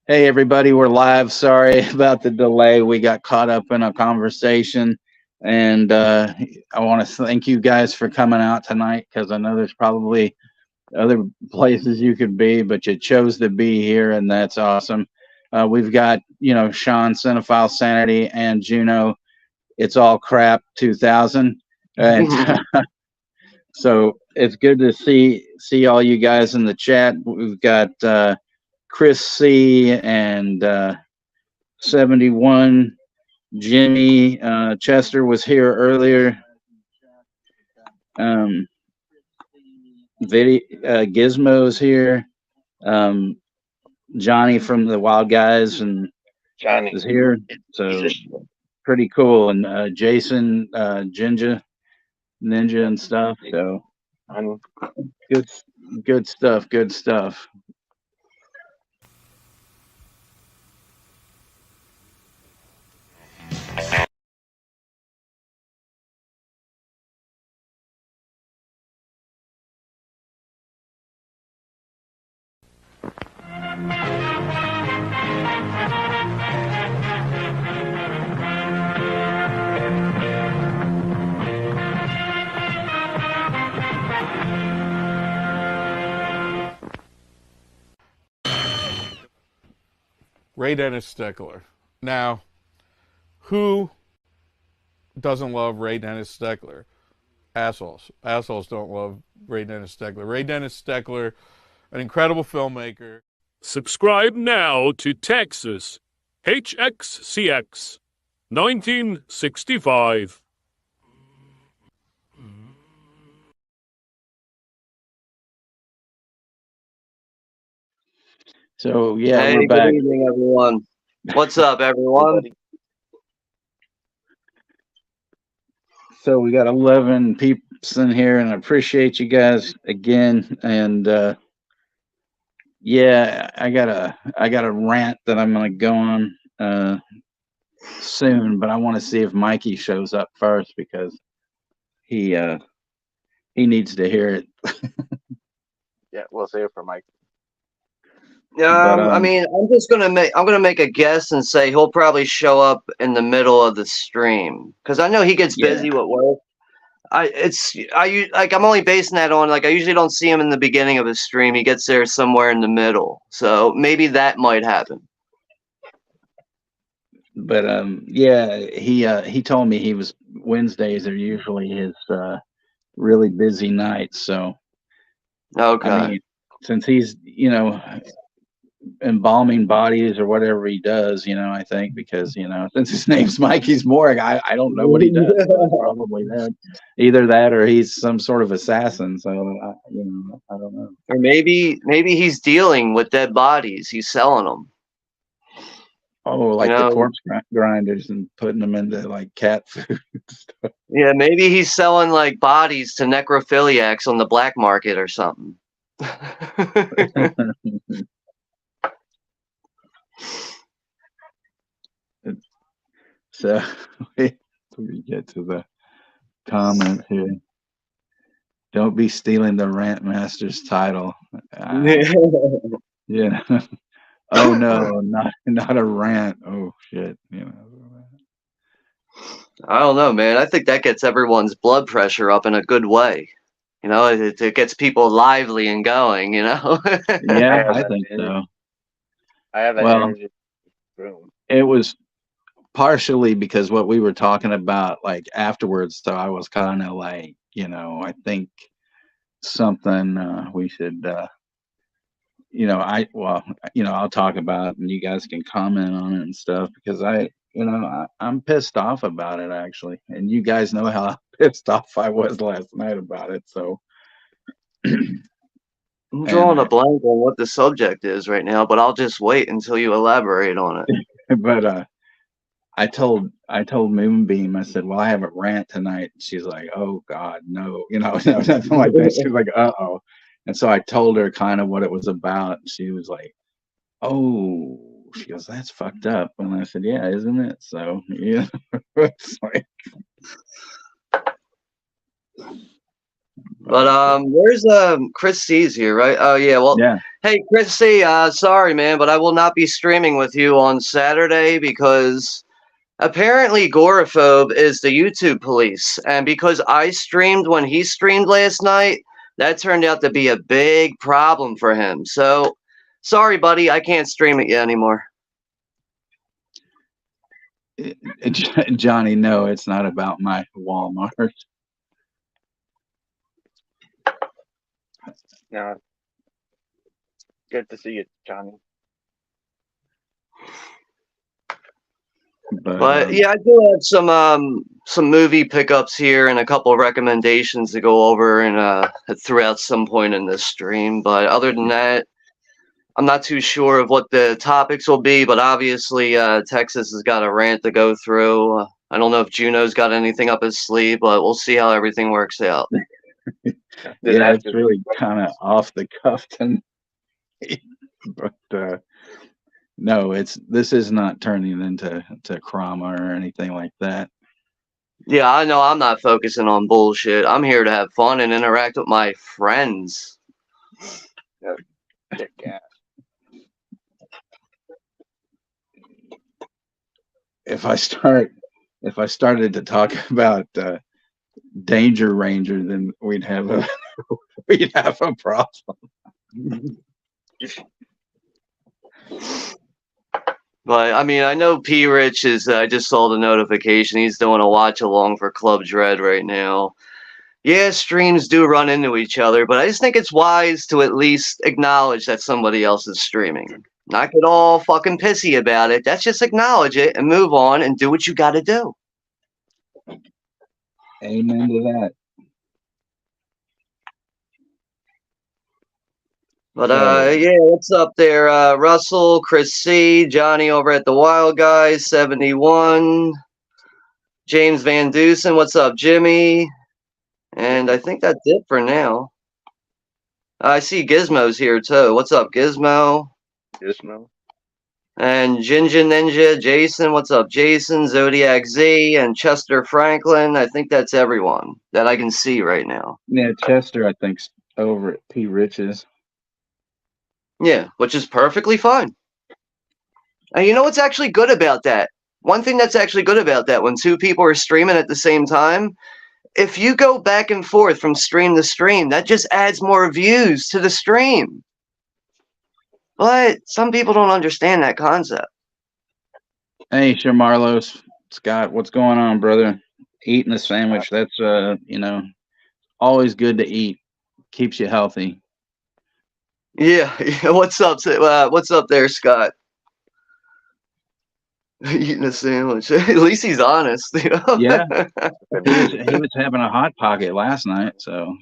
Hey, everybody, we're live. Sorry about the delay. We got caught up in a conversation. And I want to thank you guys for coming out tonight because I know there's probably other places you could be, but you chose to be here, and that's awesome. We've got, Sean, Cinephile Sanity, and Juno. It's all crap 2000. And so it's good to see all you guys in the chat. We've got Chris C and 71. Jimmy Chester was here earlier. Gizmo's here. Johnny from the Wild Guys and Johnny is here. So pretty cool. And Jason, Ninja and stuff. So good stuff. Good stuff. Ray Dennis Steckler. Now, who doesn't love Ray Dennis Steckler? Assholes. Assholes don't love Ray Dennis Steckler. Ray Dennis Steckler, an incredible filmmaker. Subscribe now to Texas HXCX 1965. So yeah, hey, we're back. Good evening, everyone. What's up, everyone? So we got 11 peeps in here, and I appreciate you guys again. And yeah, I got a rant that I'm gonna go on soon, but I want to see if Mikey shows up first because he needs to hear it. Yeah, we'll save it for Mike. I mean, I'm gonna make a guess and say he'll probably show up in the middle of the stream because I know he gets busy with work. I'm only basing that on I usually don't see him in the beginning of his stream. He gets there somewhere in the middle, so maybe that might happen. But yeah, he told me Wednesdays are usually his really busy nights. So okay, I mean, since he's embalming bodies or whatever he does, I think because since his name's Mikey's Morgue, I don't know what he does. Probably that, either that or he's some sort of assassin. So I don't know. Or maybe he's dealing with dead bodies. He's selling them. Oh, like the corpse grinders and putting them into like cat food stuff. Yeah, maybe he's selling bodies to necrophiliacs on the black market or something. So we get to the comment here. Don't be stealing the Rant Master's title. Yeah. Oh no, not a rant. Oh shit. I don't know, man. I think that gets everyone's blood pressure up in a good way. It gets people lively and going. Yeah, I think so. I have that energy. Boom. It was partially because what we were talking about afterwards, so I was kind of I think something we should I'll talk about and you guys can comment on it and stuff because I'm pissed off about it actually, and you guys know how pissed off I was last night about it. So I'm drawing a blank on what the subject is right now, but I'll just wait until you elaborate on it. But I told Moonbeam, I said, well, I have a rant tonight. She's like, oh God, no, nothing like that. She was like, uh-oh. And so I told her kind of what it was about. She was like, oh, she goes, that's fucked up. And I said, yeah, isn't it? So yeah, it's like, But where's Chris C's here, right? Oh yeah, well, Yeah. hey Chris C, sorry man, but I will not be streaming with you on Saturday because apparently Goraphobe is the YouTube police, and because I streamed when he streamed last night, that turned out to be a big problem for him. So, sorry, buddy, I can't stream it yet anymore. Johnny, no, it's not about my Walmart. No. Good to see you, Johnny. But yeah, I do have some movie pickups here and a couple of recommendations to go over and throughout some point in this stream. But other than that, I'm not too sure of what the topics will be. But obviously, Texas has got a rant to go through. I don't know if Juno's got anything up his sleeve, but we'll see how everything works out. Yeah, it's really kind of off the cuff tonight. But no, this is not turning into trauma or anything like that. Yeah, I know I'm not focusing on bullshit. I'm here to have fun and interact with my friends. Yeah. If I started to talk about Danger Ranger, then we'd have a problem. But I mean, I know P. Rich is. I just saw the notification. He's doing a watch along for Club Dread right now. Yeah, streams do run into each other, but I just think it's wise to at least acknowledge that somebody else is streaming. Not get all fucking pissy about it. That's just acknowledge it and move on and do what you got to do. Amen to that. But yeah, what's up there, Russell, Chris C, Johnny over at the Wild Guys, 71, James Van Dusen, what's up, Jimmy? And I think that's it for now. I see Gizmo's here too. What's up, Gizmo? Gizmo. And Jinja Ninja, Jason, what's up, Jason, Zodiac Z, and Chester Franklin. I think that's everyone that I can see right now. Yeah, Chester, I think's over at P. Rich's. Yeah, which is perfectly fine. And you know what's actually good about that? One thing that's actually good about that, when two people are streaming at the same time, if you go back and forth from stream to stream, that just adds more views to the stream. But some people don't understand that concept. Hey, Marlos, Scott, what's going on, brother? Eating a sandwich, that's always good to eat. Keeps you healthy. Yeah, what's up there, Scott? Eating a sandwich. At least he's honest, you know? Yeah. He was having a hot pocket last night, so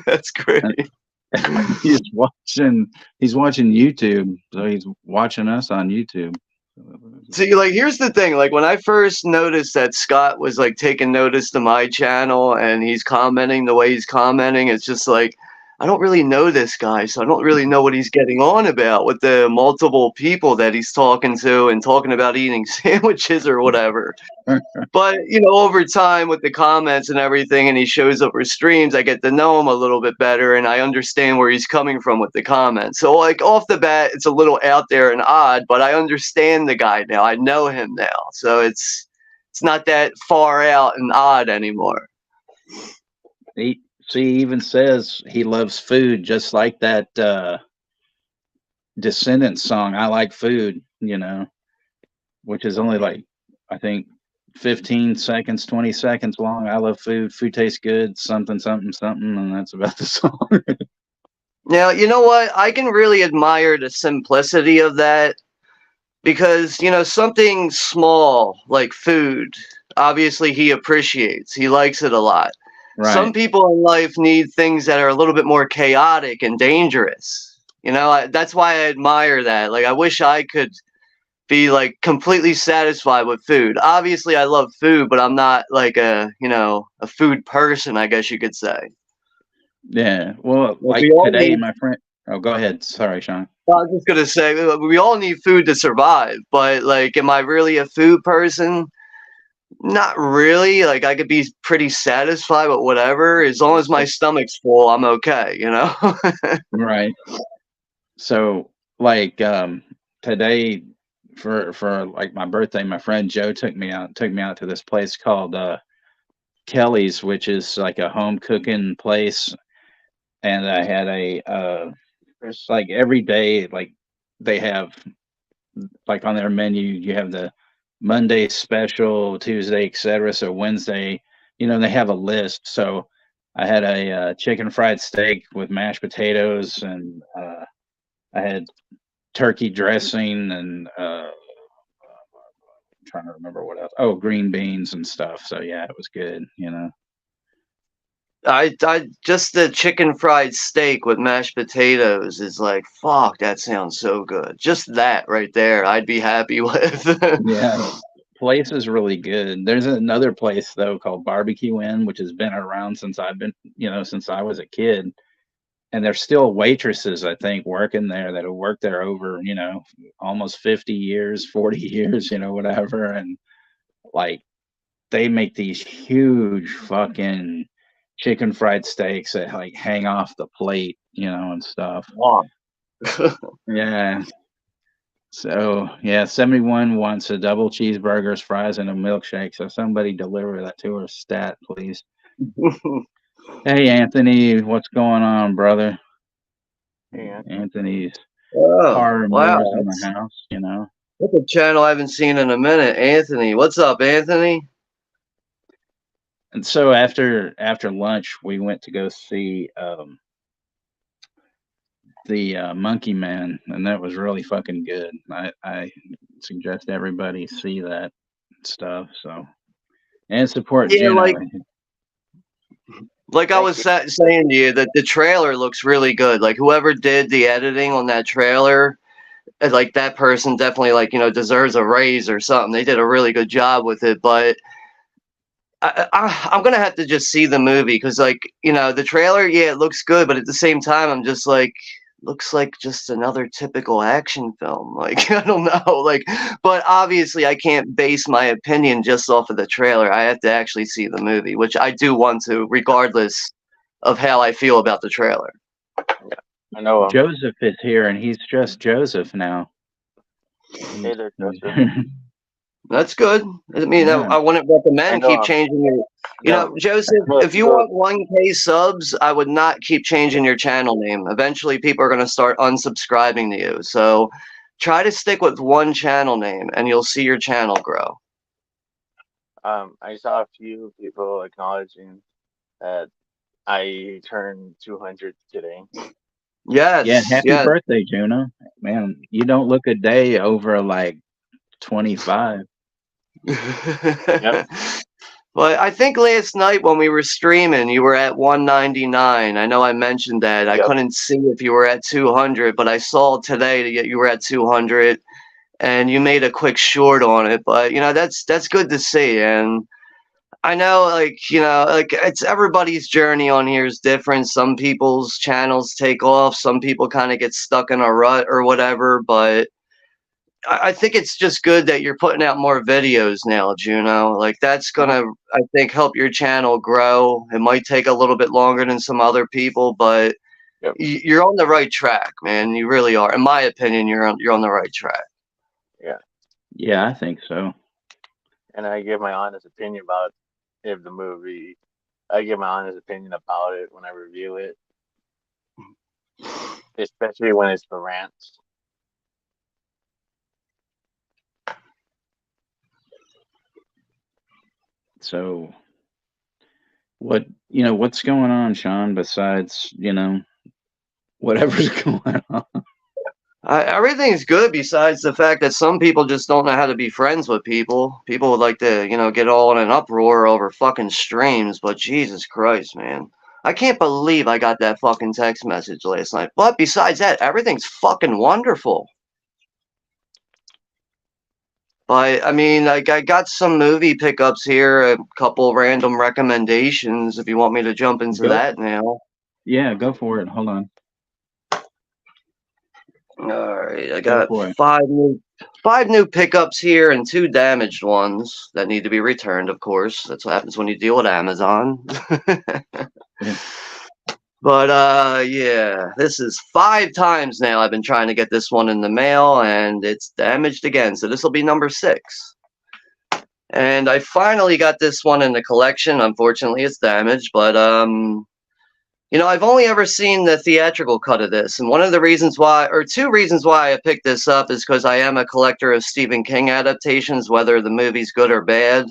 That's great. He's watching YouTube, so he's watching us on YouTube. See, like, here's the thing. Like, when I first noticed that Scott was, like, taking notice to my channel and he's commenting the way he's commenting, it's just like, I don't really know this guy, so I don't really know what he's getting on about with the multiple people that he's talking to and talking about eating sandwiches or whatever. But, over time with the comments and everything, and he shows up for streams, I get to know him a little bit better, and I understand where he's coming from with the comments. So, like, off the bat, it's a little out there and odd, but I understand the guy now. I know him now. So it's not that far out and odd anymore. He even says he loves food, just like that Descendants song, I Like Food, which is only like, I think, 15 seconds, 20 seconds long. I love food. Food tastes good, something, something, something, and that's about the song. Now, you know what? I can really admire the simplicity of that because, something small like food, obviously he appreciates. He likes it a lot. Right. Some people in life need things that are a little bit more chaotic and dangerous. That's why I admire that. Like, I wish I could be like completely satisfied with food. Obviously, I love food, but I'm not like a food person, I guess you could say. Yeah. Well, like today, my friend. Oh, go ahead. Sorry, Sean. I was just gonna say we all need food to survive, but like, am I really a food person? Not really. Like I could be pretty satisfied with whatever, as long as my stomach's full. I'm okay, you know. Right. So like today for like my birthday, my friend Joe took me out to this place called Kelly's, which is like a home cooking place, and I had a it's like every day, like they have like on their menu, you have the Monday special, Tuesday, etc. So Wednesday, they have a list. So I had a chicken fried steak with mashed potatoes, and I had turkey dressing, and I'm trying to remember what else. Oh, green beans and stuff. So yeah, it was good. I just the chicken fried steak with mashed potatoes is like, fuck, that sounds so good. Just that right there, I'd be happy with. Yeah, place is really good. There's another place though called Barbecue Inn, which has been around since I've been, since I was a kid. And there's still waitresses, I think, working there that have worked there over, almost 50 years, 40 years, whatever. And like they make these huge fucking chicken fried steaks that like hang off the plate, and stuff. Wow. Yeah. So yeah, 71 wants a double cheeseburgers, fries, and a milkshake. So somebody deliver that to her stat, please. Hey Anthony, what's going on, brother? Yeah. Anthony's Oh, car wow. moves in the house. That's a channel I haven't seen in a minute. Anthony, what's up, Anthony? And so after lunch, we went to go see the Monkey Man, and that was really fucking good. I suggest everybody see that stuff. So and support Yeah, Juno. like I was saying to you, that the trailer looks really good. Like whoever did the editing on that trailer, like that person definitely deserves a raise or something. They did a really good job with it, but I'm gonna have to just see the movie because the trailer, yeah, it looks good, but at the same time, I'm just like, looks like just another typical action film. Like I don't know, but obviously I can't base my opinion just off of the trailer. I have to actually see the movie, which I do want to, regardless of how I feel about the trailer. I know. Joseph is here, and he's just Joseph now. Hey there, Joseph. That's good. I mean, Yeah. I wouldn't recommend keep changing your. Joseph, if you want 1K subs, I would not keep changing your channel name. Eventually, people are going to start unsubscribing to you. So, try to stick with one channel name, and you'll see your channel grow. I saw a few people acknowledging that I turned 200 today. Yes. Yeah, happy birthday, Juno. Man, you don't look a day over like 25. Yep. Well, I think last night when we were streaming, you were at 199. I know I mentioned that. I couldn't see if you were at 200, but I saw today that you were at 200, and you made a quick short on it. But that's good to see. And I know, it's everybody's journey on here is different. Some people's channels take off. Some people kind of get stuck in a rut or whatever. But I think it's just good that you're putting out more videos now, Juno. Like that's gonna, I think, help your channel grow. It might take a little bit longer than some other people, but you're on the right track, man. You really are. In my opinion, you're on the right track. Yeah. Yeah, I think so. And I give my honest opinion about the movie. I give my honest opinion about it when I review it, especially when it's for rants. So what's going on, Sean, besides, whatever's going on? Everything's good besides the fact that some people just don't know how to be friends with people. People would like to, get all in an uproar over fucking streams, but Jesus Christ, man. I can't believe I got that fucking text message last night. But besides that, everything's fucking wonderful. But I mean, I got some movie pickups here, a couple random recommendations if you want me to jump into that now. Yeah, go for it. Hold on. All right, I got 5 new pickups here and 2 damaged ones that need to be returned, of course. That's what happens when you deal with Amazon. Yeah. But yeah, this is 5 times now I've been trying to get this one in the mail, and it's damaged again. So this will be number 6. And I finally got this one in the collection. Unfortunately, it's damaged, but you know, I've only ever seen the theatrical cut of this, and one of the reasons why, or 2 reasons why I picked this up is because I am a collector of Stephen King adaptations, whether the movie's good or bad.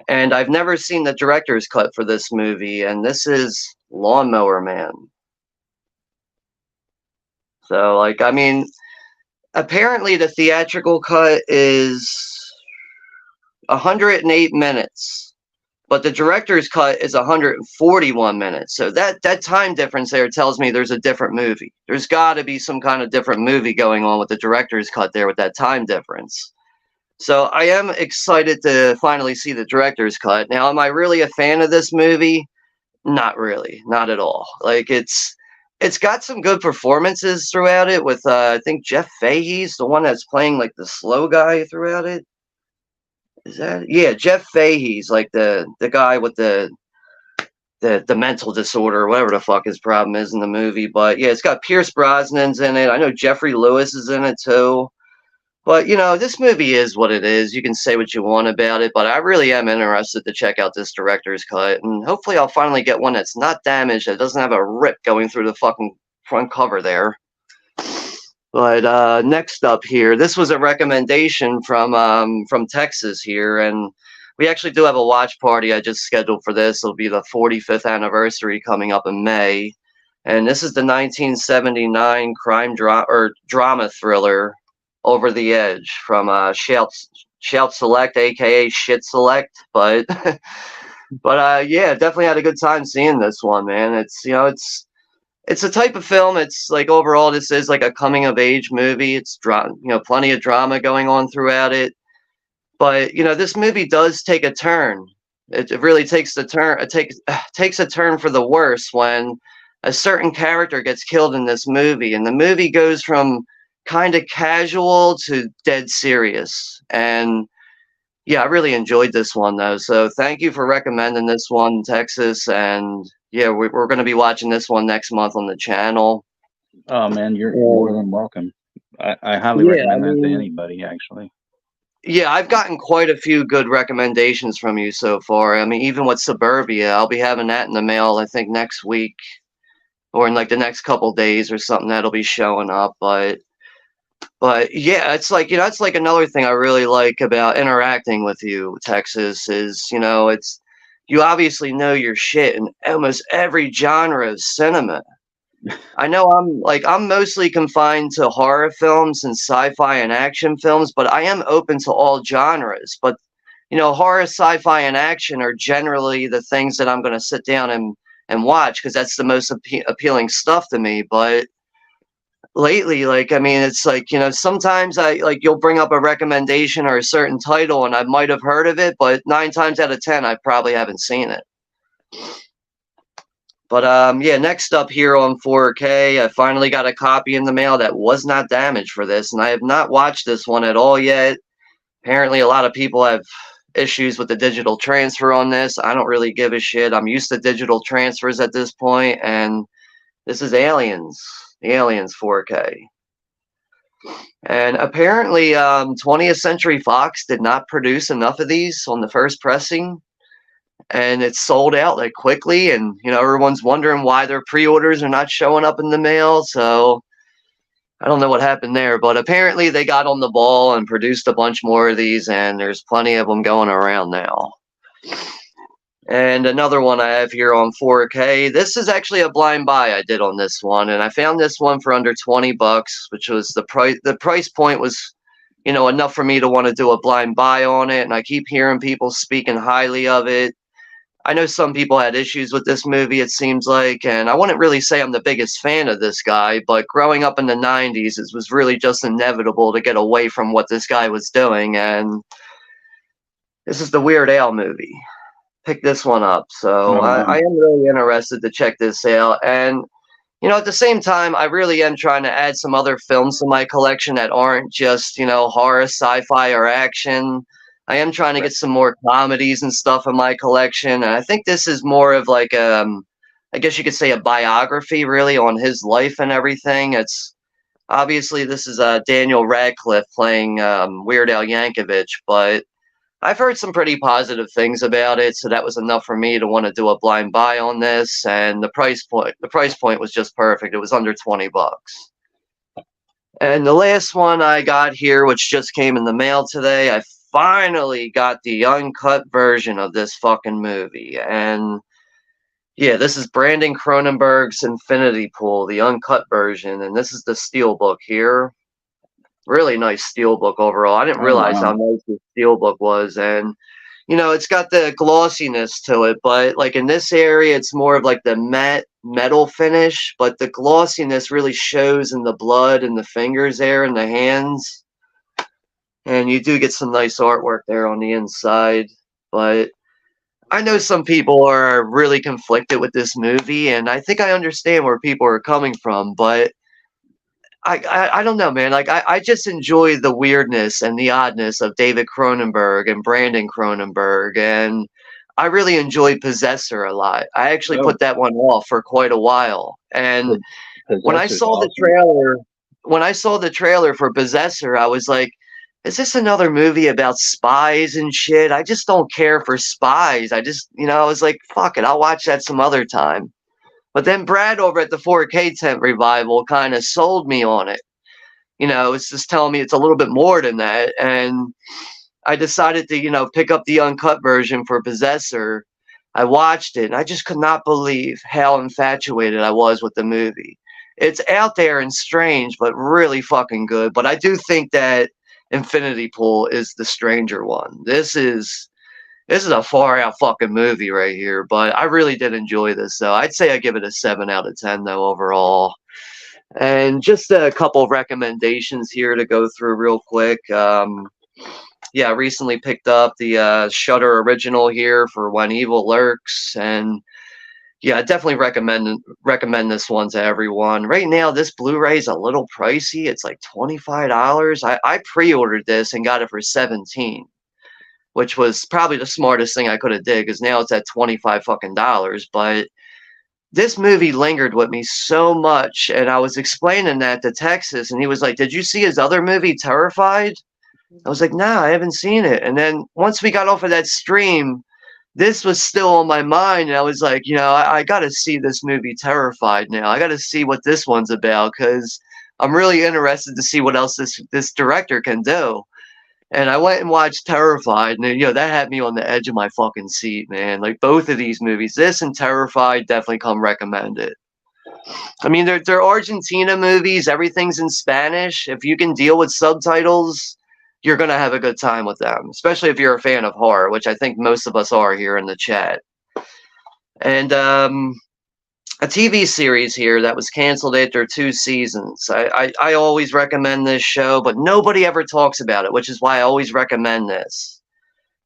And I've never seen the director's cut for this movie, and this is Lawnmower Man. So, like, I mean, apparently the theatrical cut is 108 minutes, but the director's cut is 141 minutes. So that time difference there tells me there's a different movie. There's got to be some kind of different movie going on with the director's cut there with that time difference. So I am excited to finally see the director's cut. Now, am I really a fan of this movie? Not really, not at all. Like it's got some good performances throughout it with I think Jeff Fahey's the one that's playing like the slow guy throughout it. Is that, yeah, Jeff Fahey's like the guy with the mental disorder or whatever the fuck his problem is in the movie. But yeah, it's got Pierce Brosnan's in it. I know Jeffrey Lewis is in it too. But you know, this movie is what it is. You can say what you want about it, but I really am interested to check out this director's cut, and hopefully I'll finally get one that's not damaged, that doesn't have a rip going through the fucking front cover there. But next up here, this was a recommendation from Texas here, and we actually do have a watch party I just scheduled for this. It'll be the 45th anniversary coming up in May, and this is the 1979 drama thriller Over the Edge from Shout Select, aka Shit Select. But yeah, definitely had a good time seeing this one, man. It's, you know, it's a type of film. It's like overall this is like a coming of age movie. It's you know, plenty of drama going on throughout it. But you know, this movie does take a turn. It really takes the turn. It takes a turn for the worse when a certain character gets killed in this movie, and the movie goes from kind of casual to dead serious. And yeah, I really enjoyed this one though. So thank you for recommending this one, Texas. And yeah, we're going to be watching this one next month on the channel. Oh man, you're more than welcome. I highly recommend that to anybody, actually. Yeah, I've gotten quite a few good recommendations from you so far. I mean, even with Suburbia, I'll be having that in the mail, I think next week or in like the next couple days or something. That'll be showing up. But yeah, it's like, you know, it's like another thing I really like about interacting with you, Texas, is, you know, it's, you obviously know your shit in almost every genre of cinema. I know I'm mostly confined to horror films and sci-fi and action films, but I am open to all genres. But, you know, horror, sci-fi, and action are generally the things that I'm going to sit down and watch because that's the most appealing stuff to me. But lately, like, I mean, it's like, you know, sometimes you'll bring up a recommendation or a certain title and I might have heard of it, but 9 times out of 10 I probably haven't seen it. But yeah, next up here on 4K, I finally got a copy in the mail that was not damaged for this, and I have not watched this one at all yet. Apparently a lot of people have issues with the digital transfer on this. I don't really give a shit. I'm used to digital transfers at this point, and this is Aliens. The Aliens 4K. And apparently 20th Century Fox did not produce enough of these on the first pressing, and it's sold out like quickly, and you know, everyone's wondering why their pre-orders are not showing up in the mail. So I don't know what happened there, but apparently they got on the ball and produced a bunch more of these, and there's plenty of them going around now. And another one I have here on 4K. This is actually a blind buy I did on this one, and I found this one for under $20, which was the price. The price point was, you know, enough for me to want to do a blind buy on it. And I keep hearing people speaking highly of it. I know some people had issues with this movie, it seems like, and I wouldn't really say I'm the biggest fan of this guy, but growing up in the 90s, it was really just inevitable to get away from what this guy was doing, and this is the Weird Al movie. Pick this one up, so I am really interested to check this out. And at the same time, I really am trying to add some other films to my collection that aren't just, horror, sci-fi, or action. I am trying to get some more comedies and stuff in my collection, and I think this is more of like I guess you could say a biography, really, on his life and everything. It's obviously this is Daniel Radcliffe playing Weird Al Yankovic, but I've heard some pretty positive things about it, so that was enough for me to want to do a blind buy on this. And the price point was just perfect. It was under $20. And the last one I got here, which just came in the mail today, I finally got the uncut version of this fucking movie. And yeah, this is Brandon Cronenberg's Infinity Pool, the uncut version, and this is the steelbook here. Really nice steelbook overall. I didn't realize how nice the steelbook was, and it's got the glossiness to it, but like in this area, it's more of like the matte metal finish, but the glossiness really shows in the blood and the fingers there and the hands, and you do get some nice artwork there on the inside. But I know some people are really conflicted with this movie, and I think I understand where people are coming from, but I don't know, man. Like I just enjoy the weirdness and the oddness of David Cronenberg and Brandon Cronenberg, and I really enjoyed Possessor a lot. I actually put that one off for quite a while, and when I saw the trailer for Possessor, I was like, is this another movie about spies and shit? I just don't care for spies. I was like, fuck it, I'll watch that some other time. But then Brad over at the 4K Tent Revival kind of sold me on it. It's just telling me it's a little bit more than that. And I decided to, pick up the uncut version for Possessor. I watched it, and I just could not believe how infatuated I was with the movie. It's out there and strange, but really fucking good. But I do think that Infinity Pool is the stranger one. This is a far out fucking movie right here, but I really did enjoy this, though. I'd say I give it a 7 out of 10, though, overall. And just a couple of recommendations here to go through real quick. I recently picked up the Shudder original here for When Evil Lurks, and yeah, I definitely recommend this one to everyone. Right now, this Blu-ray is a little pricey. It's like $25. I pre-ordered this and got it for $17, which was probably the smartest thing I could have did, because now it's at $25 fucking dollars. But this movie lingered with me so much, and I was explaining that to Texas, and he was like, "Did you see his other movie, Terrified?" I was like, "Nah, I haven't seen it." And then once we got off of that stream, this was still on my mind, and I was like, I got to see this movie, Terrified, now. I got to see what this one's about, because I'm really interested to see what else this director can do. And I went and watched Terrified, and that had me on the edge of my fucking seat, man. Like, both of these movies, this and Terrified, definitely come recommended. I mean, they're Argentina movies. Everything's in Spanish. If you can deal with subtitles, you're gonna have a good time with them, especially if you're a fan of horror, which I think most of us are here in the chat. And a TV series here that was canceled after 2 seasons. I always recommend this show, but nobody ever talks about it, which is why I always recommend this.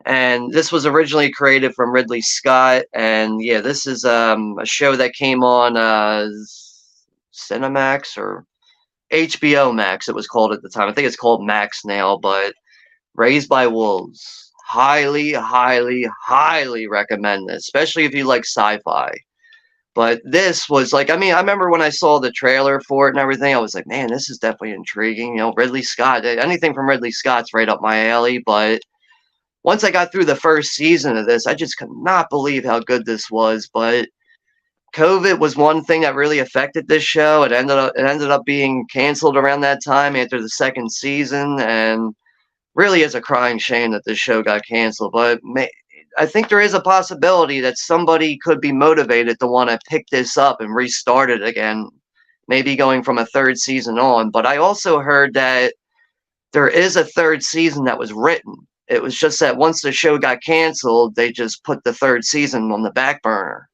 And this was originally created from Ridley Scott, and yeah, this is a show that came on Cinemax or HBO Max, it was called at the time. I think it's called Max now, but Raised by Wolves. Highly, highly, highly recommend this, especially if you like sci-fi. But this was like, I remember when I saw the trailer for it and everything, I was like, man, this is definitely intriguing. Ridley Scott, anything from Ridley Scott's right up my alley. But once I got through the first season of this, I just could not believe how good this was. But COVID was one thing that really affected this show. It ended up being canceled around that time after the 2nd season, and really is a crying shame that this show got canceled. But I think there is a possibility that somebody could be motivated to want to pick this up and restart it again, maybe going from a 3rd season on. But I also heard that there is a 3rd season that was written. It was just that once the show got canceled, they just put the 3rd season on the back burner.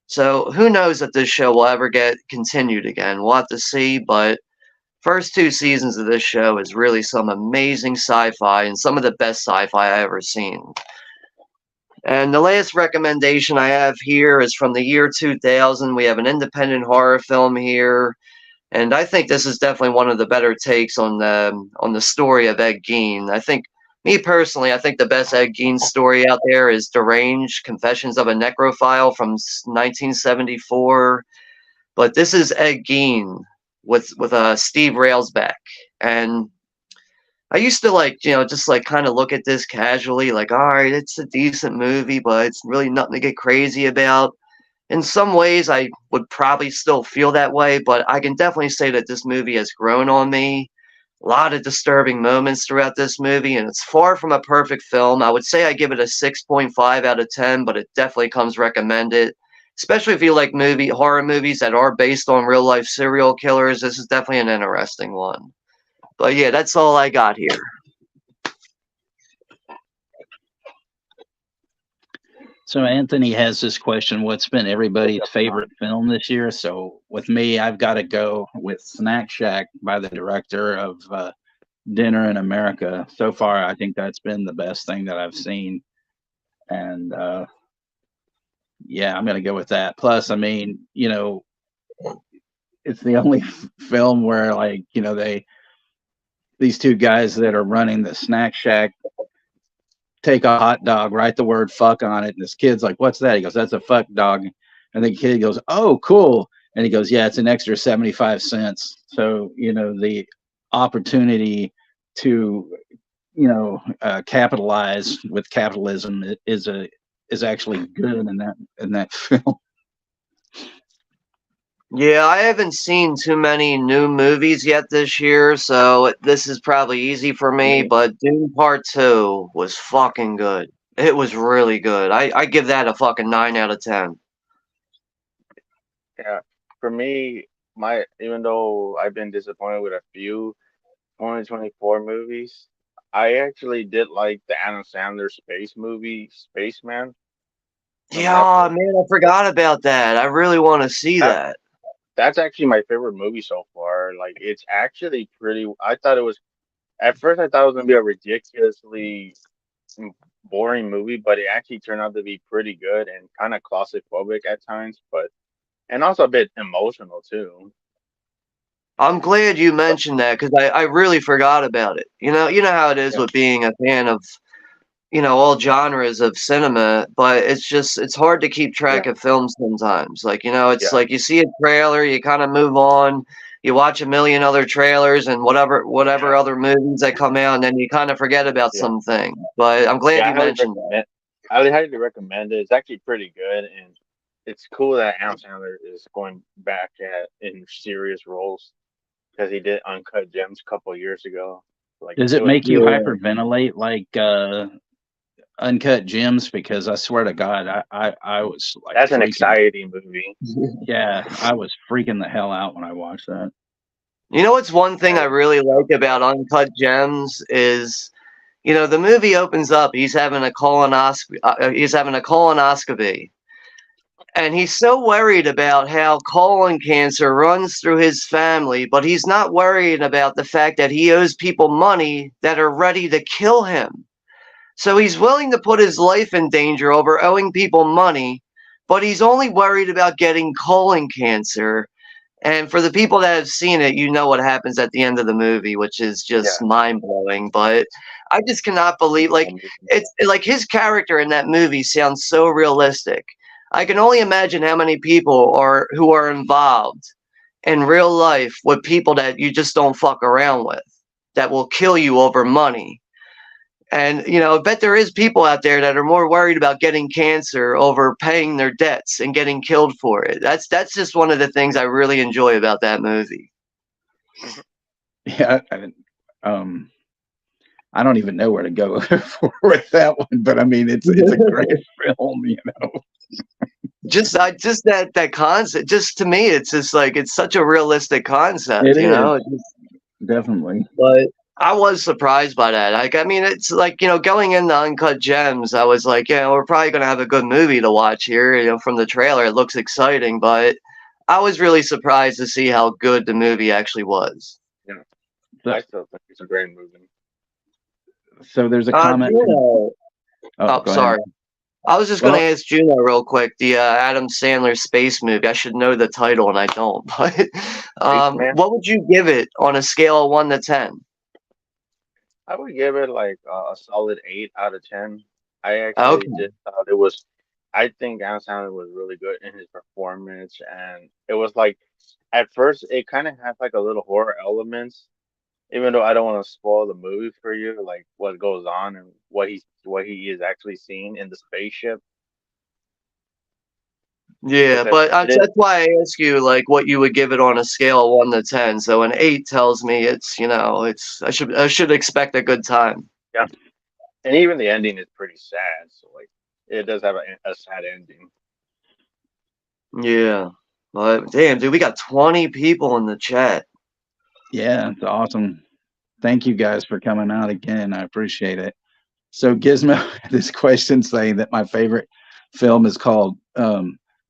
So who knows if this show will ever get continued again. We'll have to see, but first 2 seasons of this show is really some amazing sci-fi and some of the best sci-fi I ever seen. And the last recommendation I have here is from the year 2000. We have an independent horror film here, and I think this is definitely one of the better takes on the story of Ed Gein. I think, me personally, I think the best Ed Gein story out there is Deranged: Confessions of a Necrophile from 1974. But this is Ed Gein with Steve Railsback, and I used to just kind of look at this casually, like, all right, it's a decent movie, but it's really nothing to get crazy about. In some ways, I would probably still feel that way, but I can definitely say that this movie has grown on me. A lot of disturbing moments throughout this movie, and it's far from a perfect film. I would say I give it a 6.5 out of 10, but it definitely comes recommended. Especially if you like horror movies that are based on real life serial killers, this is definitely an interesting one. But yeah, that's all I got here. So Anthony has this question: what's been everybody's favorite film this year? So with me, I've got to go with Snack Shack by the director of Dinner in America. So far, I think that's been the best thing that I've seen, and yeah, I'm gonna go with that. Plus, I mean, it's the only film where, like, these two guys that are running the Snack Shack take a hot dog, write the word fuck on it, and this kid's like, what's that? He goes, that's a fuck dog. And the kid goes, oh, cool. And he goes, yeah, it's an extra 75 cents. So, the opportunity to, capitalize with capitalism is actually good in that film. Yeah, I haven't seen too many new movies yet this year, so this is probably easy for me, but Dune Part 2 was fucking good. It was really good. I give that a fucking 9 out of 10. Yeah, for me, even though I've been disappointed with a few 2024 movies, I actually did like the Adam Sandler space movie, Spaceman. From Yeah, Netflix. man, I forgot about that. I really want to see that. That's actually my favorite movie so far. Like, it's actually pretty. I thought it was at first. I thought it was gonna be a ridiculously boring movie, but it actually turned out to be pretty good and kind of claustrophobic at times, but and also a bit emotional too. I'm glad you mentioned that because I really forgot about it. You know how it is Yeah, with being a fan of all genres of cinema, but it's hard to keep track yeah, of films sometimes. Like, it's yeah, like you see a trailer, you kind of move on, you watch a million other trailers and whatever yeah, other movies that come out, and then you kind of forget about yeah. some things. But I'm glad Yeah, you mentioned that. I would highly recommend it. It's actually pretty good, and it's cool that Adam Sandler is going back in serious roles because he did Uncut Gems a couple years ago. Like Does it it was, make you Yeah. hyperventilate like Uncut Gems? Because I swear to God, I was like that's an freaking. anxiety movie. Yeah, I was freaking the hell out when I watched that. You know what's one thing I really like about Uncut Gems is, the movie opens up. He's having a colonoscopy. And he's so worried about how colon cancer runs through his family, but he's not worried about the fact that he owes people money that are ready to kill him. So he's willing to put his life in danger over owing people money, but he's only worried about getting colon cancer. And for the people that have seen it, you know what happens at the end of the movie, which is just Yeah, mind blowing. But I just cannot believe, it's like, amazing. it's like his character in that movie sounds so realistic. I can only imagine how many people who are involved in real life with people that you just don't fuck around with, that will kill you over money. And I bet there is people out there that are more worried about getting cancer over paying their debts and getting killed for it. That's just one of the things I really enjoy about that movie. Yeah, I don't even know where to go with that one, but I mean, it's a great film, Just that concept. Just to me, it's just like it's such a realistic concept. It is It just, definitely. but I was surprised by that. Like, I mean, it's like, going into Uncut Gems, I was like, we're probably going to have a good movie to watch here. From the trailer, it looks exciting, but I was really surprised to see how good the movie actually was. Yeah, So, I still think it's a great movie. so there's a comment. Oh, Oh, go ahead. sorry. I was just gonna Well, ask Juno real quick, the Adam Sandler space movie. I should know the title and I don't. But Spaceman. what would you give it on a scale of 1 to 10? I would give it like a solid 8 out of 10. I actually Okay. just thought it was. I think Adam Sandler was really good in his performance, and it was like at first it kind of had like a little horror elements. Even though I don't want to spoil the movie for you, like what goes on and what he is actually seeing in the spaceship, Yeah, because but it is. that's why I ask you like what you would give it on a scale of 1 to 10. So an 8 tells me it's it's I should expect a good time. Yeah, and even the ending is pretty sad. So like, it does have a sad ending. Yeah. But damn, dude, we got 20 people in the chat. yeah, it's awesome. Thank you guys for coming out again. I appreciate it. So Gizmo, this question saying that my favorite film is called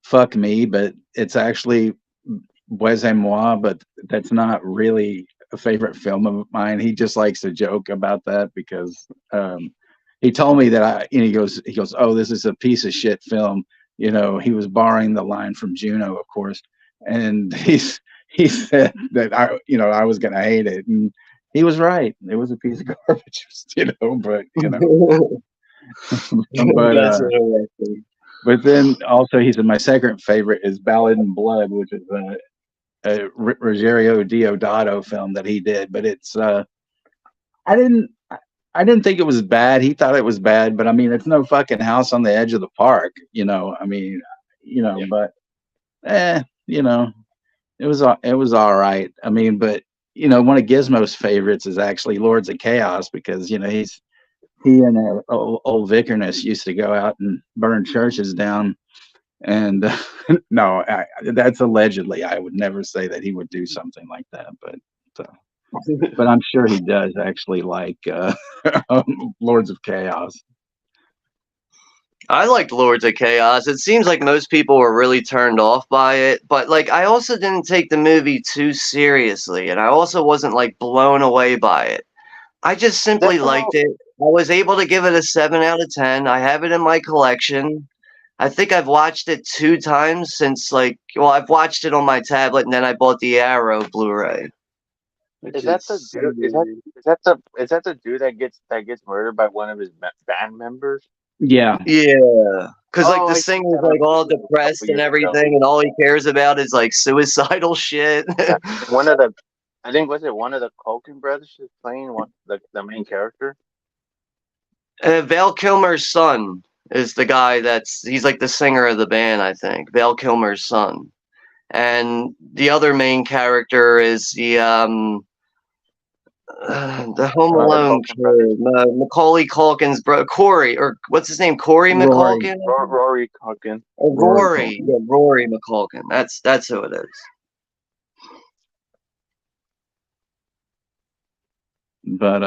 Fuck Me, but it's actually Bois et Moi, but that's not really a favorite film of mine. He just likes to joke about that because he told me that he goes, oh, this is a piece of shit film. He was borrowing the line from Juno, of course, and he said that I was gonna hate it, and he was right. It was a piece of garbage, but but That's interesting. but then also he said my second favorite is Ballad in Blood, which is a Rogerio Diodato film that he did. But it's I didn't I didn't think it was bad. He thought it was bad, but I mean it's no fucking House on the Edge of the Park, I mean, Yeah, but you know, it was all right. I mean, but one of Gizmo's favorites is actually Lords of Chaos because he and old Vickerness used to go out and burn churches down. And no, that's allegedly. I would never say that he would do something like that, but I'm sure he does actually like Lords of Chaos. I liked Lords of Chaos. It seems like most people were really turned off by it, but like I also didn't take the movie too seriously, and I also wasn't like blown away by it. I just simply that's liked about. it. I was able to give it a 7 out of 10. I have it in my collection. I think I've watched it 2 times since I've watched it on my tablet and then I bought the Arrow Blu-ray. Is Which that the is dude? Is that the dude that gets murdered by one of his band members? Yeah, yeah, because like Oh, the I seen singer's that on like all YouTube a couple depressed and years ago. everything, and all he cares about is like suicidal shit. Yeah, and one of the, I think was it one of the Culkin brothers is playing the main character. Val Kilmer's son is the guy he's like the singer of the band, I think. Val Kilmer's son. And the other main character is the Home One of the Alone Culkin brothers, kid, Macaulay Culkin's brother, Corey, or what's his name? Corey Rory, McCulkin? Rory Culkin. Rory Rory. Culkin. Yeah, Rory McCulkin. That's who it is. But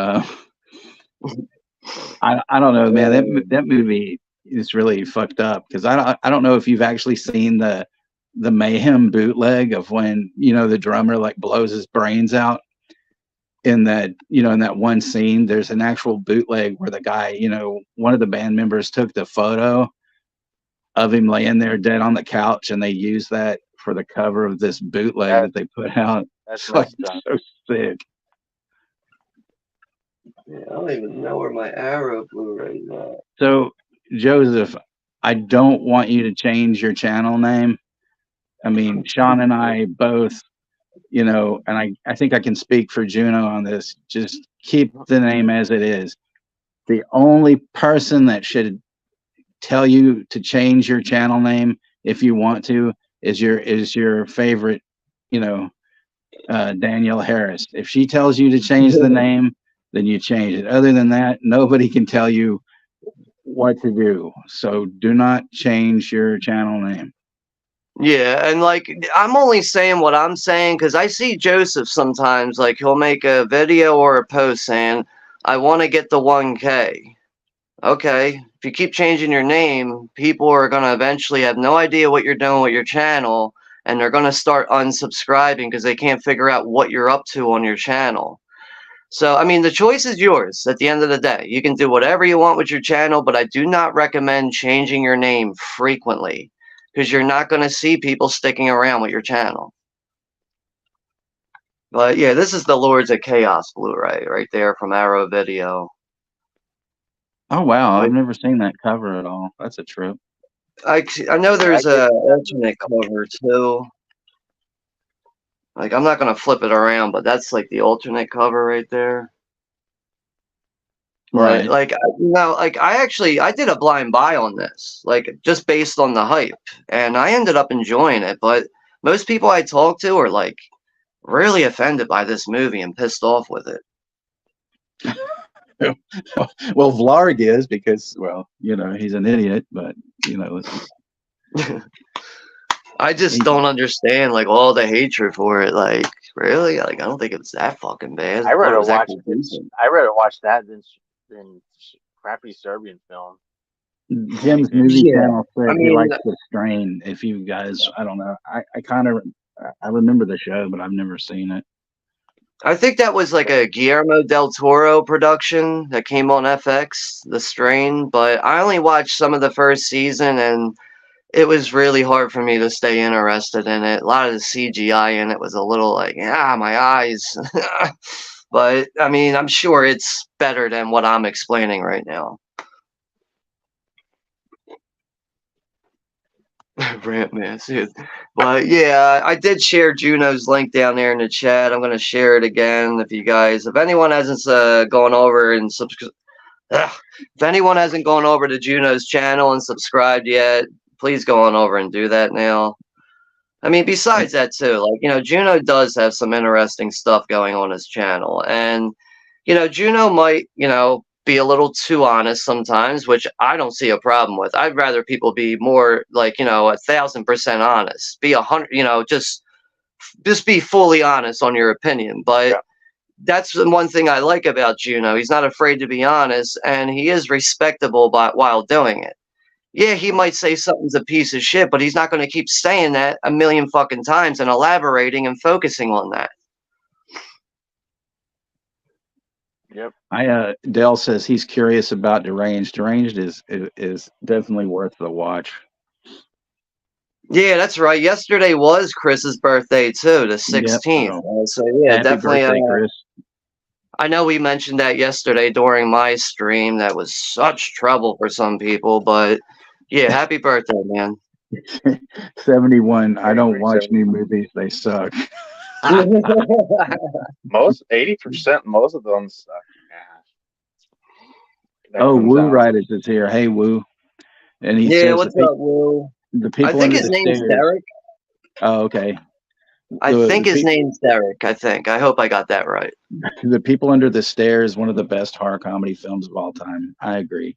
I don't know, man. That movie is really fucked up because I don't know if you've actually seen the Mayhem bootleg of when the drummer like blows his brains out in that one scene. There's an actual bootleg where the guy, one of the band members took the photo of him laying there dead on the couch, and they used that for the cover of this bootleg That that they put out. that's It's like messed up. so sick. Yeah, I don't even know where my Arrow Blu-ray is at. So Joseph, I don't want you to change your channel name. I mean, Sean and I both, and I think I can speak for Juno on this. Just keep the name as it is. The only person that should tell you to change your channel name if you want to is your favorite, Danielle Harris. If she tells you to change the name, then you change it. Other than that, nobody can tell you what to do. So do not change your channel name. Yeah, and like I'm only saying what I'm saying because I see Joseph sometimes, like he'll make a video or a post saying, I want to get the 1K. Okay, if you keep changing your name, people are going to eventually have no idea what you're doing with your channel, and they're going to start unsubscribing because they can't figure out what you're up to on your channel. So, I mean, the choice is yours at the end of the day. You can do whatever you want with your channel, but I do not recommend changing your name frequently because you're not going to see people sticking around with your channel. But yeah, this is the Lords of Chaos Blu-ray right there from Arrow Video. Oh wow, I've never seen that cover at all. That's a trip. I know there's a alternate cover too. Like, I'm not gonna flip it around, but that's like the alternate cover right there. But Right. like, like I did a blind buy on this, like just based on the hype, and I ended up enjoying it. But most people I talk to are like really offended by this movie and pissed off with it. Well, Vlarg is because, well, you know, he's an idiot, but you know, I just don't understand like all the hatred for it. Like, really? Like, I don't think it's that fucking bad. I thought rather it was watch actually decent. I rather watch that than crappy Serbian film. Jim's movie Yeah, channel said I he mean, likes The Strain. If you guys, I don't know, I kind of I remember the show, but I've never seen it. I think that was like a Guillermo del Toro production that came on FX, The Strain, but I only watched some of the first season and it was really hard for me to stay interested in it. A lot of the CGI in it was a little like, my eyes. But I mean, I'm sure it's better than what I'm explaining right now. Rant man, dude. But yeah, I did share Juno's link down there in the chat. I'm gonna share it again if anyone hasn't gone over and if anyone hasn't gone over to Juno's channel and subscribed yet, please go on over and do that now. I mean, besides that too, like, you know, Juno does have some interesting stuff going on his channel, and you know, Juno might, you know, be a little too honest sometimes, which I don't see a problem with. I'd rather people be more like, you know, 1,000% honest. Be 100, you know, just be fully honest on your opinion. But Yeah. that's the one thing I like about Juno. He's not afraid to be honest, and he is respectable while doing it. Yeah, he might say something's a piece of shit, but he's not going to keep saying that a million fucking times and elaborating and focusing on that. Yep. Dale says he's curious about Deranged. Deranged is definitely worth the watch. Yeah, that's right. Yesterday was Chris's birthday too, the 16th. Yep. So yeah, Happy definitely. birthday, Chris. I know we mentioned that yesterday during my stream. That was such trouble for some people, but yeah, happy birthday, man. 71. I don't watch new movies. They suck. Most 80%, most of them suck. Oh, Woo Riders is here. Hey, Woo. And he Yeah, says what's up, Will? the people I think under his the name's stairs. Derek. Oh, okay. I think his name's Derek. I think. I hope I got that right. The People Under the Stairs, one of the best horror comedy films of all time. I agree.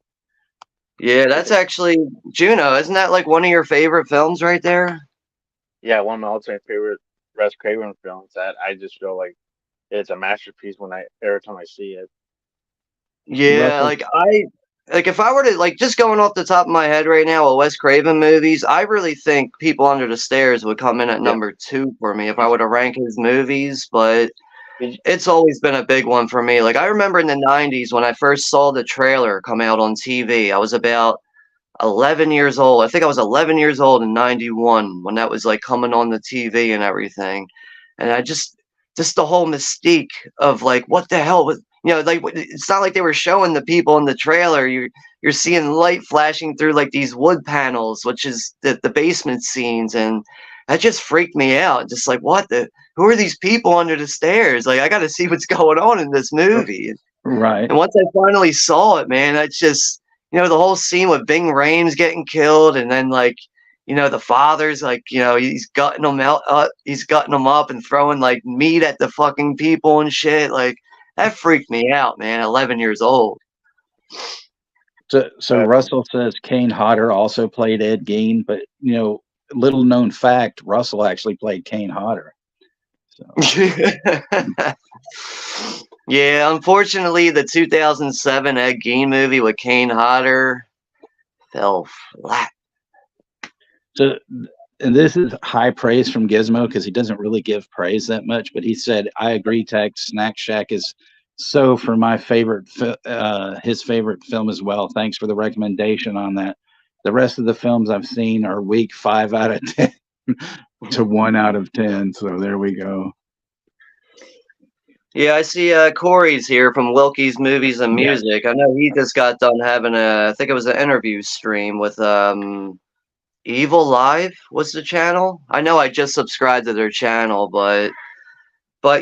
Yeah, that's actually Juno. Isn't that like one of your favorite films right there? Yeah, one of my all-time favorite Wes Craven films. That I just feel like it's a masterpiece every time I see it. Yeah, like if I were to like just going off the top of my head right now, with Wes Craven movies, I really think People Under the Stairs would come in at number 2 for me if I were to rank his movies. But it's always been a big one for me. Like I remember in the '90s when I first saw the trailer come out on TV. I was about 11 years old. I think I was 11 years old in '91 when that was like coming on the TV and everything. And I just the whole mystique of like what the hell was, you know, like it's not like they were showing the people in the trailer. You're seeing light flashing through like these wood panels, which is the basement scenes, and that just freaked me out. Just like who are these people under the stairs? Like I got to see what's going on in this movie. Right. And once I finally saw it, man, that's just, you know, the whole scene with Bing Rames getting killed, and then like, you know, the father's like, you know, he's gutting them up and throwing like meat at the fucking people and shit. Like that freaked me out, man. 11 years old. So Russell says Kane Hodder also played Ed Gein, but you know, little known fact, Russell actually played Kane Hodder. So. Yeah, unfortunately, the 2007 Ed Gein movie with Kane Hodder fell flat. So, and this is high praise from Gizmo because he doesn't really give praise that much, but he said, I agree, Tex. Snack Shack is So for my favorite, his favorite film as well. Thanks for the recommendation on that. The rest of the films I've seen are weak 5 out of 10 to 1 out of 10. So there we go. Yeah, I see Corey's here from Wilkie's Movies and Yes. Music. I know he just got done having I think it was an interview stream with Evil Live. What's the channel? I know I just subscribed to their channel, but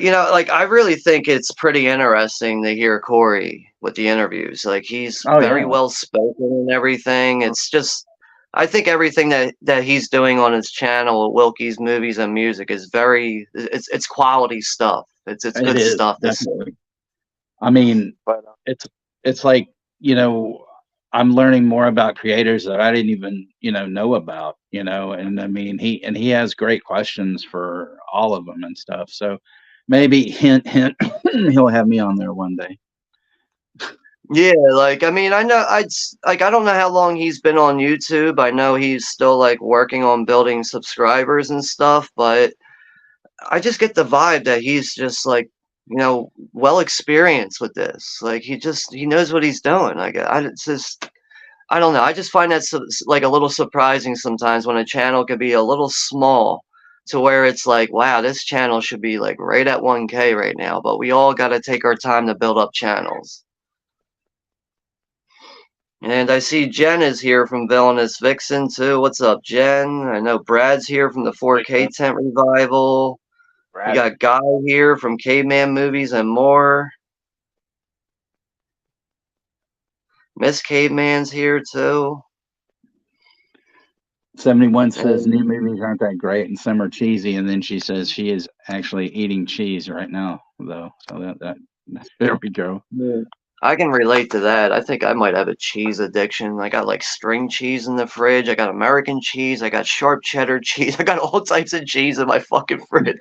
you know, like I really think it's pretty interesting to hear Corey with the interviews. Like he's Oh very yeah. well spoken and everything. It's just I think everything that he's doing on his channel, Wilkie's Movies and Music, is it's quality stuff. It's It good is stuff to see. definitely. I mean, But it's like, I'm learning more about creators that I didn't even, know about, and I mean, he has great questions for all of them and stuff. So maybe hint, hint, he'll have me on there one day. Yeah, like I mean, I know I don't know how long he's been on YouTube. I know he's still like working on building subscribers and stuff, but I just get the vibe that he's just like, well experienced with this. Like he knows what he's doing. Like it's just I don't know. I just find that like a little surprising sometimes when a channel could be a little small to where it's like, wow, this channel should be like right at 1K right now, but we all got to take our time to build up channels. And I see Jen is here from Villainous Vixen too. What's up, Jen? I know Brad's here from the 4K Tent Revival. We Brad, got Guy here from Caveman Movies and more. Miss Caveman's here too. 71 says And new movies aren't that great and some are cheesy, and then she says she is actually eating cheese right now, though. So that there we go. yeah, I can relate to that. I think I might have a cheese addiction. I got like string cheese in the fridge. I got American cheese. I got sharp cheddar cheese. I got all types of cheese in my fucking fridge.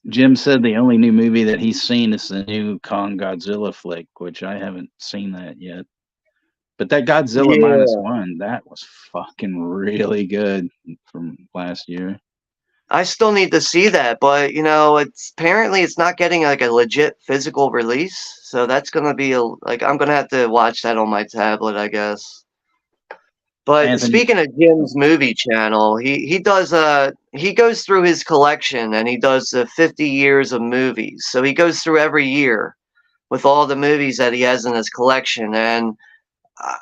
Jim said the only new movie that he's seen is the new Kong Godzilla flick, which I haven't seen that yet. But that Godzilla Yeah. -1, that was fucking really good from last year. I still need to see that, but it's apparently it's not getting like a legit physical release, so that's gonna be like I'm gonna have to watch that on my tablet, I guess. But Anthony, speaking of Jim's movie channel, he does he goes through his collection and he does the 50 years of movies. So he goes through every year with all the movies that he has in his collection, and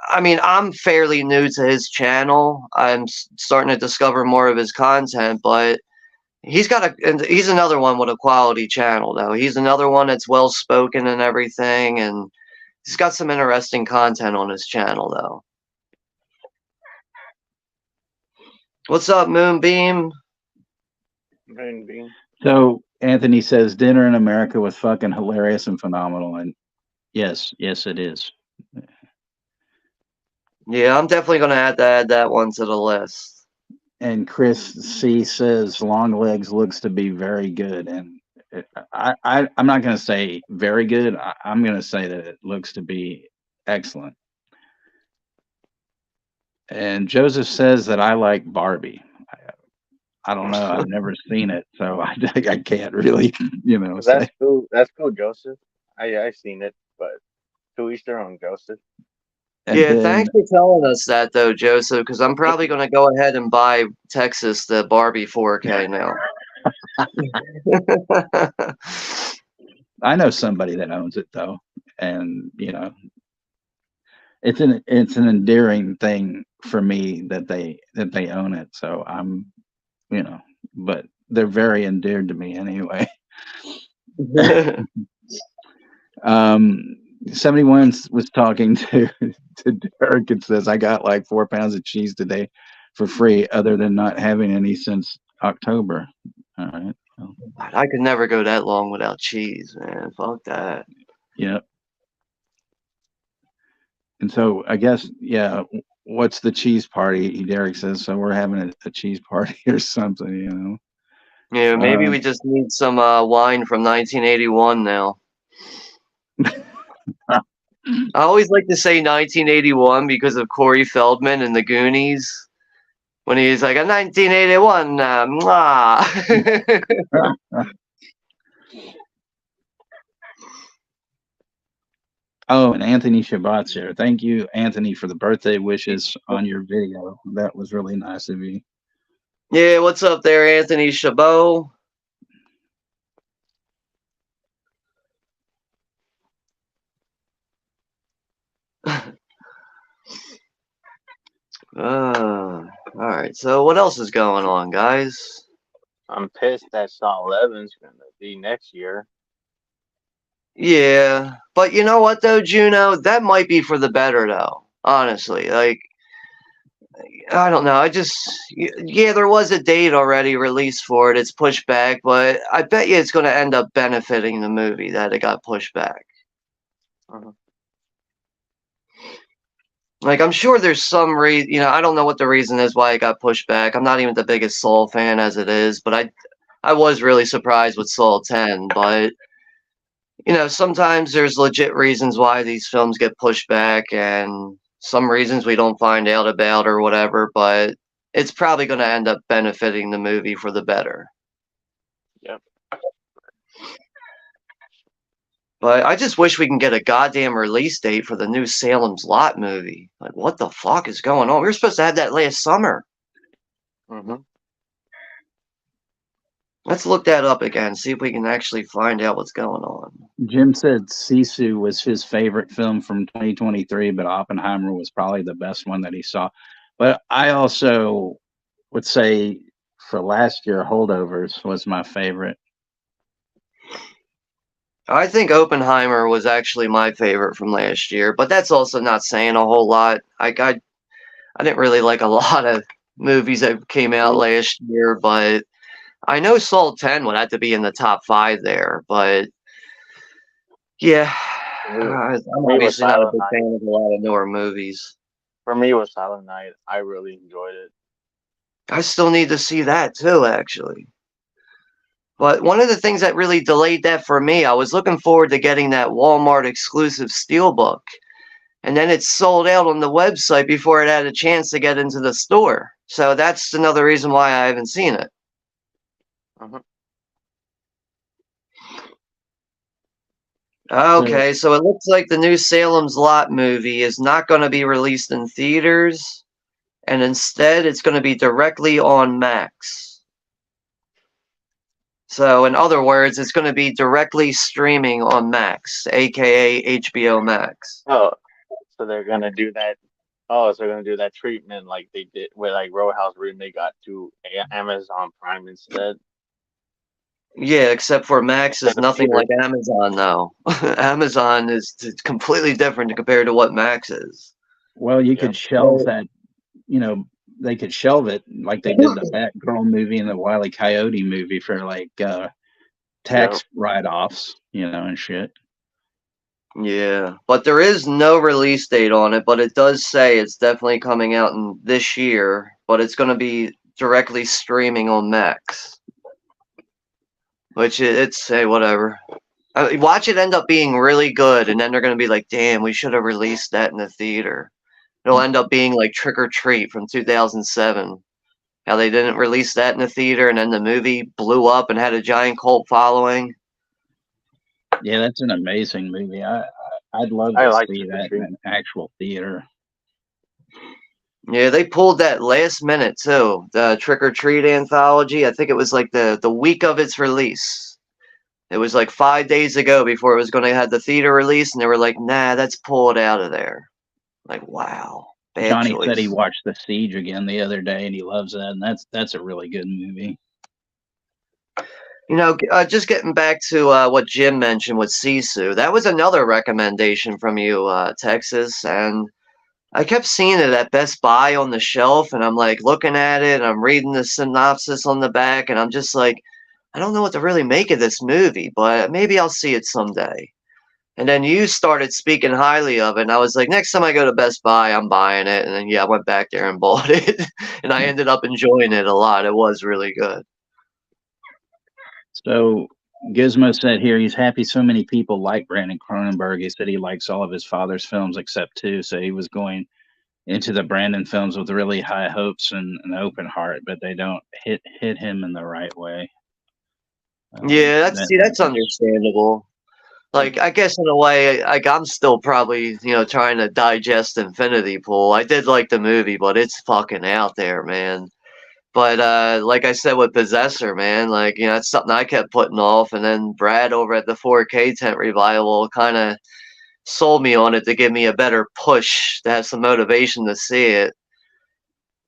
I mean, I'm fairly new to his channel. I'm starting to discover more of his content, but and he's another one with a quality channel though. He's another one that's well spoken and everything, and he's got some interesting content on his channel though. What's up, Moonbeam? Moonbeam. so Anthony says Dinner in America was fucking hilarious and phenomenal, and yes, it is. Yeah, I'm definitely gonna have to add that one to the list. And Chris C says Longlegs looks to be very good, and I'm not going to say very good. I'm going to say that it looks to be excellent. And Joseph says that I like Barbie. I don't know. I've never seen it, so I can't really, say. That's cool. That's cool, Joseph. I seen it, but to each their own, Joseph. And Yeah, then, thanks for telling us that though, Joseph, because I'm probably gonna go ahead and buy Texas the Barbie 4K now. I know somebody that owns it though, and it's an endearing thing for me that they own it. So I'm, but they're very endeared to me anyway. 71 was talking to Derek and says, I got like 4 pounds of cheese today for free, other than not having any since October. All right. Well, I could never go that long without cheese, man. Fuck that. yeah. And so I guess, yeah, what's the cheese party? Derek says, so we're having a cheese party or something, Yeah, maybe we just need some wine from 1981 now. I always like to say 1981 because of Corey Feldman and the Goonies. When he's like, a 1981, mwah. Oh, and Anthony Shabbat's here. Thank you, Anthony, for the birthday wishes on your video. That was really nice of you. Yeah, what's up there, Anthony Chabot? All right. So what else is going on, guys? I'm pissed that Saw 11's gonna be next year. Yeah, but you know what though, Juno? That might be for the better though. Honestly, like I don't know. Yeah, there was a date already released for it. It's pushed back, but I bet you it's going to end up benefiting the movie that it got pushed back. Uh-huh. Like I'm sure there's some reason, I don't know what the reason is why it got pushed back. I'm not even the biggest Soul fan as it is, but I was really surprised with Soul 10, but sometimes there's legit reasons why these films get pushed back and some reasons we don't find out about or whatever, but it's probably going to end up benefiting the movie for the better. Yep. But I just wish we can get a goddamn release date for the new Salem's Lot movie. Like, what the fuck is going on? We were supposed to have that last summer. Mm-hmm. Let's look that up again, see if we can actually find out what's going on. Jim said Sisu was his favorite film from 2023, but Oppenheimer was probably the best one that he saw. But I also would say for last year, Holdovers was my favorite. I think Oppenheimer was actually my favorite from last year, but that's also not saying a whole lot. I didn't really like a lot of movies that came out last year, but I know Soul 10 would have to be in the top 5 there, but yeah, I'm obviously not a big fan of a lot of newer movies. For me, it was Silent Night. I really enjoyed it. I still need to see that too, actually. But one of the things that really delayed that for me, I was looking forward to getting that Walmart exclusive Steelbook, and then it sold out on the website before it had a chance to get into the store. So that's another reason why I haven't seen it. Uh-huh. Okay, so it looks like the new Salem's Lot movie is not going to be released in theaters, and instead it's going to be directly on Max. So, in other words, it's going to be directly streaming on Max, aka HBO Max. Oh, so they're gonna do that. Oh, so they're gonna do that treatment like they did with like Roadhouse Remake got to Amazon Prime instead. Yeah, except for Max is nothing like Amazon now. Amazon is completely different compared to what Max is. Well, you could shelve that, they could shelve it like they did the Batgirl movie and the Wile E. Coyote movie for like tax write-offs, and shit. Yeah, but there is no release date on it, but it does say it's definitely coming out in this year, but it's going to be directly streaming on Max. Which it's, hey, whatever. Watch it end up being really good, and then they're going to be like, damn, we should have released that in the theater. It'll end up being like Trick or Treat from 2007. How they didn't release that in the theater, and then the movie blew up and had a giant cult following. Yeah, that's an amazing movie. I'd love to see that in an actual theater. Yeah, they pulled that last minute too. The Trick or Treat anthology. I think it was like the week of its release. It was like 5 days ago before it was going to have the theater release, and they were like, "Nah, let's pull it out of there." Like, wow. Johnny choice. said he watched The Siege again the other day, and he loves that, and that's a really good movie. Just getting back to what Jim mentioned with Sisu, that was another recommendation from you, Texas, and I kept seeing it at Best Buy on the shelf, and I'm like looking at it, and I'm reading the synopsis on the back, and I'm just like, I don't know what to really make of this movie, but maybe I'll see it someday. And then you started speaking highly of it, and I was like, next time I go to Best Buy, I'm buying it. And then, I went back there and bought it, and I ended up enjoying it a lot. It was really good. So Gizmo said here he's happy so many people like Brandon Cronenberg. He said he likes all of his father's films except 2. So he was going into the Brandon films with really high hopes and an open heart, but they don't hit him in the right way. That's understandable. Like, I guess in a way, like, I'm still probably, trying to digest Infinity Pool. I did like the movie, but it's fucking out there, man. But like I said with Possessor, man, like, that's something I kept putting off, and then Brad over at the 4K Tent Revival kind of sold me on it to give me a better push to have some motivation to see it.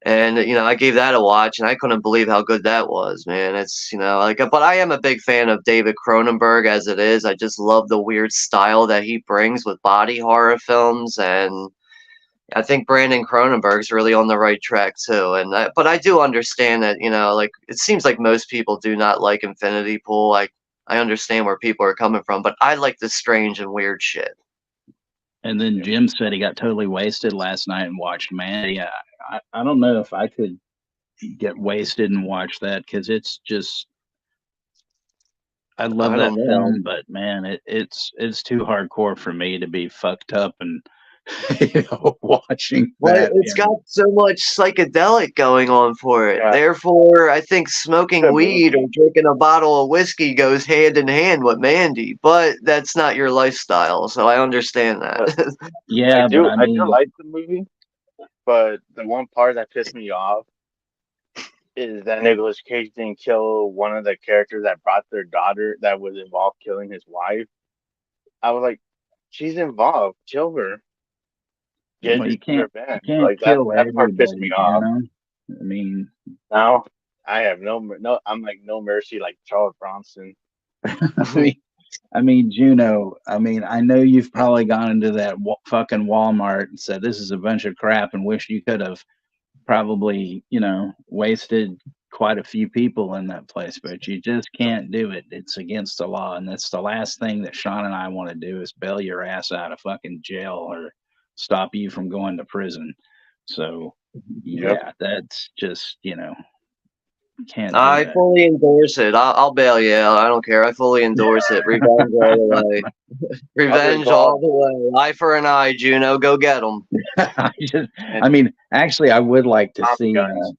And I gave that a watch, and I couldn't believe how good that was, man. It's like, but I am a big fan of David Cronenberg as it is. I just love the weird style that he brings with body horror films, and I think Brandon Cronenberg's really on the right track too. But I do understand that like, it seems like most people do not like Infinity Pool. I understand where people are coming from, but I like the strange and weird shit. And then Jim said he got totally wasted last night and watched Mandy. I don't know if I could get wasted and watch that, because it's just, I love I that don't know. film, but man, it's too hardcore for me to be fucked up and watching Well, that. it's got so much psychedelic going on for it. Yeah. Therefore, I think smoking Good weed movie. or drinking a bottle of whiskey goes hand in hand with Mandy. But that's not your lifestyle, so I understand that. Yeah, I do but I mean, like the movie, but the one part that pissed me off is that Nicolas Cage didn't kill one of the characters that brought their daughter that was involved killing his wife. I was like, she's involved, kill her. Get well, you your can't revenge. you can't Like kill that part pissed everybody, me off. I mean, Now I have no. I'm like no mercy, like Charles Bronson. I mean, Juno. I mean, I know you've probably gone into that fucking Walmart and said this is a bunch of crap, and wish you could have probably, wasted quite a few people in that place, but you just can't do it. It's against the law, and that's the last thing that Sean and I want to do, is bail your ass out of fucking jail or stop you from going to prison. So, yeah, that's just, can't do I that. fully endorse it. I'll bail you out. I don't care. I fully endorse it. Revenge all the way. Revenge all the way. Eye for an eye, Juno. Go get them. I mean, actually, I would like to Tommy see. guns.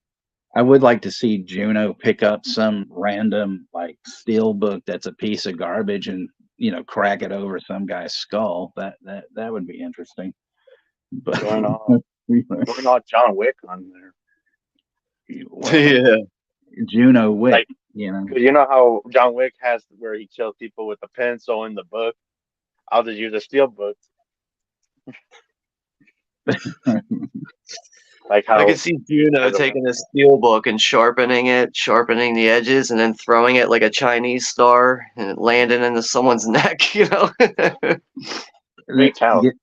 I would like to see Juno pick up some random like steel book that's a piece of garbage and crack it over some guy's skull. That would be interesting. But Going all John Wick on there. well, Yeah. Juno Wick, Like, Cause you know how John Wick has where he kills people with a pencil in the book. I'll just use a steel book. Like how I can see Juno taking a steel book and sharpening the edges, and then throwing it like a Chinese star and it landing into someone's neck, Great talent.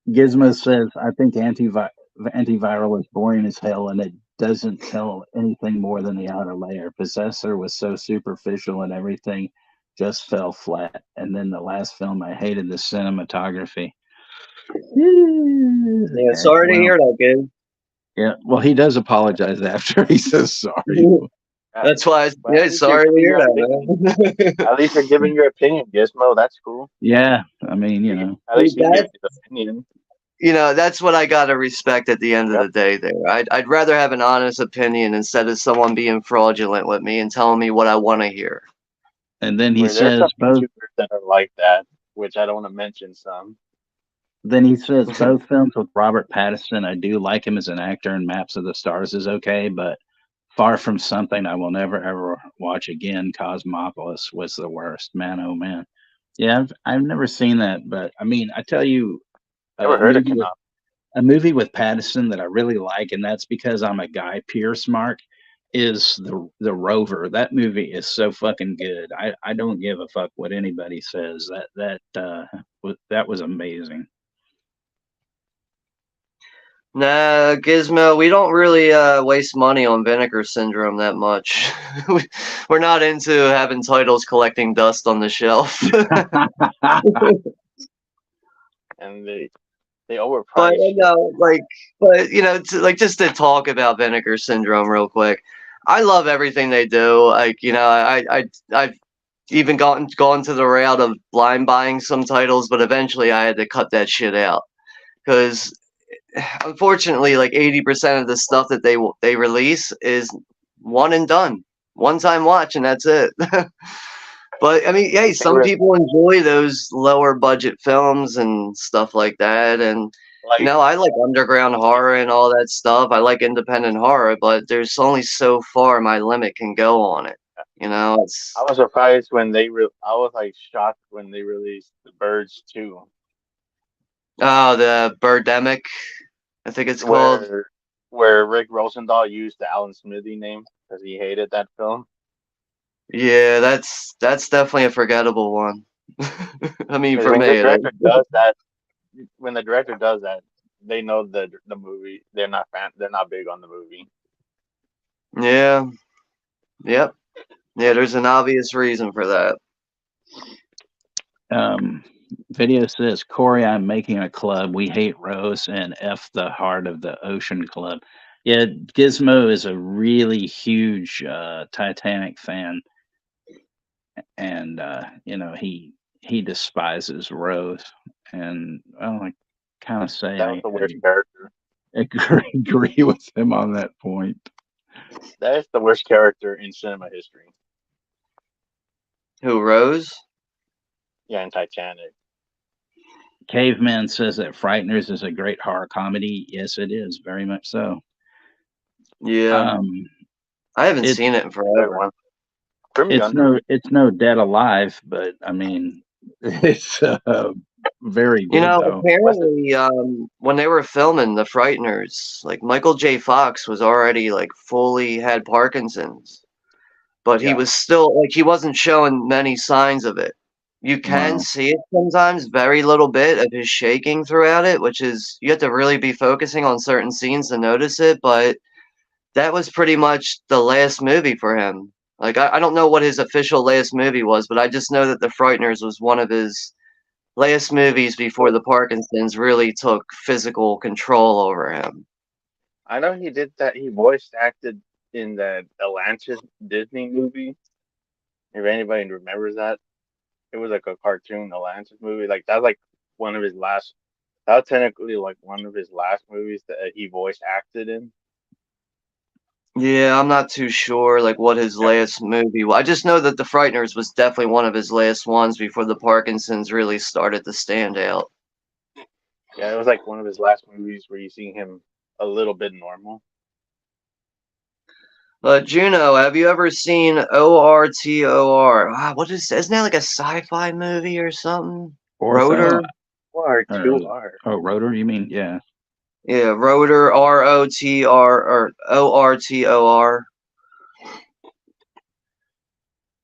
Gizmo says, I think antiviral is boring as hell, and it doesn't tell anything more than the outer layer. Possessor was so superficial and everything just fell flat. And then the last film, I hated the cinematography. Yeah, sorry to hear that, kid. Yeah, well, he does apologize after he says sorry. That's why sorry to hear that, man. At least you're giving your opinion, Gizmo. That's cool. Yeah, I mean, At least you give your opinion. That's what I gotta respect at the end of the day there. I'd rather have an honest opinion instead of someone being fraudulent with me and telling me what I want to hear. And then he There's says some both YouTubers that are like that, which I don't want to mention some. Then he says both films with Robert Pattinson, I do like him as an actor, and Maps of the Stars is okay, but far from something I will never ever watch again. Cosmopolis was the worst. Man, oh man. Yeah, I've never seen that, but I mean, I tell you, Never heard of him. a movie with Pattinson that I really like, and that's because I'm a Guy Pearce mark, is the Rover. That movie is so fucking good. I don't give a fuck what anybody says. That was amazing. Nah, Gizmo, we don't really waste money on Vinegar Syndrome that much. We're not into having titles collecting dust on the shelf. And they overpriced. But just to talk about Vinegar Syndrome real quick, I love everything they do. I've even gone to the route of blind buying some titles, but eventually I had to cut that shit out because unfortunately, like 80% of the stuff that they release is one and done, one time watch, and that's it. But I mean, hey, some favorite, people enjoy those lower budget films and stuff like that. And you like know, I like underground horror and all that stuff. I like independent horror, but there's only so far my limit can go on it. You know, I it's was surprised when I was like shocked when they released the Birds 2, the Birdemic, I think it's called. where where Rick Rosendahl used the Alan Smithy name because he hated that film. Yeah, that's definitely a forgettable one. I mean, Because for me, it is. when the director does that, they know the movie. They're not big on the movie. Yeah, yep. Yeah, there's an obvious reason for that. Um, video says, Corey, I'm making a club. We hate Rose and F the Heart of the Ocean Club. Yeah, Gizmo is a really huge Titanic fan, and you know he despises Rose, and well, I kind of say That was the I worst character. agree with him on that point. That is the worst character in cinema history. Who, Rose? Yeah, in Titanic. Caveman says that Frighteners is a great horror comedy. Yes, it is, very much so. Yeah, Um, I haven't it's seen it in forever. Pretty it's no Dead Alive, but I mean, it's very You good know, though. apparently, when they were filming The Frighteners, like Michael J. Fox was already like fully had Parkinson's, but he Yeah. was still like he wasn't showing many signs of it. You can Wow. see it sometimes, very little bit of his shaking throughout it, which is you have to really be focusing on certain scenes to notice it. But that was pretty much the last movie for him. Like I don't know what his official last movie was, but I just know that The Frighteners was one of his last movies before the Parkinson's really took physical control over him. I know he did that. He voice acted in that Atlantis Disney movie. If anybody remembers that, it was like a cartoon Atlantis movie. Like that's like one of his last. That was technically like one of his last movies that he voice acted in. Yeah, I'm not too sure like what his Yeah, last movie was. I just know that The Frighteners was definitely one of his last ones before the Parkinson's really started to stand out. yeah, it was like one of his last movies where you see him a little bit normal. But Juno, have you ever seen ORTOR? What is isn't that like a sci-fi movie or something? Ortho. Rotor? Or Uh, two R. oh, Rotor. You mean? Yeah. Yeah, Rotor, ROTR or ORTOR.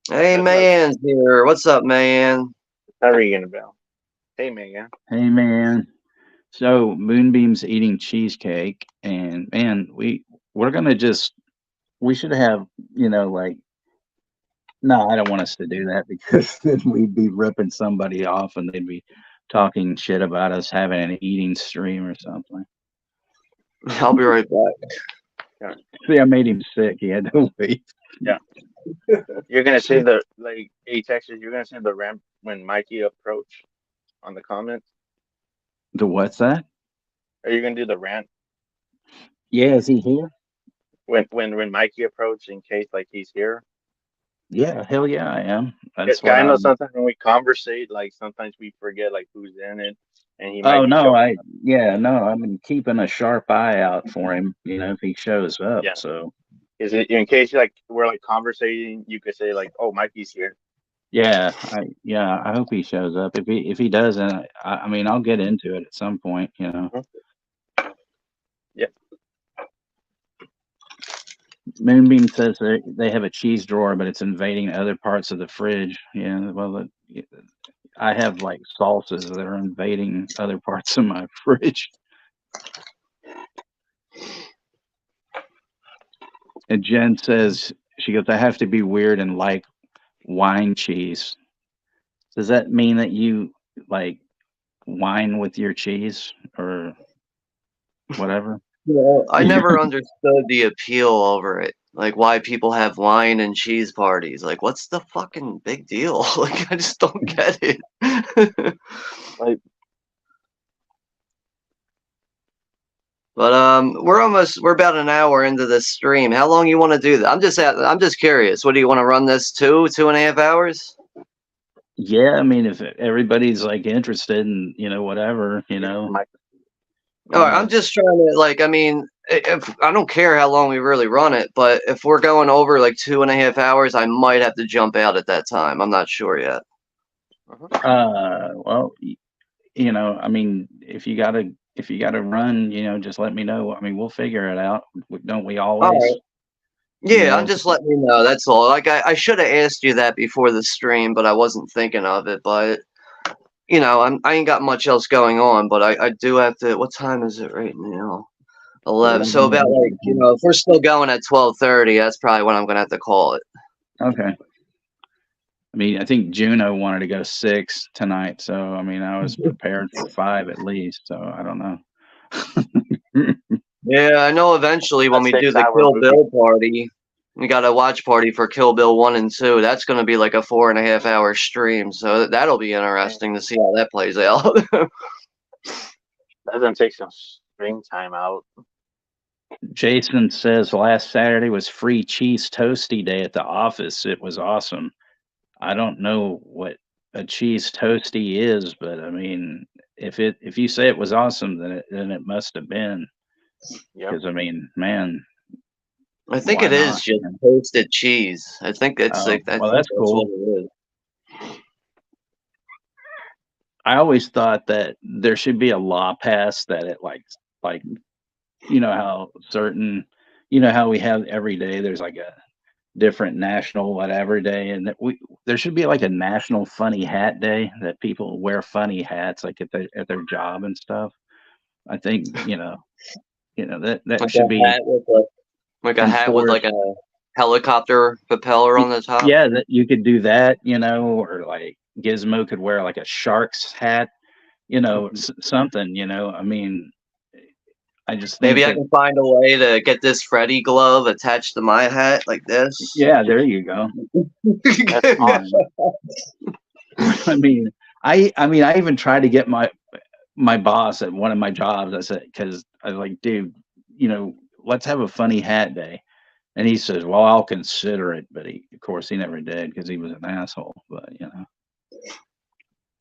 Hey, That's not man's here. What's up, man? ringing a bell. Hey man, Hey man. So Moonbeam's eating cheesecake, and man, we're gonna just we should have like no, I don't want us to do that because then we'd be ripping somebody off and they'd be talking shit about us having an eating stream or something. I'll be right back. yeah, See, I made him sick. He had to leave. yeah. You're gonna say the like, hey Texas. You're gonna say the ramp when Mikey approach on the comments. The what's that? Are you gonna do the rant Yeah, is he here? when Mikey approach in case like he's here? Yeah, hell yeah, I am. Yeah, That's what I know I'm. sometimes when we conversate, like sometimes we forget like who's in it, and he might Oh be no, showing up. no, I've been keeping a sharp eye out for him. If he shows up. Yeah, So is it in case like we're like conversating? You could say like, "Oh, Mikey's here." yeah, I hope he shows up. If he doesn't, I mean, I'll get into it at some point. Mhm. Yeah, Moonbeam says they have a cheese drawer, but it's invading other parts of the fridge. Yeah, well, I have like salsas that are invading other parts of my fridge. And Jen says she goes, I have to be weird and like wine cheese. Does that mean that you like wine with your cheese or whatever? I never understood the appeal over it. Like why people have wine and cheese parties. Like what's the fucking big deal? Like I just don't get it. like But we're about an hour into this stream. How long you want to do that? I'm just curious. What do you want to run this 2.5 hours? Yeah, I mean, if everybody's like interested in, whatever, All right, why I'm not? just trying to like. I mean, if I don't care how long we really run it, but if we're going over like 2.5 hours, I might have to jump out at that time. I'm not sure yet. Well, I mean, if you gotta run, just let me know. I mean, we'll figure it out. Don't we All always? right. Yeah, I'm just letting you know. That's all. Like I should have asked you that before the stream, but I wasn't thinking of it. But I ain't got much else going on. But I do have to. What time is it right now? 11. So about like if we're still going at 12:30, that's probably when I'm gonna have to call it. Okay. I mean, I think Juno wanted to go 6 tonight, so I mean, I was prepared for 5 at least. So I don't know. Yeah, I know. Eventually, when A we do the 6 hour Kill movie. Bill party, we got a watch party for Kill Bill 1 and 2. That's gonna be like a 4.5 hour stream. So that'll be interesting to see how that plays out. Doesn't take some string time out. Jason says last Saturday was free cheese toasty day at the office. It was awesome. I don't know what a cheese toasty is, but I mean, if you say it was awesome, then it must have been. Yep. Because I mean, man, I think why it is not? just toasted cheese. I think it's Oh, like I well, think that's that's what cool. it is. I always thought that there should be a law passed that it like how how we have every day there's like a different national whatever day, and that there should be like a national funny hat day that people wear funny hats like at their job and stuff. I think that Like should a be hat with a hat with like enforced. a helicopter propeller on the top. Yeah, that you could do that, or like Gizmo could wear like a shark's hat, something. I mean, I just Maybe think I that. can find a way to get this Freddy glove attached to my hat like this. Yeah, there you go. That's awesome. I mean, I even tried to get my boss at one of my jobs. I said, because I was like, dude, let's have a funny hat day. And he says, well, I'll consider it. But of course, he never did because he was an asshole. But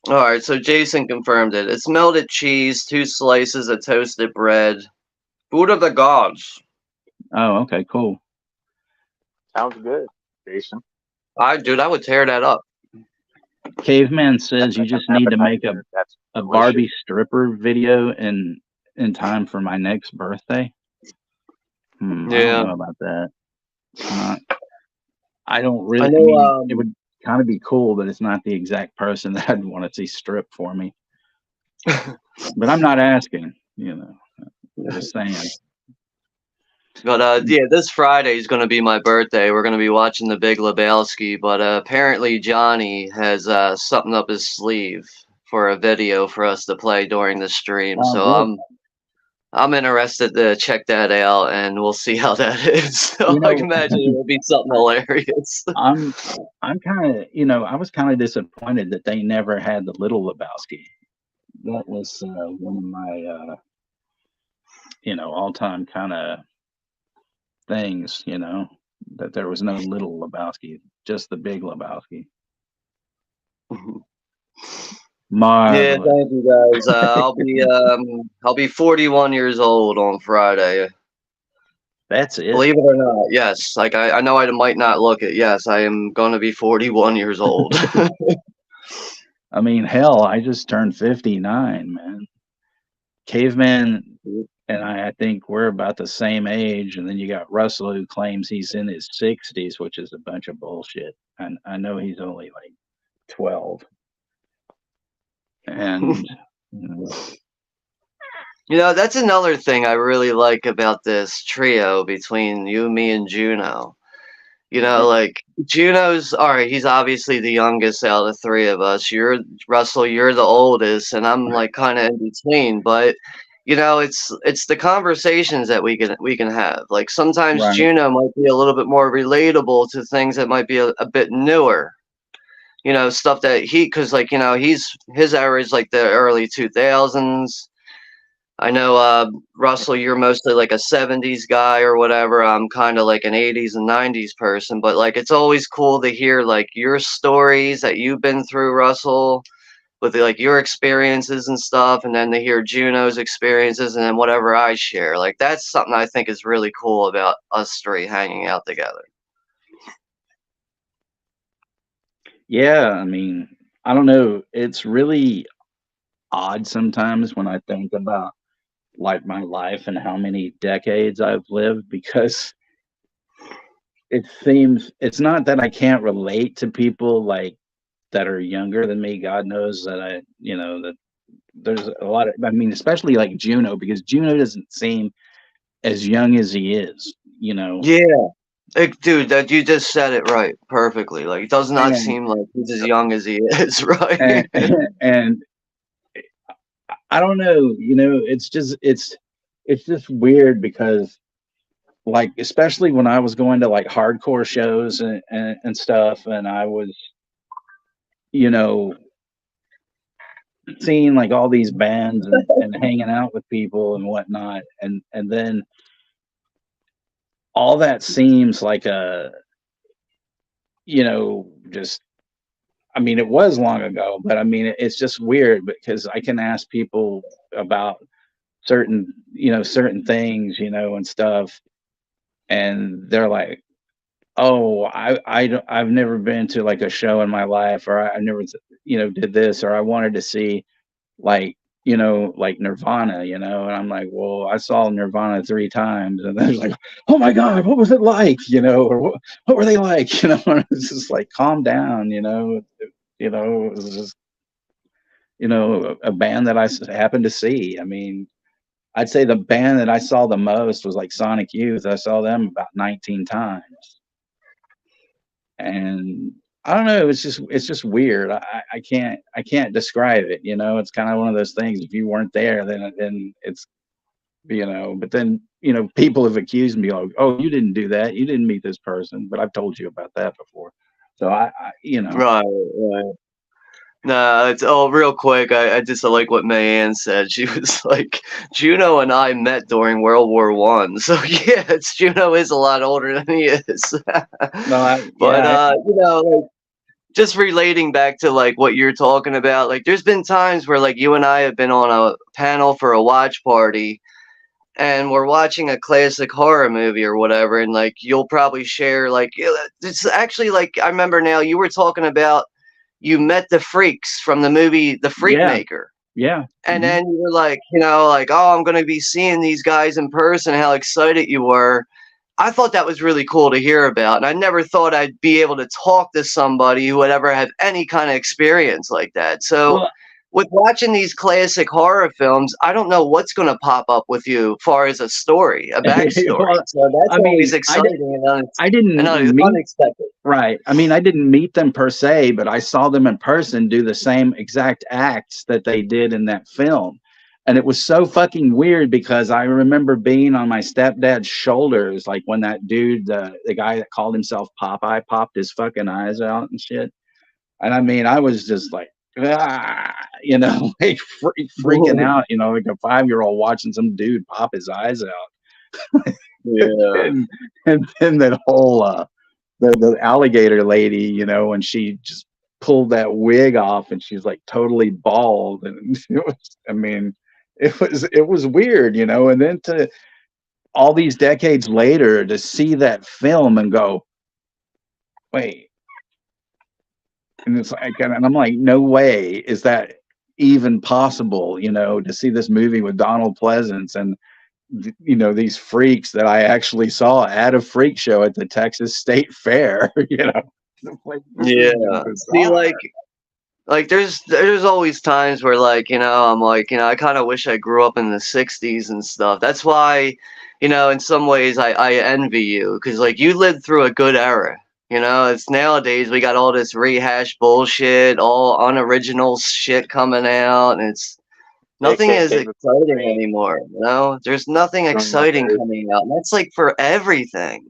All right, so Jason confirmed it. It's melted cheese, 2 slices of toasted bread. Food of the gods. Oh, okay, cool. Sounds good, Jason. I would tear that up. Caveman says you just need to make a That's Barbie stripper video in time for my next birthday. I don't Yeah. know about that. I don't really. I know, I mean, it would kind of be cool, but it's not the exact person that I'd want to see strip for me. But I'm not asking. Just saying. But yeah, this Friday is going to be my birthday. We're going to be watching The Big Lebowski. But apparently Johnny has something up his sleeve for a video for us to play during the stream. Oh, So good. I'm interested to check that out, and we'll see how that is. So You I know, can imagine it will be something hilarious. I'm kind of I was kind of disappointed that they never had the Little Lebowski. That was one of my all-time kind of things. That there was no Little Lebowski, just the Big Lebowski. Yeah, Marvelous. thank you guys. I'll be 41 years old on Friday. That's it. Believe it or not, yes. Like I know I might not look it. Yes, I am going to be 41 years old. I mean, hell, I just turned 59, man. Caveman and I think we're about the same age. And then you got Russell who claims he's in his 60s, which is a bunch of bullshit. And I know he's only like 12. And that's another thing I really like about this trio between you, me, and Juno. Like Juno's all right. He's obviously the youngest out of the 3 of us. Russell. You're the oldest, and I'm like kind of in between. But it's the conversations that we can have. Like sometimes right. Juno might be a little bit more relatable to things that might be a bit newer. Stuff that because his era is like the early 2000s. I know, Russell, you're mostly like a 70s guy or whatever. I'm kind of like an 80s and 90s person, but like it's always cool to hear like your stories that you've been through, Russell, with like your experiences and stuff, and then to hear Juno's experiences and then whatever I share. Like that's something I think is really cool about us three hanging out together. Yeah, I mean, I don't know. It's really odd sometimes when I think about like my life and how many decades I've lived because it seems it's not that I can't relate to people like that are younger than me. God knows that that there's a lot of, I mean, especially like Juno, because Juno doesn't seem as young as he is, Yeah, like, dude, that you just said it right perfectly. Like, it does not and seem like he's as young as he is, right? and and I don't know, it's just weird because like especially when I was going to like hardcore shows and stuff, and I was, you know, seeing like all these bands and hanging out with people and whatnot, and then all that seems like a, just, I mean, it was long ago, but I mean, it's just weird because I can ask people about certain things, and stuff, and they're like, "Oh, I've never been to like a show in my life, or I never, did this, or I wanted to see like, like Nirvana, and I'm like, well, I saw Nirvana 3 times, and they're like, oh my God, what was it like, or what were they like, and it's just like, calm down, it was just, a band that happened to see. I mean, I'd say the band that I saw the most was like Sonic Youth. I saw them about 19 times. And I don't know, it's just weird. I can't describe it, It's kind of one of those things. If you weren't there, then it's, but then, people have accused me of, oh, you didn't do that. You didn't meet this person, but I've told you about that before. So Right, right. No, it's real quick. I just like what Mayanne said. She was like, Juno and I met during World War One. So yeah, Juno is a lot older than he is. no, But yeah, like, just relating back to like what you're talking about, like there's been times where like you and I have been on a panel for a watch party and we're watching a classic horror movie or whatever, and like you'll probably share like it's actually like I remember now you were talking about you met the freaks from the movie The Freak yeah, Maker. yeah. And Mhm. then you were like, like, oh, I'm going to be seeing these guys in person, how excited you were. I thought that was really cool to hear about. And I never thought I'd be able to talk to somebody who would ever have any kind of experience like that. So, Well, with watching these classic horror films, I don't know what's going to pop up with you as far as a story, a backstory. well, So, that's I always mean, exciting I and didn't meet. unexpected. Right. I mean, I didn't meet them per se, but I saw them in person do the same exact acts that they did in that film. And it was so fucking weird because I remember being on my stepdad's shoulders, like when that dude, the guy that called himself Popeye, popped his fucking eyes out and shit. And I mean, I was just like, ah, like freaking out, like a 5-year-old watching some dude pop his eyes out. Yeah. and, and then that whole, the alligator lady, when she just pulled that wig off and she's like totally bald, and it was, I mean, it was weird, and then to all these decades later to see that film and go, wait, and it's like, and I'm like, no way is that even possible, to see this movie with Donald Pleasance and these freaks that I actually saw at a freak show at the Texas State Fair, like, this is Yeah. See, bizarre. like there's always times where like I'm like I kind of wish I grew up in the 60s and stuff. That's why in some ways I envy you because like you lived through a good era. It's nowadays we got all this rehashed bullshit, all unoriginal shit coming out, and it's nothing AKA is David exciting Blaine, anymore. There's nothing John exciting Waters. coming out, and that's like for everything.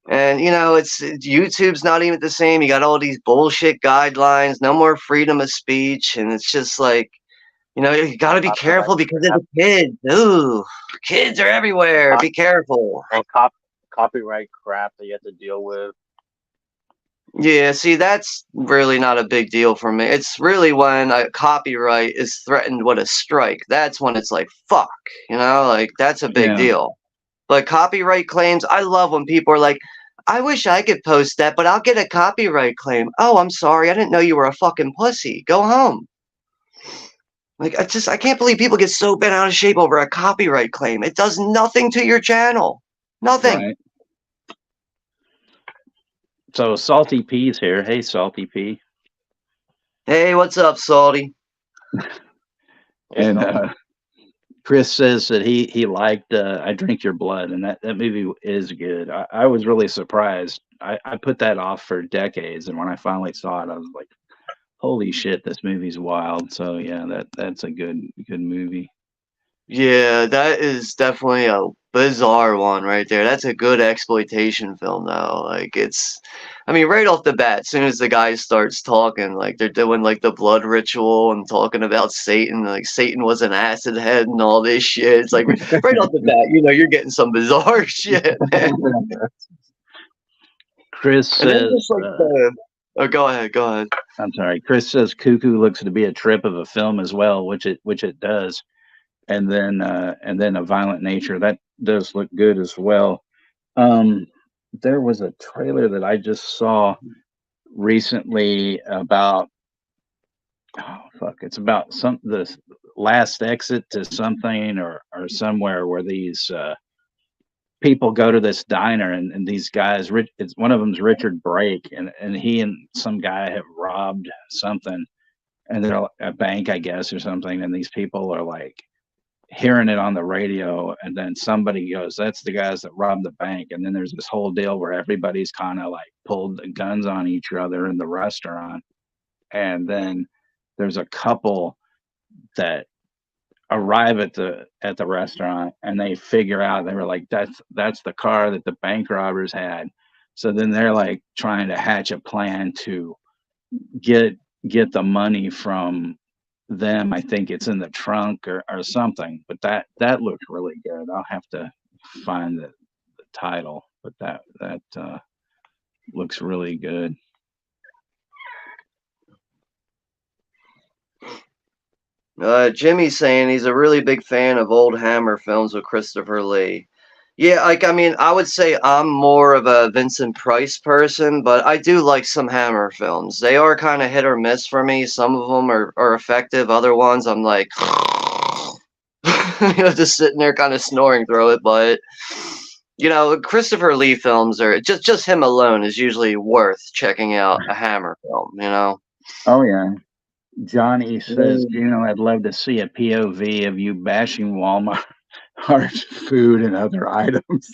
And it's YouTube's not even the same. You got all these bullshit guidelines, no more freedom of speech, and it's just like You know, you got to be Copyright careful because of crap. the kids. Ooh, kids are everywhere. Be careful. And copyright crap that you have to deal with. Yeah, see, that's really not a big deal for me. It's really when a copyright is threatened with a strike. That's when it's like, fuck, you know, like that's a big Yeah. deal. But copyright claims, I love when people are like, I wish I could post that, but I'll get a copyright claim. Oh, I'm sorry. I didn't know you were a fucking pussy. Go home. Like, I can't believe people get so bent out of shape over a copyright claim. It does nothing to your channel. Nothing. Right. So Salty P's here. Hey, Salty P. Hey, what's up, Salty? And Chris says that he liked I Drink Your Blood, and that movie is good. I was really surprised. I put that off for decades, and when I finally saw it, I was like, "Holy shit, this movie's wild!" So yeah, that's a good movie. Yeah, that is definitely a bizarre one right there. That's a good exploitation film, though. Like, I mean, right off the bat, as soon as the guy starts talking, like, they're doing, like, the blood ritual and talking about Satan, like, Satan was an acid head and all this shit. It's like, right off the bat, you know, you're getting some bizarre shit, man. Chris And then says, just, like, oh, go ahead. I'm sorry. Chris says Cuckoo looks to be a trip of a film as well, which it does. And then A Violent Nature, that does look good as well. There was a trailer that I just saw recently about, oh fuck, it's about the last exit to something or somewhere where these people go to this diner, and these guys, one of them's Richard Brake, and he and some guy have robbed something, and they're a bank, I guess, or something, and these people are like hearing it on the radio, and then somebody goes, "That's the guys that robbed the bank," and then there's this whole deal where everybody's kind of like pulled the guns on each other in the restaurant, and then there's a couple that arrive at the restaurant, and they figure out, they were like, that's the car that the bank robbers had. So then they're like trying to hatch a plan to get the money from them. I think it's in the trunk or something, but that looked really good. I'll have to find the title, but that looks really good. Jimmy's saying he's a really big fan of old Hammer films with Christopher Lee. Yeah, like, I mean, I would say I'm more of a Vincent Price person, but I do like some Hammer films. They are kind of hit or miss for me. Some of them are effective. Other ones, I'm like, you know, just sitting there kind of snoring through it. But, you know, Christopher Lee films are just him alone is usually worth checking out a Hammer film, you know? Oh yeah. Johnny says, Juno, I'd love to see a POV of you bashing Walmart food and other items.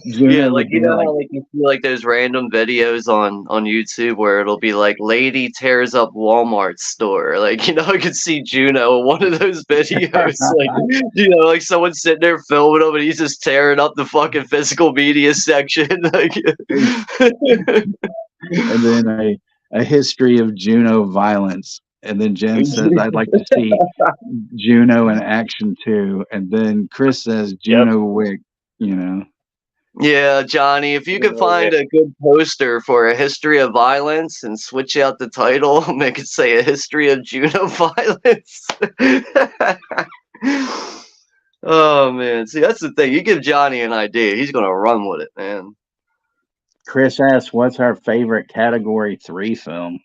Yeah, like, you know how, like, you see, like, those random videos on YouTube where it'll be like, lady tears up Walmart store. Like, you know, I could see Juno in one of those videos. Like, you know, like someone sitting there filming him and he's just tearing up the fucking physical media section. Like, and then a history of Juno violence. And then Jen says, I'd like to see Juno in action too. And then Chris says, Juno Wick, you know. Yeah, Johnny, if you could find a good poster for a history of violence and switch out the title, make it say a history of Juno violence. Oh, man. See, that's the thing. You give Johnny an idea, he's going to run with it, man. Chris asks, what's our favorite Category 3 film?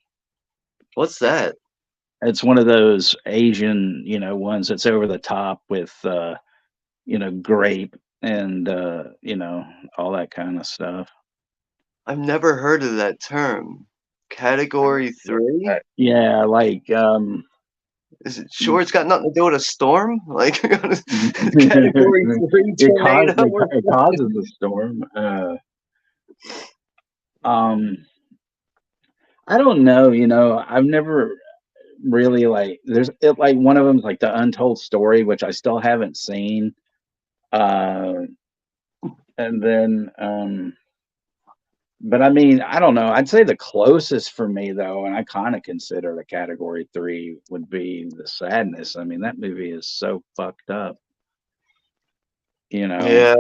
What's that? It's one of those Asian, you know, ones that's over the top with, you know, grape and, you know, all that kind of stuff. I've never heard of that term. Category 3? Yeah, like, is it sure it's got nothing to do with a storm? Like, Category 3 tornado? It causes a storm. I don't know, you know, I've never really like like one of them's like The Untold Story, which I still haven't seen. And then But I mean, I don't know. I'd say the closest for me though, and I kind of consider the category 3 would be The Sadness. I mean, that movie is so fucked up. You know, Yeah.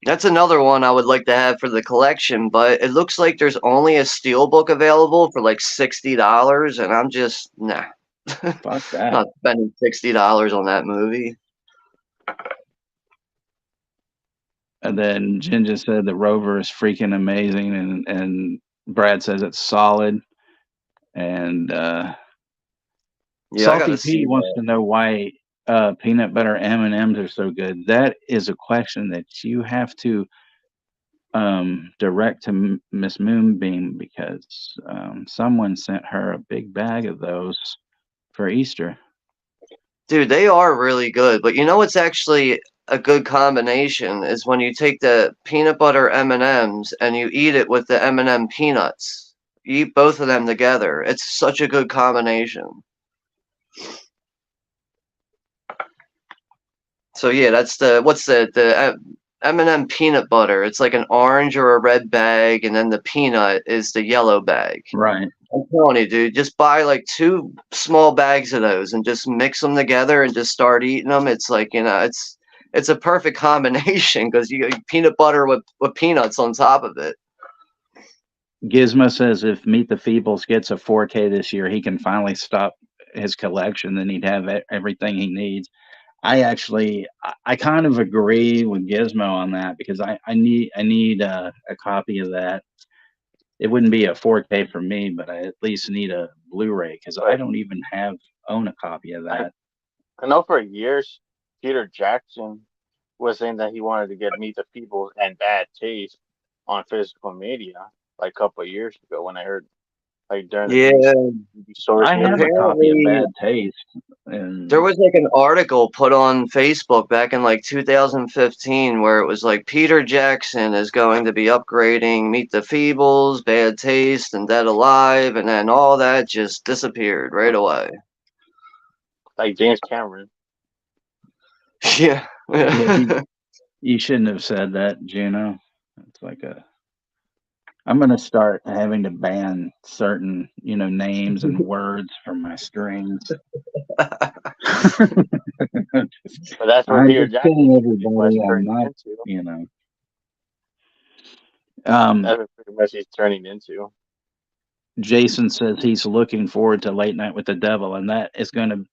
That's another one I would like to have for the collection, but it looks like there's only a steelbook available for like $60, and I'm just nah. fuck that. Not spending $60 on that movie. And then Jen just said that Rover is freaking amazing, and Brad says it's solid. And Yeah, I Salty gotta see P wants that. to know why peanut butter M&Ms are so good. That is a question that you have to direct to Miss Moonbeam, because someone sent her a big bag of those for Easter. Dude, they are really good, but you know what's actually a good combination is when you take the peanut butter M&Ms and you eat it with the M&M peanuts. You eat both of them together. It's such a good combination. So yeah, that's the M&M peanut butter. It's like an orange or a red bag, and then the peanut is the yellow bag. Right. I'm telling you, dude, just buy like 2 small bags of those and just mix them together and just start eating them. It's like, it's a perfect combination because you got peanut butter with peanuts on top of it. Gizmo says if Meet the Feebles gets a 4K this year, he can finally stop his collection. Then he'd have everything he needs. I kind of agree with Gizmo on that, because I need a copy of that. It wouldn't be a 4K for me, but I at least need a Blu-ray, because I don't even own a copy of that. I know for years Peter Jackson was saying that he wanted to get Meet the People and Bad Taste on physical media like a couple of years ago when I heard like during the Yeah, source I have movie. a copy of apparently Bad Taste, and there was like an article put on Facebook back in like 2015 where it was like Peter Jackson is going to be upgrading Meet the Feebles, Bad Taste, and Dead Alive, and then all that just disappeared right away. Like James Cameron. Yeah. yeah, you shouldn't have said that, Juno. It's like I'm gonna start having to ban certain, names and words from my strings. But that's what I'm Peter just Jackson kidding, was everybody. I'm turning not, into. you know. Um, That's what pretty much he's turning into. Jason says he's looking forward to Late Night with the Devil, and that is going to,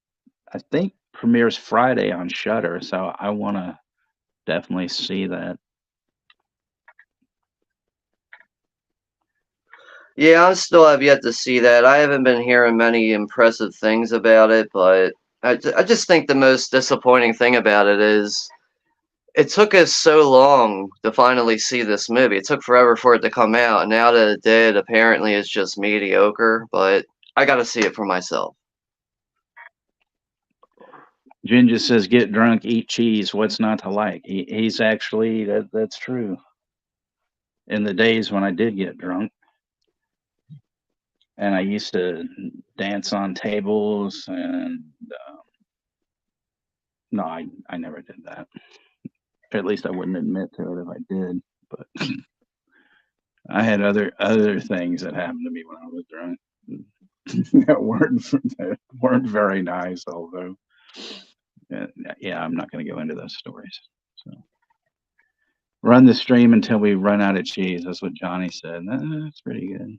I think, premieres Friday on Shudder. So I want to definitely see that. Yeah, I still have yet to see that. I haven't been hearing many impressive things about it, but I just think the most disappointing thing about it is it took us so long to finally see this movie. It took forever for it to come out, and now that it did, apparently it's just mediocre, but I gotta see it for myself. Ginger says, "Get drunk, eat cheese. What's not to like?" He's actually that's true. In the days when I did get drunk, and I used to dance on tables, and no, I never did that. Or at least I wouldn't admit to it if I did. But I had other things that happened to me when I was drunk that weren't very nice. Although, yeah, I'm not going to go into those stories. So, run the stream until we run out of cheese. That's what Johnny said. That's pretty good.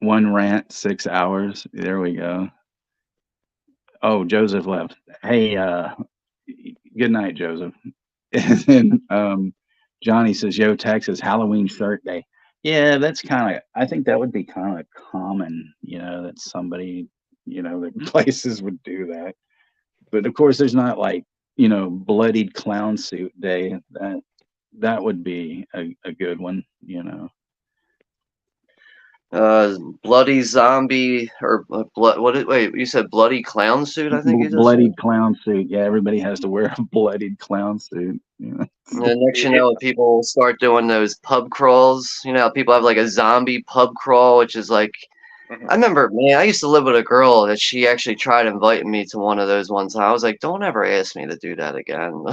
One rant, 6 hours. There we go. Oh, Joseph left. Hey, good night, Joseph. And then Johnny says, "Yo, Texas, Halloween shirt day." Yeah, that's kind of. I think that would be kind of common. That somebody, that places would do that. But of course, there's not like bloodied clown suit day. That would be a good one. Bloody zombie or wait, you said bloody clown suit, I think you just said? Bloodied clown suit. Yeah, everybody has to wear a bloodied clown suit. And next, people will start doing those pub crawls. People have like a zombie pub crawl, which is like I remember, man, I used to live with a girl that she actually tried inviting me to one of those one time. I was like, don't ever ask me to do that again.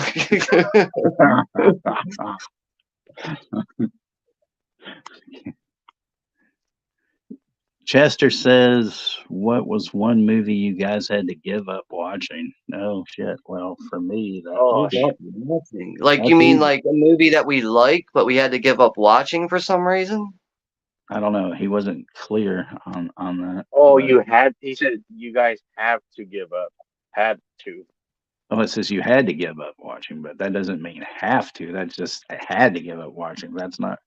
Chester says, "What was one movie you guys had to give up watching?" Oh shit. Well, for me, Oh, Give up watching. Like, you that's mean easy. like a movie that we like, but we had to give up watching for some reason? I don't know. He wasn't clear on that. oh, But, you had. He said you guys have to give up. Had to. well, it says you had to give up watching, but that doesn't mean have to. That's just I had to give up watching. That's not.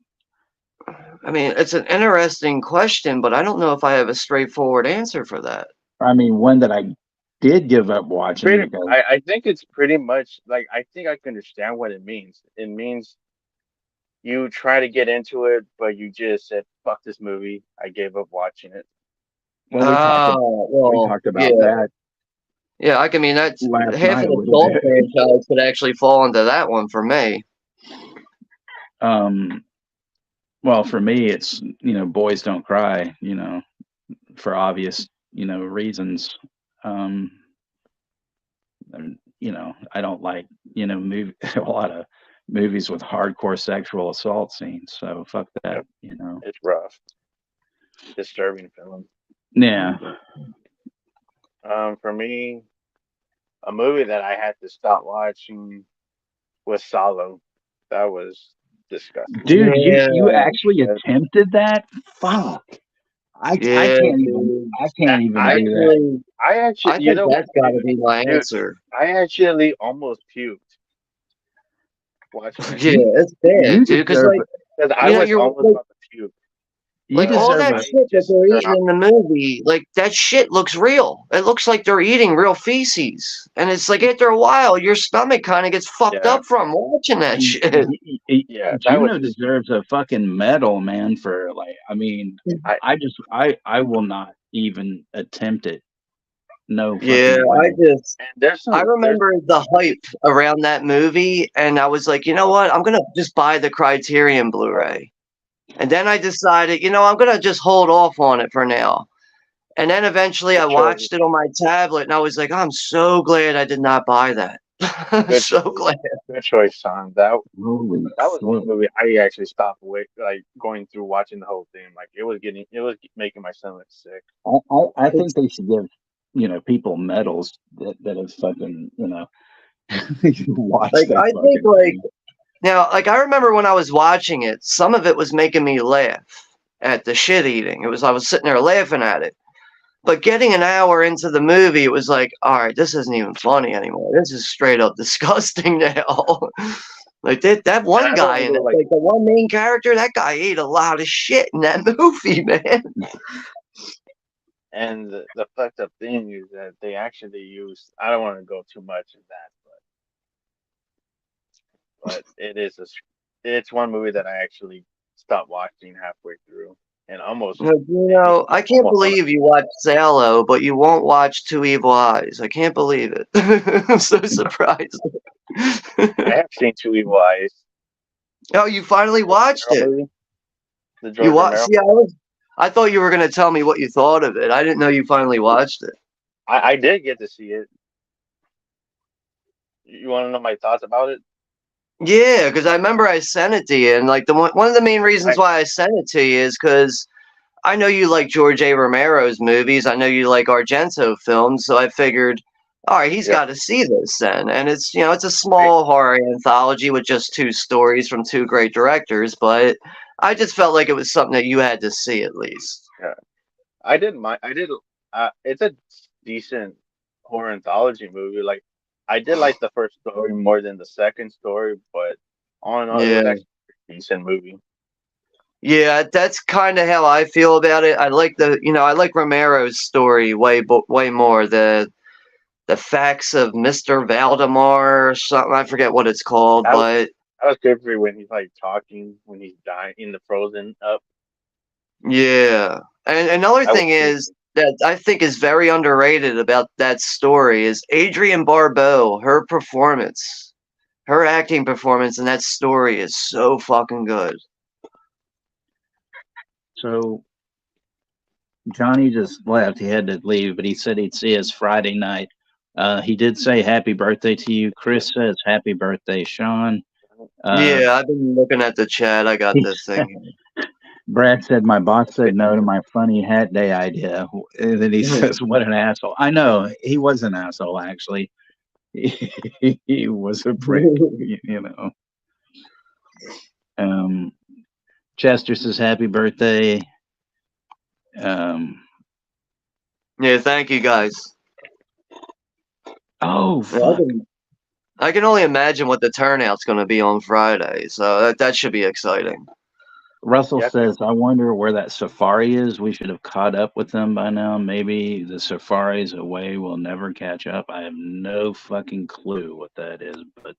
I mean, it's an interesting question, but I don't know if I have a straightforward answer for that. I mean, one that I did give up watching Pretty. because I think it's pretty much like I think I can understand what it means. It means you try to get into it, but you just said, "Fuck this movie." I gave up watching it. well, we Well, talked about yeah. that Yeah, I mean, that's last half night of a the little Saw bit. franchise could actually fall into that one for me. Um, well, for me, it's boys don't cry. For obvious reasons. Um, I don't like a lot of movies with hardcore sexual assault scenes. So fuck that. Yep. It's rough, disturbing film. Yeah. For me, a movie that I had to stop watching was Solo. That was disgusting. Dude, you Yeah, actually But attempted that? Fuck. I yeah, can't even dude. I can't even do that. Actually, I actually, I you think know what, that's got to be my dude, answer. I actually almost puked watching that Yeah, shit it's bad, You dude. Because deserve like, because I was you're almost like, about to puke. you like all But deserve that a I shit that just they're eating stopped. in the movie, like that shit looks real. It looks like they're eating real feces, and it's like after a while, your stomach kind of gets fucked Yeah, up from watching that shit. yeah, that was Juno just. deserves a fucking medal, man, for I mean, I I will not even attempt it. No Yeah, fucking way. and there's I there's remember the hype around that movie, and I was like, you know what? I'm gonna just buy the Criterion Blu-ray. And then I decided, I'm gonna just hold off on it for now. And then eventually I good choice. watched it on my tablet, and I was like, I'm so glad I did not buy that. Good So choice. glad. Good choice, son. Holy That was one shit. movie I actually stopped like going through watching the whole thing. Like it was making my stomach sick. I think It's they should give, people medals that have fucking, watched like that I think fucking like thing. now, like I remember when I was watching it, some of it was making me laugh at the shit eating. I was sitting there laughing at it. But getting an hour into the movie, it was like, all right, this isn't even funny anymore. This is straight up disgusting now. Like that And one I don't guy in really it, like. like the one main character, that guy ate a lot of shit in that movie, man. And the fucked up thing is that they actually used. I don't want to go too much in that, but it's one movie that I actually stopped watching halfway through and almost Like, I can't almost want to believe you puke. watched Salo, but you won't watch Two Evil Eyes. I can't believe it. I'm so surprised. I have seen Two Evil Eyes, Oh, you finally the watched Romero it. movie, the You George watch? Romero See, movie. I thought you were gonna tell me what you thought of it. I didn't know you finally watched it. I did get to see it. You want to know my thoughts about it? Yeah, because I remember I sent it to you, and like one of the main reasons I why I sent it to you is because I know you like George A. Romero's movies. I know you like Argento films, so I figured, all right, he's yeah. got to see this then. And it's a I small horror anthology with just two stories from two great directors, but I just felt like it was something that you had to see at least. yeah. I did my I did. It's a decent horror anthology movie. Like I did like the first story more than the second story, but all in all, it was Yeah. actually a decent movie. Yeah, that's kind of how I feel about it. I like I like Romero's story way more. The facts of Mr. Valdemar or something. I forget what it's called, That was but that was good for when he's like talking when he's dying in the frozen up. yeah. And another That was thing good. is that I think is very underrated about that story is Adrienne Barbeau. Her performance, her acting performance in that story is so fucking good. So Johnny just left. He had to leave, but he said he'd see us Friday night. He did say happy birthday to you. Chris says happy birthday, Sean. Yeah, I've been looking at the chat. I got the thing. Brad said my boss said no to my funny hat day idea. And then he says, "What an asshole!" I know he was an asshole. Actually, he was a prick. You know. Chester says happy birthday. Yeah, thank you guys. Oh Yeah, fuck! I can only imagine what the turnout's going to be on Friday, so that should be exciting. Russell Yep. says, "I wonder where that safari is. We should have caught up with them by now. Maybe the safari's away. We'll never catch up. I have no fucking clue what that is, but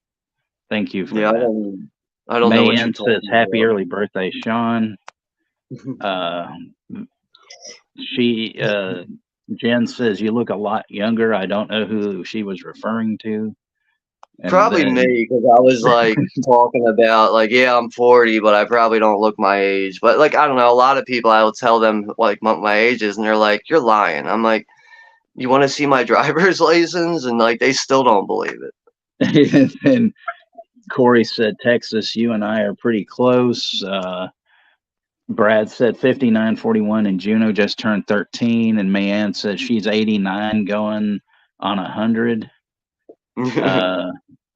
thank you for Yeah, that." I don't know what you're Mayan says, talking "Happy about. early birthday, Sean." Jen says, "You look a lot younger." I don't know who she was referring to. And Probably then, me, because I was like talking about like, yeah, I'm 40, but I probably don't look my age. But like, I don't know. A lot of people, I will tell them like what my age is, and they're like, "You're lying." I'm like, "You want to see my driver's license?" And like, they still don't believe it. and Corey said, "Texas, you and I are pretty close." Brad said 5941, and Juno just turned 13, and Mayanne said she's 89 going on 100.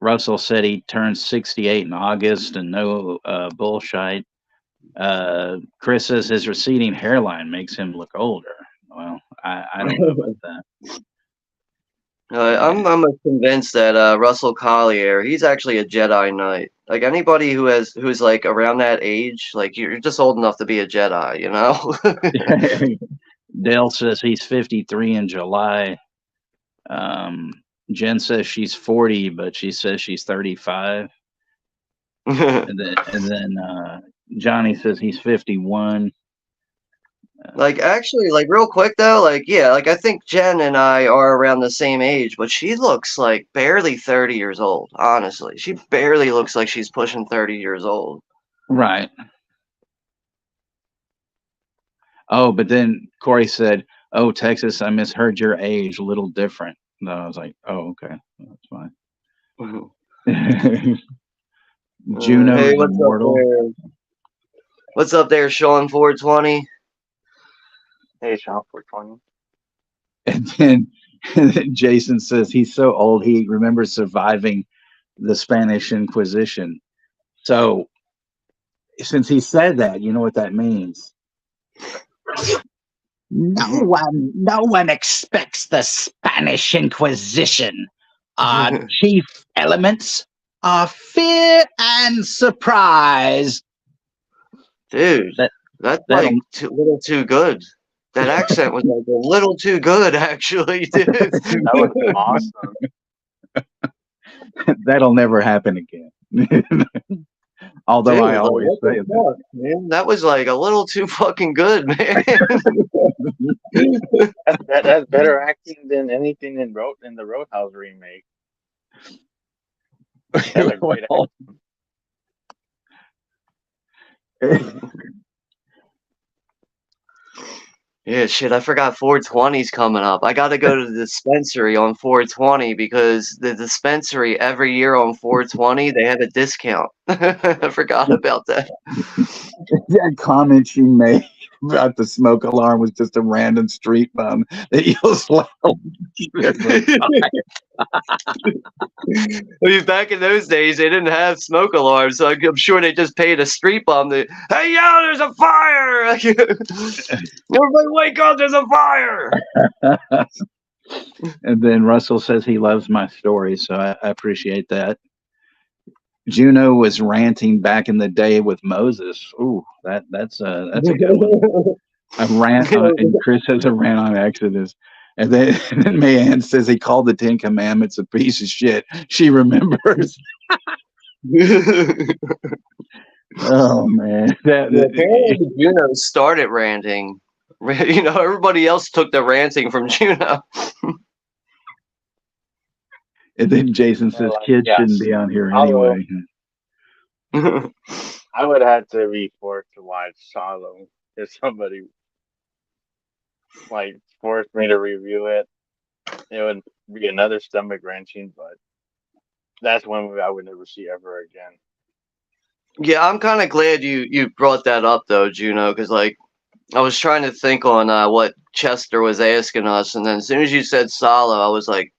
Russell said he turned 68 in August, and no bullshit. Chris says his receding hairline makes him look older. Well, I don't know about that. I'm convinced that Russell Collier, he's actually a Jedi Knight. Like anybody who's like around that age, like you're just old enough to be a Jedi, you know? Dale says he's 53 in July. Jen says she's 40, but she says she's 35. And then Johnny says he's 51. Like actually, like real quick though, like yeah, like I think Jen and I are around the same age, but she looks like barely 30 years old, honestly. She barely looks like she's pushing 30 years old. Right. Oh, but then Corey said, "Oh, Texas, I misheard your age, a little different." No, I was like, "Oh, okay, that's fine." Juno Hey, is what's up immortal. there? What's up there, Sean 420? Hey, Sean 420. And then Jason says he's so old he remembers surviving the Spanish Inquisition. So since he said that, you know what that means. No one expects the Spanish Inquisition. Our chief elements are fear and surprise. Dude, that's like a little too good. That accent was like a little too good, actually, dude. That was awesome. That'll never happen again. Although Dude, I always say that. Man, that was like a little too fucking good, man. That's better acting than anything in the Roadhouse remake. That's a great Yeah, shit, I forgot 420's coming up. I gotta go to the dispensary on 420 because the dispensary every year on 420 they have a discount. I forgot about that. That comment she made about the smoke alarm was just a random street bum that yells loud. I mean, back in those days, they didn't have smoke alarms, so I'm sure they just paid a street bum to, "Hey, yo, there's a fire! Everybody wake up, there's a fire!" And then Russell says he loves my story, so I appreciate that. Juno was ranting back in the day with Moses. Ooh, that's a good one. A rant, and Chris has a rant on Exodus. And then Mayanne says he called the Ten Commandments a piece of shit. She remembers. Oh man, apparently Juno started ranting. You know, everybody else took the ranting from Juno. And then Jason says kids shouldn't be on here anyway. I would have to be forced to watch Solo if somebody. like forced me to review it. It would be another stomach wrenching, but that's one movie I would never see ever again. Yeah, I'm kind of glad you brought that up though, Juno, because like I was trying to think on what Chester was asking us, and then as soon as you said Solo, I was like,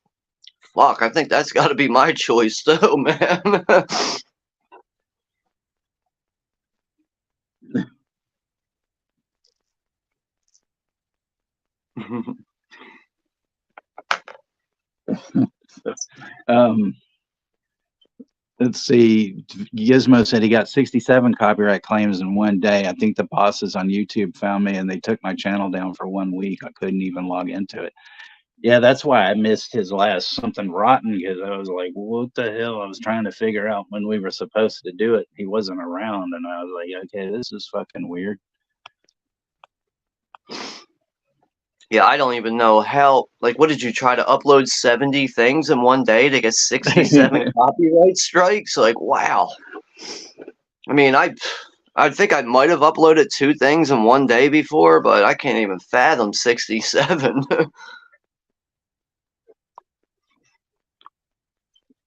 "Fuck, I think that's got to be my choice too, man." um, let's see. Gizmo said he got 67 copyright claims in one day. I think the bosses on YouTube found me and they took my channel down for 1 week. I couldn't even log into it. Yeah, that's why I missed his last something rotten, because I was like, what the hell? I was trying to figure out when we were supposed to do it. He wasn't around, and I was like, okay, this is fucking weird. Yeah, I don't even know how. Like, what did you try to upload 70 things in one day to get 67 copyright strikes? Like, wow. I mean, I think I might have uploaded 2 things in one day before, but I can't even fathom 67.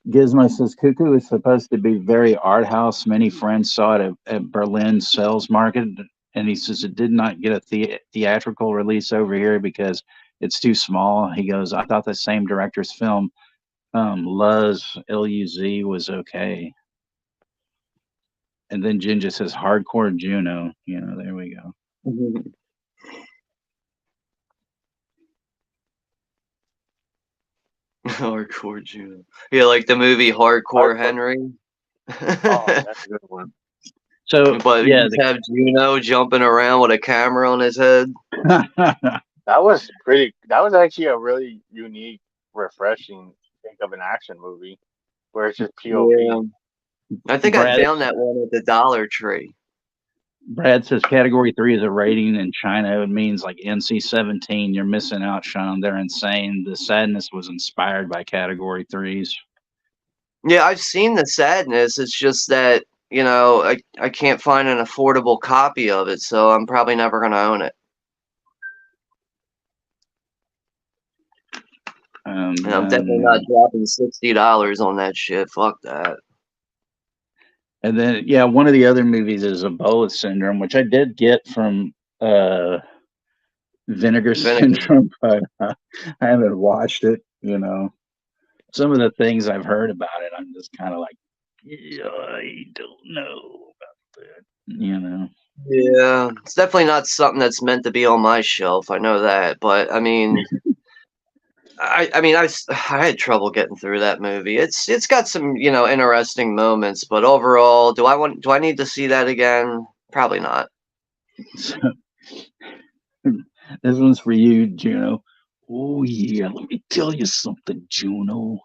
Gizmo says Cuckoo is supposed to be very art house. Many friends saw it at Berlin Sales Market, and he says it did not get a theatrical release over here because it's too small. He goes, I thought the same director's film, Luz, Luz, was okay. And then Jen just says Hardcore Juno. You know, there we go. Hardcore Juno. Yeah, like the movie Hardcore Henry. Oh, that's a good one. So, But yeah, you just have Juno jumping around with a camera on his head. That was pretty. That was actually a really unique, refreshing think of an action movie where it's just POV. Yeah. I think I Brad, found that one at the Dollar Tree. Brad says Category 3 is a rating in China. It means like NC-17. You're missing out, Sean. They're insane. The sadness was inspired by Category 3s. Yeah, I've seen the sadness. It's just that, I can't find an affordable copy of it, so I'm probably never going to own it. And I'm definitely not dropping $60 on that shit. Fuck that. And then, yeah, one of the other movies is Ebola Syndrome, which I did get from Vinegar Syndrome, but I haven't watched it. You know, some of the things I've heard about it, I'm just kind of like, yeah, I don't know about that. You know. Yeah, it's definitely not something that's meant to be on my shelf. I know that, but I mean, I had trouble getting through that movie. It's got some interesting moments, but overall, do I need to see that again? Probably not. So, this one's for you, Juno. Oh yeah, let me tell you something, Juno.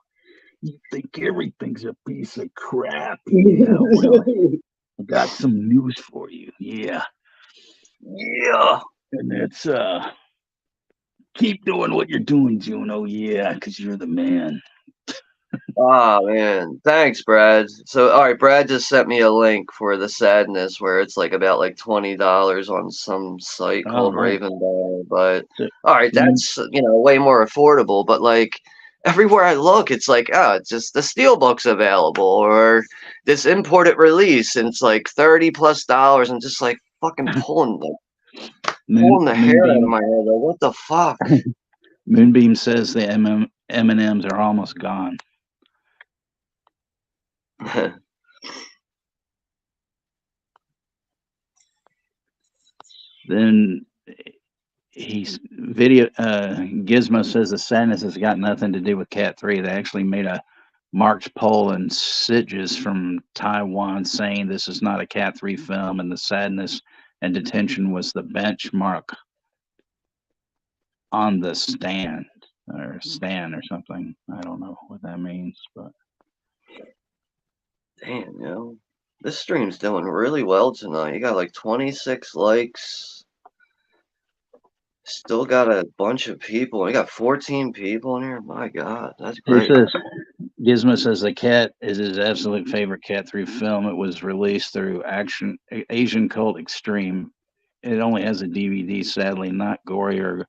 You think everything's a piece of crap? Yeah, well, I got some news for you. Yeah, Yeah. and it's keep doing what you're doing, Juno. Yeah, because you're the man. Oh man, thanks, Brad. So, all right, Brad just sent me a link for the sadness where it's like about like $20 on some site called Right. Raven Bar. But So, all right, that's way more affordable. But like everywhere I look, it's like it's just the Steelbook's available or this imported release, and it's like $30+ I'm just like fucking pulling the hair out of my head. Like, what the fuck? Moonbeam says the M&Ms are almost gone. Then he's Gizmo says the sadness has got nothing to do with Cat 3. They actually made a March poll in Sitges from Taiwan saying this is not a Cat 3 film, and the sadness and detention was the benchmark on the stand or something. I don't know what that means, but Damn, this stream's doing really well tonight. You got like 26 likes. Still got a bunch of people. You got 14 people in here. My God, that's great. Gizmo says the Cat is his absolute favorite Cat 3 film. It was released through Asian Cult Extreme. It only has a DVD, sadly, not gory or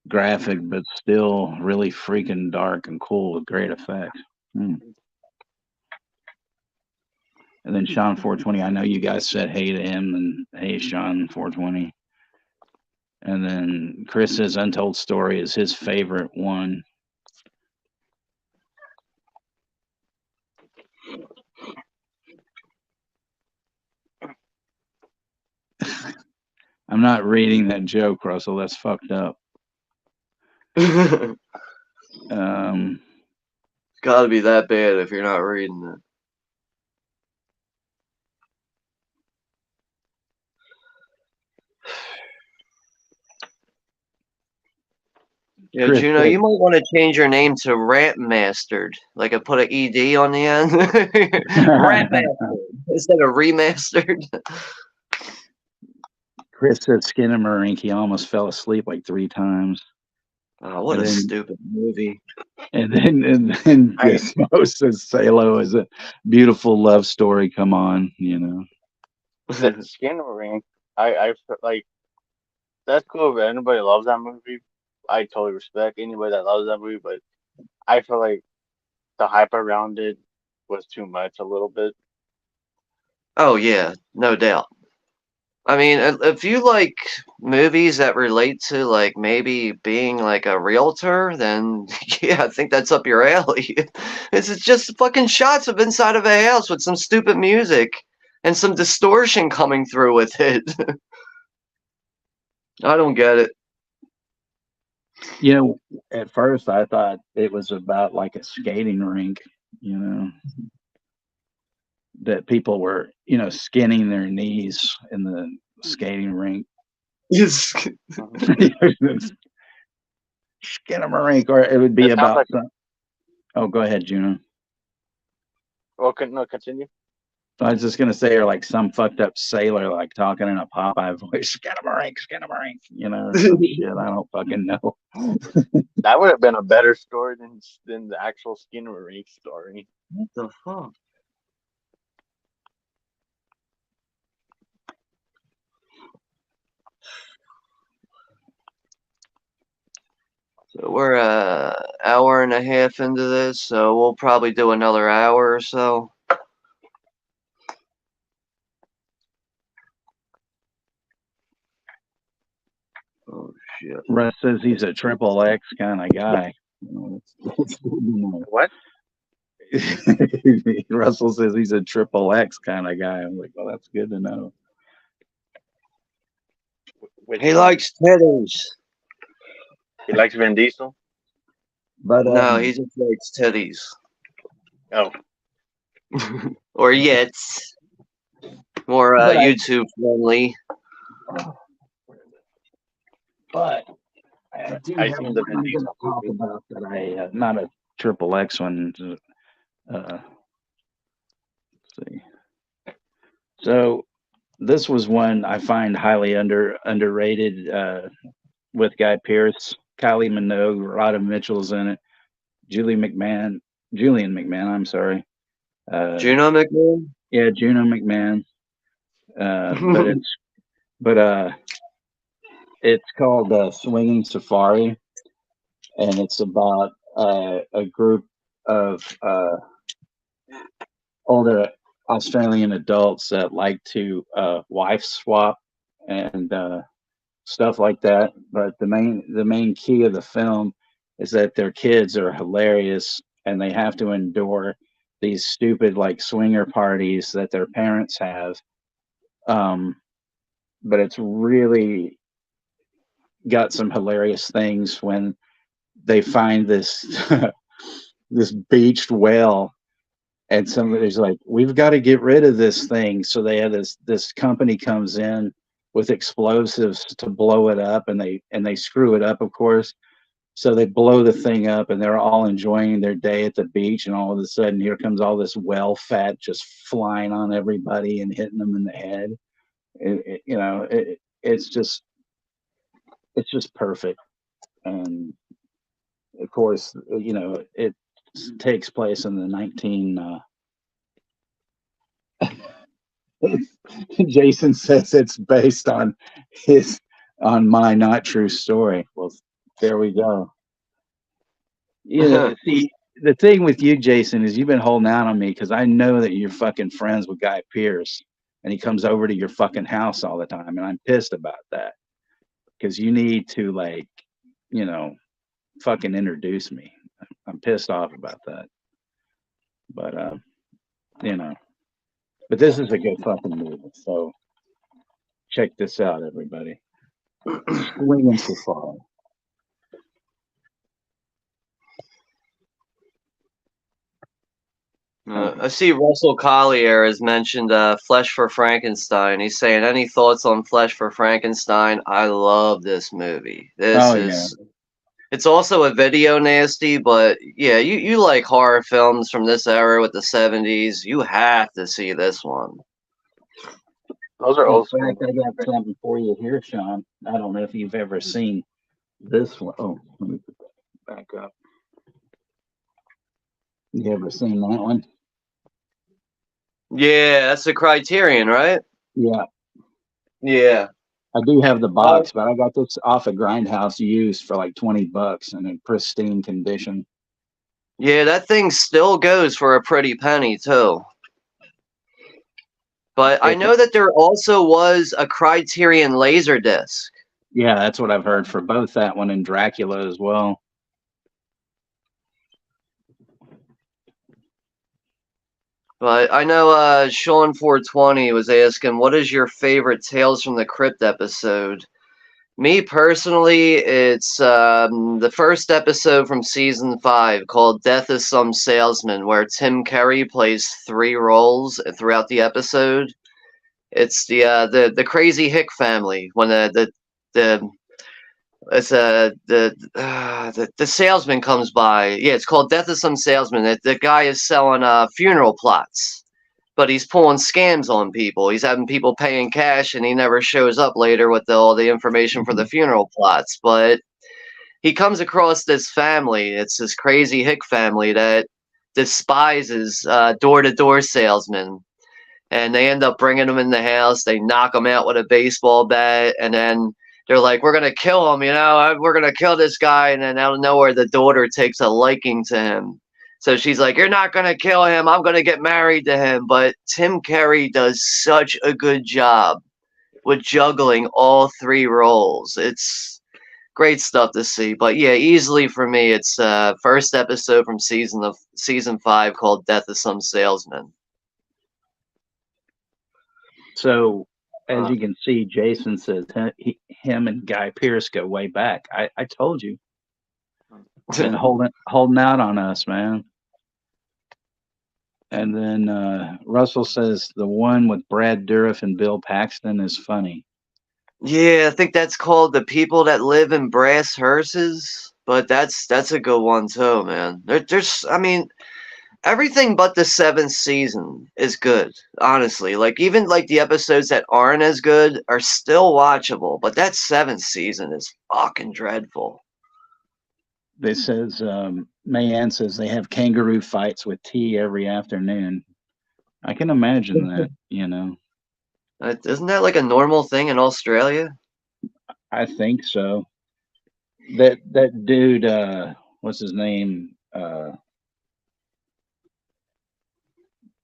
graphic, but still really freaking dark and cool with great effects. Hmm. And then Sean 420, I know you guys said hey to him and hey Sean 420. And then Chris's Untold Story is his favorite one. I'm not reading that joke, Russell. That's fucked up. It's Um, gotta be that bad if you're not reading it. Yeah, Chris Juno, said, you might want to change your name to Rant Mastered. Like I put an ED on the end. Rant Mastered instead of Remastered. Chris said Skinamarink. He almost fell asleep like 3 times. Oh, what And a then- stupid movie. And then Gizmo says Salo is a beautiful love story. Come on, you know. The Cinephile. I feel like that's cool if anybody loves that movie. I totally respect anybody that loves that movie, but I feel like the hype around it was too much a little bit. Oh yeah, no doubt. I mean, if you like movies that relate to like maybe being like a realtor, then yeah, I think that's up your alley. It's just fucking shots of inside of a house with some stupid music and some distortion coming through with it. I don't get it. You know, at first I thought it was about like a skating rink, you know, that people were, you know, skinning their knees in the skating rink. Yes. Skin 'em a rink, or it would be It sounds about like. some. Oh, go ahead, Juno. Well, no, continue. I was just gonna say, or like some fucked up sailor, like talking in a Popeye voice, skin 'em a rink, you know, or some shit. I don't fucking know. That would have been a better story than the actual Skinner story. What the fuck? So we're a hour and a half into this, so we'll probably do another hour or so. Oh shit. Russ says he's a triple X kind of guy. You know, that's good to know. What? Russell says he's a triple X kind of guy. I'm like, well, that's good to know. He likes titties. He likes Vin Diesel. But No, he just likes titties. Oh, Or yets. More But YouTube friendly. But I do I have seen one the I'm Vin gonna Diesel talk movie. about that I not a triple X one. Let's see. So this was one I find highly underrated with Guy Pearce, Kylie Minogue, Rhoda Mitchell's in it, Julian McMahon. I'm sorry. Juno McMahon? Yeah, Juno McMahon. But it's called Swinging Safari, and it's about a group of older Australian adults that like to wife swap and stuff like that. But the main key of the film is that their kids are hilarious and they have to endure these stupid like swinger parties that their parents have. But it's really got some hilarious things when they find this this beached whale and somebody's like, we've got to get rid of this thing. So they have this company comes in with explosives to blow it up, and they screw it up, of course. So they blow the thing up, and they're all enjoying their day at the beach, and all of a sudden, here comes all this whale fat just flying on everybody and hitting them in the head. It's just perfect, and of course, it takes place in the 19. Jason says it's based on my not true story. Well, There we go. Yeah, see, the thing with you, Jason, is you've been holding out on me because I know that you're fucking friends with Guy Pearce, and he comes over to your fucking house all the time, and I'm pissed about that because you need to like, you know, fucking introduce me. I'm pissed off about that, but you know, but this is a good fucking movie, so check this out, everybody. Swinging so far. I see Russell Collier has mentioned Flesh for Frankenstein. He's saying, any thoughts on Flesh for Frankenstein? I love this movie. This Oh yeah, is. It's also a video nasty, but yeah, you like horror films from this era with the 70s. You have to see this one. Those are in old school. fact, I got something for you here, Sean. I don't know if you've ever seen this one. Oh, let me put that back up. You ever seen that one? Yeah, that's the Criterion, right? Yeah, Yeah. I do have the box, but I got this off of Grindhouse used for like $20 and in pristine condition. Yeah, that thing still goes for a pretty penny, too. But I know that there also was a Criterion Laserdisc. Yeah, that's what I've heard for both that one and Dracula as well. But I know Sean 420 was asking, what is your favorite Tales from the Crypt episode? Me personally, it's the first episode from season 5 called Death is Some Salesman, where Tim Curry plays 3 roles throughout the episode. It's the crazy Hick family when the it's the salesman comes by. Yeah, it's called Death of Some Salesman. The guy is selling funeral plots, but he's pulling scams on people. He's having people paying cash, and he never shows up later with all the information for the funeral plots. But he comes across this family. It's this crazy Hick family that despises door-to-door salesmen. And they end up bringing him in the house. They knock him out with a baseball bat, and then they're like, "We're gonna kill him, we're gonna kill this guy." And then out of nowhere, the daughter takes a liking to him. So she's like, "You're not gonna kill him. I'm gonna get married to him." But Tim Curry does such a good job with juggling all 3 roles. It's great stuff to see. But yeah, easily for me, it's first episode from season 5 called Death of Some Salesman. So, as you can see, Jason says him and Guy Pearce go way back. I told you, been holding out on us, man. And then Russell says the one with Brad Dourif and Bill Paxton is funny. Yeah, I think that's called The People That Live in Brass Hearses. But that's a good one too, man. There's I mean, everything but the 7th season is good, honestly. Like even like the episodes that aren't as good are still watchable, but that 7th season is fucking dreadful. They says Mayanne says they have kangaroo fights with tea every afternoon. I can imagine that, Isn't that like a normal thing in Australia? I think so. That dude, what's his name?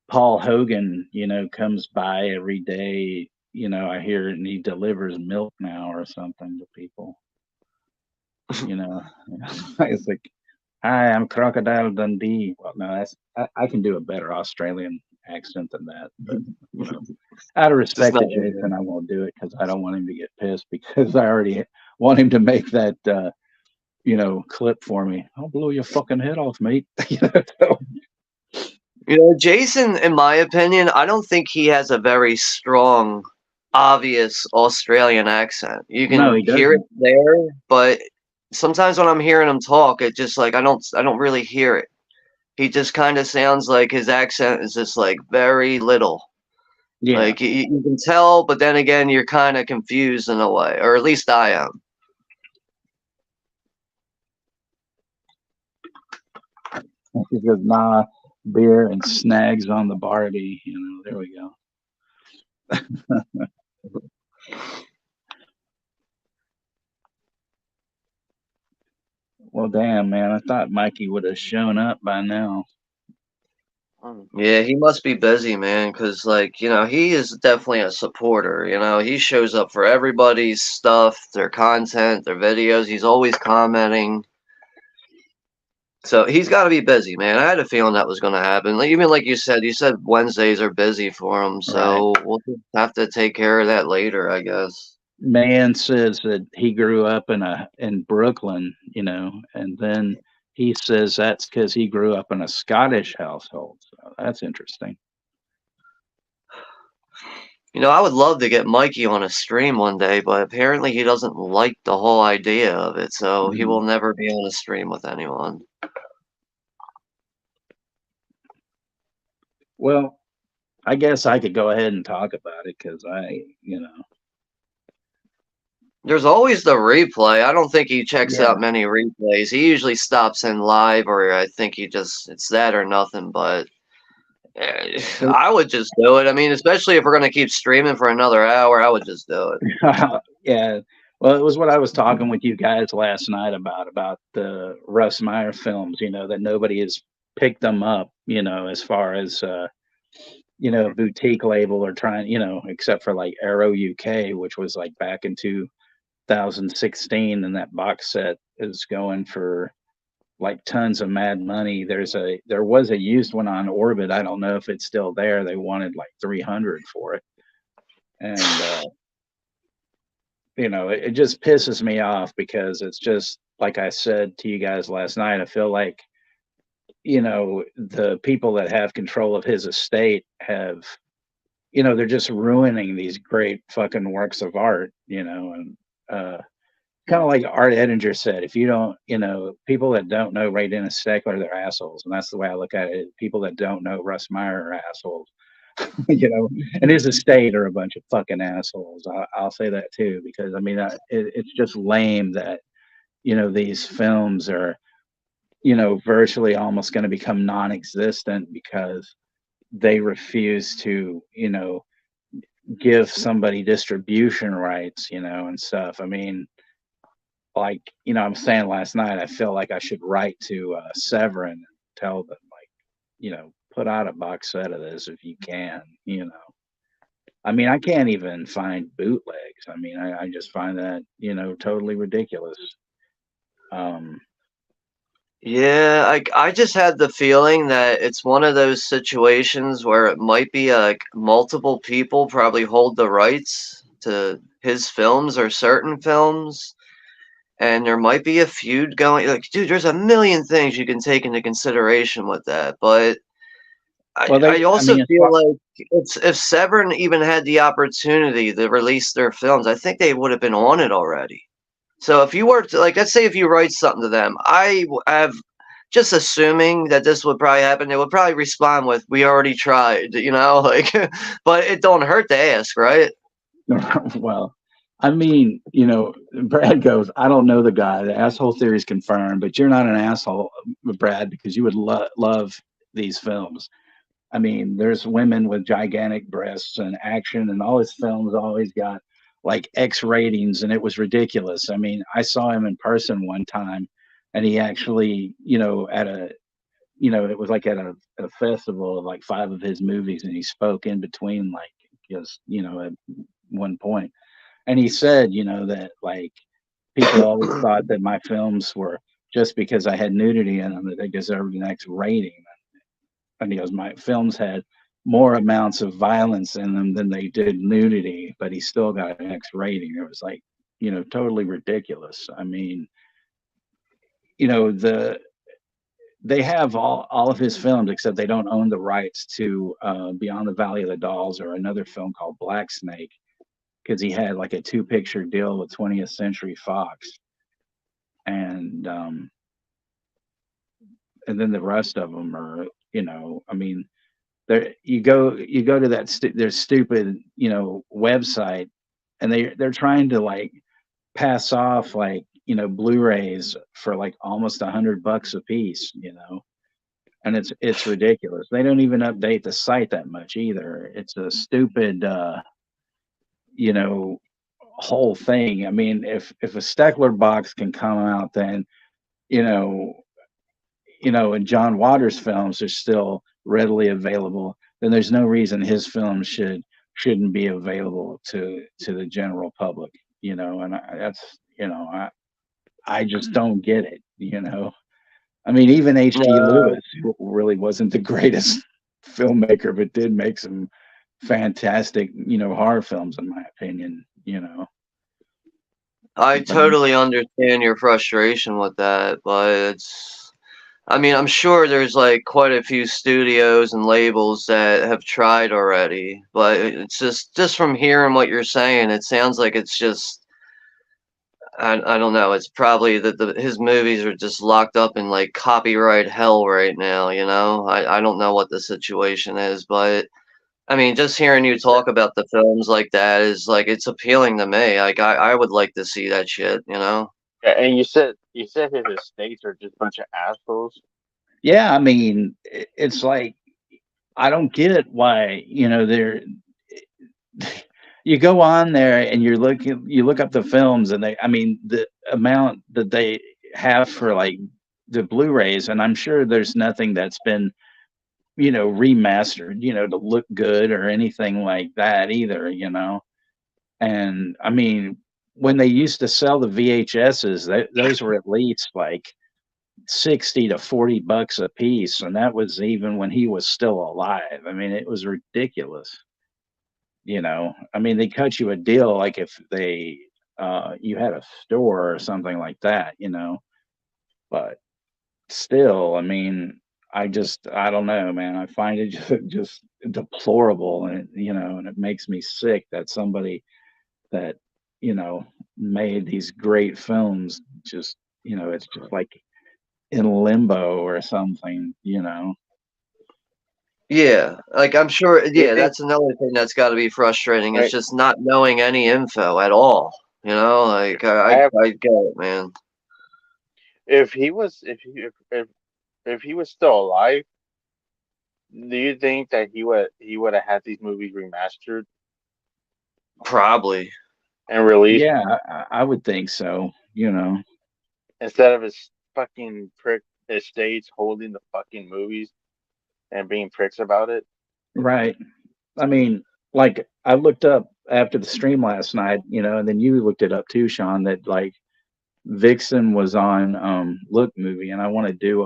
Paul Hogan, comes by every day. I hear and he delivers milk now or something to people. It's like, "Hi, I'm Crocodile Dundee." Well, no, I can do a better Australian accent than that. But out of respect to Jason, I won't do it because I don't want him to get pissed because I already want him to make that clip for me. "I'll blow your fucking head off, mate." Jason, in my opinion, I don't think he has a very strong, obvious Australian accent. You can hear it there, but sometimes when I'm hearing him talk, it just like I don't really hear it. He just kind of sounds like his accent is just like very little. Yeah. Like you can tell, but then again, you're kind of confused in a way, or at least I am. He goes, "Nah, beer and snags on the Barbie." There we go. Well, damn, man, I thought Mikey would have shown up by now. Yeah, he must be busy, man, because, like, he is definitely a supporter. He shows up for everybody's stuff, their content, their videos. He's always commenting. So he's got to be busy, man. I had a feeling that was going to happen. Even like you said Wednesdays are busy for him. Right. So we'll just have to take care of that later, I guess. Man says that he grew up in Brooklyn, and then he says that's because he grew up in a Scottish household. So that's interesting. I would love to get Mikey on a stream one day, but apparently he doesn't like the whole idea of it, so he will never be on a stream with anyone. Well, I guess I could go ahead and talk about it because There's always the replay. I don't think he checks Yeah. out many replays. He usually stops in live, or I think it's that or nothing, but I would just do it. I mean, especially if we're going to keep streaming for another hour, I would just do it. Yeah. Well, it was what I was talking with you guys last night about the Russ Meyer films, that nobody has picked them up, as far as, boutique label or trying, except for like Arrow UK, which was like back in 2016, and that box set is going for like tons of mad money. There was a used one on Orbit. I don't know if it's still there. They wanted like 300 for it. And it just pisses me off because it's just like I said to you guys last night. I feel like the people that have control of his estate have, they're just ruining these great fucking works of art, and kind of like Art Edinger said, if you don't, people that don't know Ray Dennis Steckler, they're assholes. And that's the way I look at it. People that don't know Russ Meyer are assholes, and his estate are a bunch of fucking assholes. I'll say that too, because I mean, it's just lame that, these films are, virtually almost going to become non-existent because they refuse to, give somebody distribution rights, and stuff. I mean, like, I'm saying last night, I feel like I should write to Severin and tell them, like, put out a box set of this if you can, I mean, I can't even find bootlegs. I mean, I just find that, totally ridiculous. Yeah, I just had the feeling that it's one of those situations where it might be like multiple people probably hold the rights to his films or certain films, and there might be a feud going. Like, dude, there's a million things you can take into consideration with that, but Well, I also mean, feel like if Severn even had the opportunity to release their films, I think they would have been on it already. So if you were to, like, let's say if you write something to them, I have just assuming that this would probably happen. They would probably respond with, "We already tried," like, but it don't hurt to ask, right? well, I mean, Brad goes, I don't know the guy. The asshole theory is confirmed, but you're not an asshole, Brad, because you would love these films. I mean, there's women with gigantic breasts and action, and all his films always got like X ratings, and it was ridiculous. I mean, I saw him in person one time, and he actually, at a, it was like at a festival of like 5 of his movies, and he spoke in between, like, just, at one point, and he said, that like people always thought that my films were just because I had nudity in them that they deserved an X rating. And he goes, my films had more amounts of violence in them than they did nudity, but he still got an X rating. It was like, totally ridiculous. I mean, they have all of his films, except they don't own the rights to Beyond the Valley of the Dolls or another film called Black Snake, because he had like a 2-picture deal with 20th Century Fox. And then the rest of them are, I mean, you go to that their stupid website, and they're trying to like pass off like Blu-rays for like almost $100 a piece, and it's ridiculous. They don't even update the site that much either. It's a stupid whole thing. I mean, if a Steckler box can come out, then you know, and John Waters' films are still readily available, then there's no reason his films shouldn't be available to the general public, and that's, I just don't get it, I mean, even H.G. No, Lewis, who really wasn't the greatest filmmaker, but did make some fantastic, horror films, in my opinion. I But I, totally understand your frustration with that, but I mean, I'm sure there's like quite a few studios and labels that have tried already, but it's just from hearing what you're saying, it sounds like it's just I don't know. It's probably that his movies are just locked up in like copyright hell right now. I don't know what the situation is, but I mean, just hearing you talk about the films like that is like it's appealing to me. Like I would like to see that shit. Yeah, and you said his estates are just a bunch of assholes. yeah, I mean, it's like I don't get why, they're you go on there and you look up the films and I mean, the amount that they have for like the Blu-rays, and I'm sure there's nothing that's been, remastered, to look good or anything like that either. And I mean, when they used to sell the VHSs, those were at least like 60 to 40 bucks a piece, and that was even when he was still alive. I mean, it was ridiculous. I mean, they cut you a deal like if you had a store or something like that. But still, I mean, I don't know, man. I find it just deplorable, and it makes me sick that somebody that made these great films just, it's just like in limbo or something. Yeah, like I'm sure. It, Yeah, it, that's another thing that's got to be frustrating. Is right. just not knowing any info at all. Like I have. I get it, man. If he was, if he was still alive, do you think that he would have had these movies remastered Probably. and released Yeah, I would think so. instead of his fucking prick estates holding the fucking movies and being pricks about it? Right. I mean, like I looked up after the stream last night, and then you looked it up too, Sean, that like Vixen was on Look Movie, and I want to do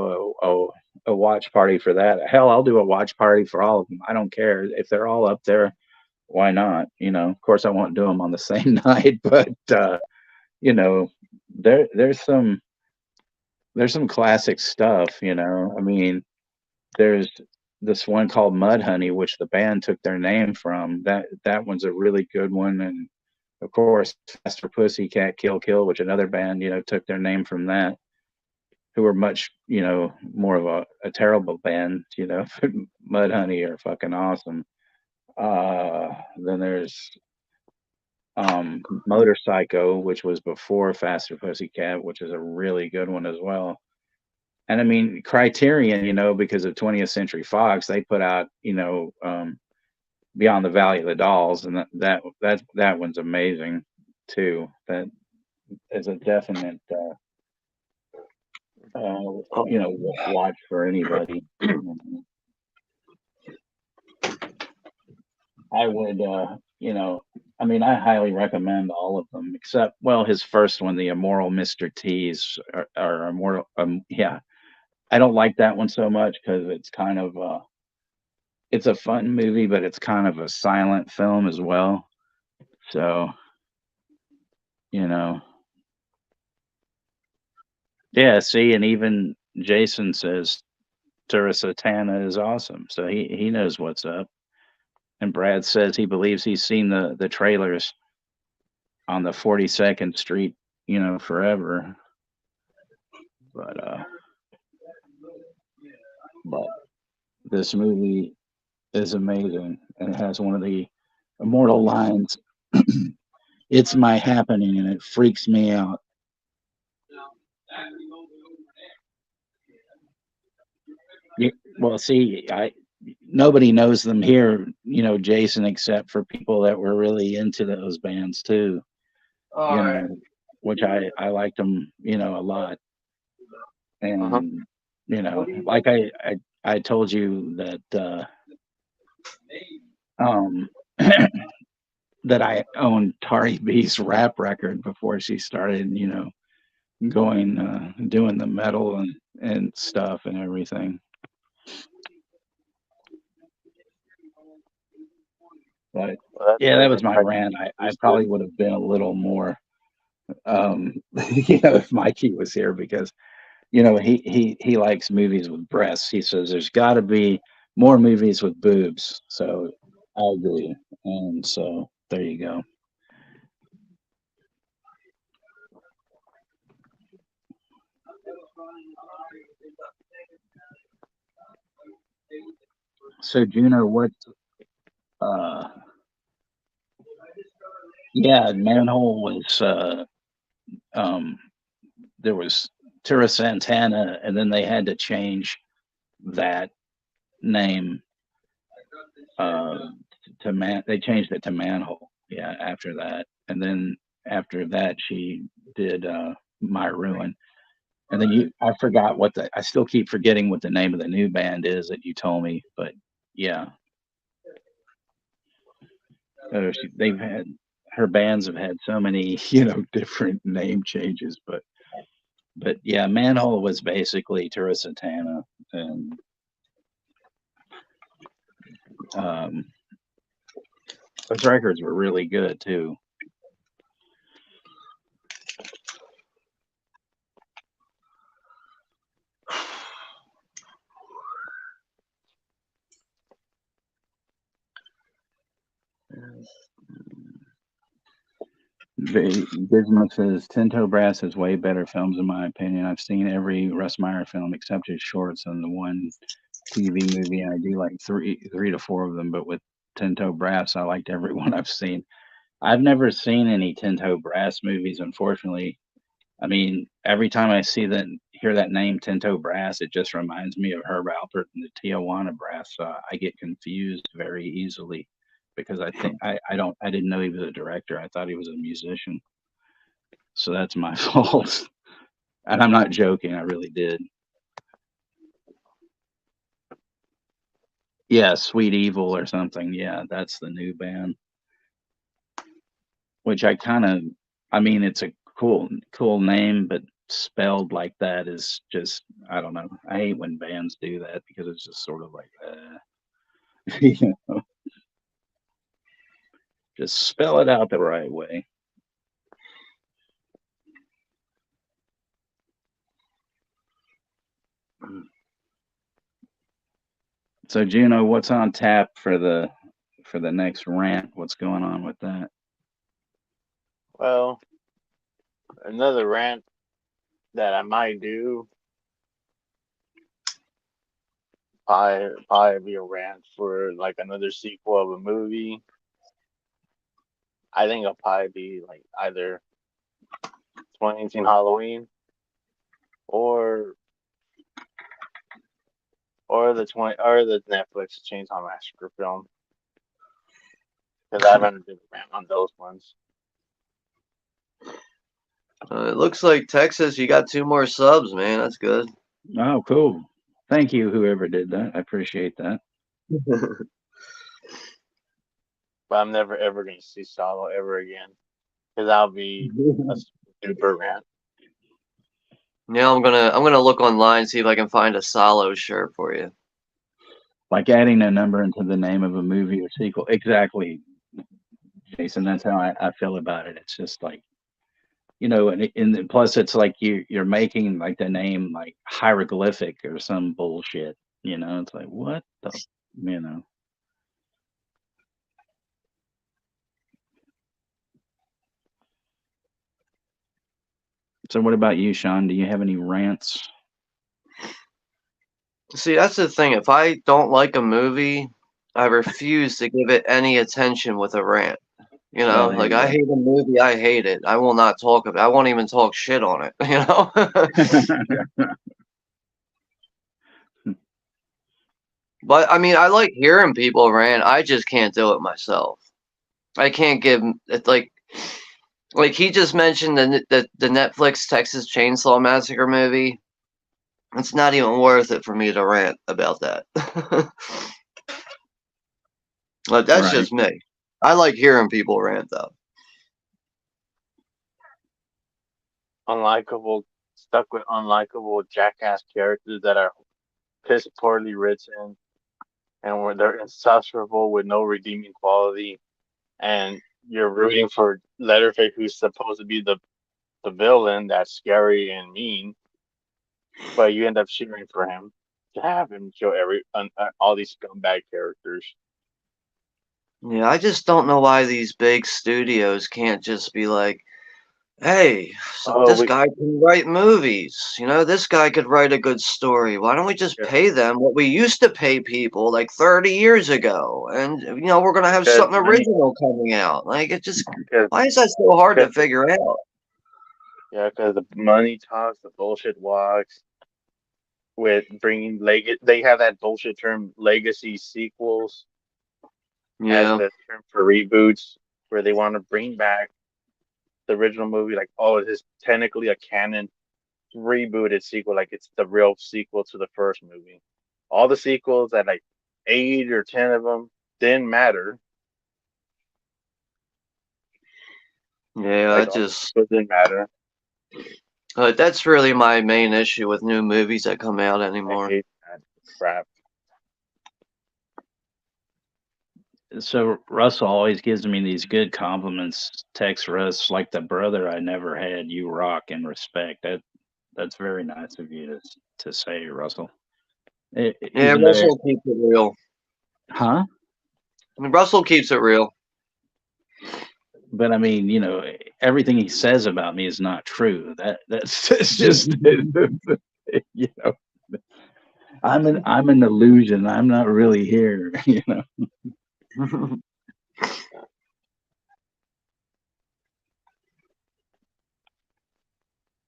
a watch party for that. Hell, I'll do a watch party for all of them. I don't care if they're all up there. Why not? Of course, I won't do them on the same night, but you know, there's some classic stuff. I mean, there's this one called Mudhoney, which the band took their name from. That one's a really good one, and of course, Faster Pussycat Kill Kill, which another band took their name from that, who were much more of a terrible band. Mudhoney are fucking awesome. Then there's Motorcycle, which was before Faster Pussycat, which is a really good one as well. And I mean, Criterion, because of 20th Century Fox, they put out Beyond the Valley of the Dolls, and that one's amazing too. That is a definite watch for anybody. I would, I mean, I highly recommend all of them except, well, his first one, The Immoral Mr. T's, or Immortal. Yeah, I don't like that one so much because it's kind of it's a fun movie, but it's kind of a silent film as well. So, you know, yeah. See, and even Jason says Satana is awesome, so he knows what's up. And Brad says he believes he's seen the trailers on the 42nd Street, forever. But but this movie is amazing and it has one of the immortal lines. It's my happening and it freaks me out. Well, see, nobody knows them here, Jason, except for people that were really into those bands too, All you right. know, which I liked them, a lot. and you know, like I told you that um that I owned Tari B's rap record before she started, you know, going doing the metal and stuff and everything. But Well, that's yeah, that good. was my rant. I probably would have been a little more you know, if Mikey was here, because you know he likes movies with breasts. He says there's got to be more movies with boobs. So I agree, and so there you go. So Juno, what? Uh, yeah, Manhole was. Um, there was Tura Santana, and then they had to change that name uh, to man. They changed it to Manhole. Yeah, after that, and then after that, she did My Ruin, and then I forgot what I still keep forgetting what the name of the new band is that you told me, but yeah, they've had her bands have had so many you know different name changes, but yeah, Manhole was basically Tura Satana, and um, those records were really good too. Gizmo says Tinto Brass has way better films in my opinion. I've seen every Russ Meyer film except his shorts and the one TV movie, and I do like three to four of them. But with Tinto Brass, I liked every one I've seen. I've never seen any Tinto Brass movies, unfortunately. I mean, every time I hear that name Tinto Brass, it just reminds me of Herb Alpert and the Tijuana Brass. So I get confused very easily because I didn't know he was a director. I thought he was a musician. So that's my fault. And I'm not joking. I really did. Yeah, Sweet Evil or something. Yeah, that's the new band. Which I mean, it's a cool name, but spelled like that is just, I don't know. I hate when bands do that because it's just sort of like, you know, just spell it out the right way. So Juno, what's on tap for the next rant? What's going on with that? Well, another rant that I might do, probably be a rant for like another sequel of a movie. I think it'll probably be like either 2018 Halloween or the Netflix Chainsaw Massacre film, because I've been a rant on those ones. It looks like Texas, you got 2 more subs, man. That's good. Oh, cool. Thank you, whoever did that. I appreciate that. But I'm never ever gonna see Solo ever again, because that'll be a super rant. Yeah, I'm gonna look online, see if I can find a Salo shirt for you. Like adding a number into the name of a movie or sequel. Exactly, Jason. That's how I feel about it. It's just like, you know, and plus it's like you're making like the name like hieroglyphic or some bullshit. You know, it's like what the, you know. So what about you, Sean? Do you have any rants? See, that's the thing. If I don't like a movie, I refuse to give it any attention with a rant. You know, There like you I hate a movie, I hate it. I will not talk about it. I won't even talk shit on it, you know? But I mean, I like hearing people rant. I just can't do it myself. I can't give it like he just mentioned the Netflix Texas Chainsaw Massacre movie. It's not even worth it for me to rant about that. But that's Right. just me. I like hearing people rant though. Unlikable, stuck with unlikable jackass characters that are piss poorly written and where they're insufferable with no redeeming quality, and you're rooting for Leatherface, who's supposed to be the villain that's scary and mean, but you end up cheering for him to have him kill all these scumbag characters. Yeah, I just don't know why these big studios can't just be like, hey, so Oh, this guy can write movies. You know, this guy could write a good story. Why don't we just pay them what we used to pay people like 30 years ago? And, you know, we're going to have because something original coming out. Like, it just, because why is that so hard to figure out? yeah, because the money talks, the bullshit walks with bringing they have that bullshit term legacy sequels as Yeah. the term for reboots, where they want to bring back the original movie, like, oh, it is technically a canon rebooted sequel, like it's the real sequel to the first movie. All the sequels, that like 8 or 10 of them, didn't matter. Yeah, I Like all the just, sequels didn't matter. that's really my main issue with new movies that come out I anymore. hate that crap. So Russell always gives me these good compliments. Text Russ like the brother I never had. You rock and respect. That's very nice of you to say, Russell. Yeah, Even though, Russell keeps it real. huh? I mean, Russell keeps it real. But I mean, you know, everything he says about me is not true. That's just you know. I'm an illusion. I'm not really here. You know.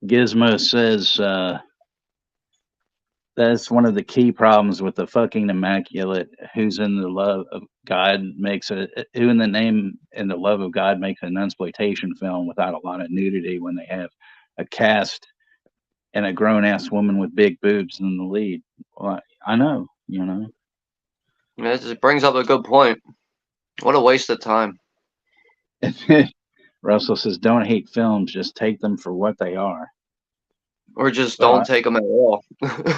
Gizmo says that's one of the key problems with the fucking immaculate. Who's in the love of God makes a who in the name and the love of God makes an exploitation film without a lot of nudity when they have a cast and a grown ass woman with big boobs in the lead. Well, I know, you know. Yeah, it brings up a good point. What a waste of time. Russell says, "Don't hate films; just take them for what they are." Or just Well, don't take them at all.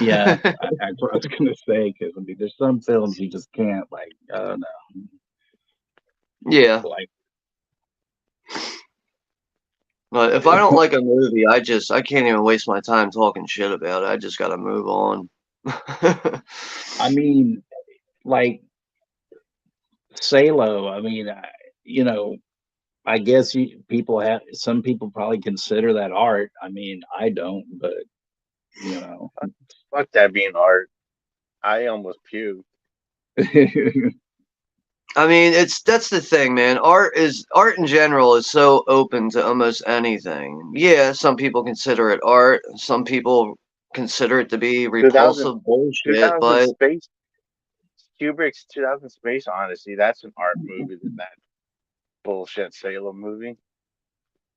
yeah, that's what I was gonna say. Because I mean, there's some films you just can't like. Oh no, Yeah. like But if I don't like a movie, I can't even waste my time talking shit about it. I just gotta move on. I mean, like Salo. I mean, you know, I guess people have some people probably consider that art. I mean, I don't, but you know. Fuck that being art. I almost puked. I mean, that's the thing, man. Art in general is so open to almost anything. Yeah, some people consider it art. Some people consider it to be 2000, repulsive bullshit. 2000 But Space, Kubrick's 2000 Space Odyssey, that's an art movie than that bullshit Salem movie.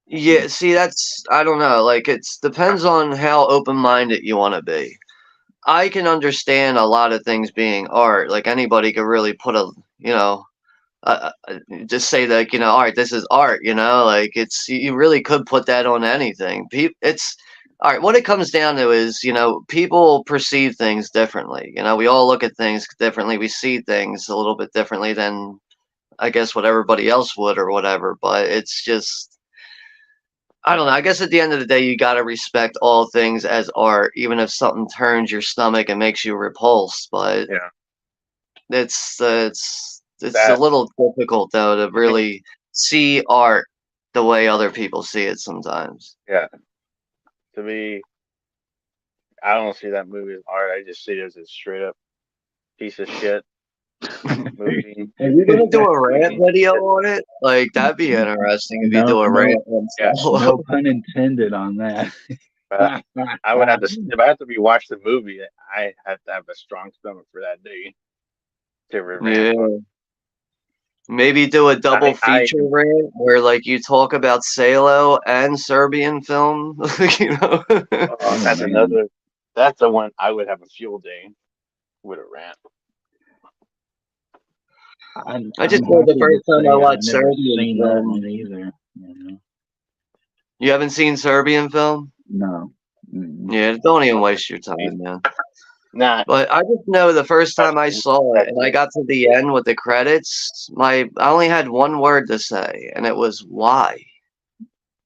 yeah, see, that's I don't know. Like, it's depends on how open-minded you want to be. I can understand a lot of things being art. Like anybody could really put a, you know, just say like, you know, all right, this is art. You know, like it's you really could put that on anything. It's all right. What it comes down to is, you know, people perceive things differently. You know, we all look at things differently. We see things a little bit differently than I guess what everybody else would or whatever. But it's just I don't know. I guess at the end of the day, you got to respect all things as art, even if something turns your stomach and makes you repulsed. But Yeah. it's a That, little difficult though to I mean, really see art the way other people see it sometimes. yeah. To me, I don't see that movie as art. I just see it as a straight up piece of shit movie. Are you gonna do a rant video on it? Like that'd be interesting if you no, do a no, rant on Yeah. no Solo. pun intended on that. But I would have to, if I have to rewatch the movie, I have to have a strong stomach for that day to revamp. Yeah. Maybe do a double I feature rant where like you talk about Salo and Serbian film. You know? oh, Oh that's man, another. That's the one I would have a field day with a rant. I just I'm know the happy to first time I say I've watched never Serbian seen that film. one either. You know? You haven't seen Serbian film? No. Mm-mm. Yeah, don't even waste your time, man. Nah, But I just know the first time I especially saw it and I Texas. got to the end with the credits, I only had one word to say, and it was why?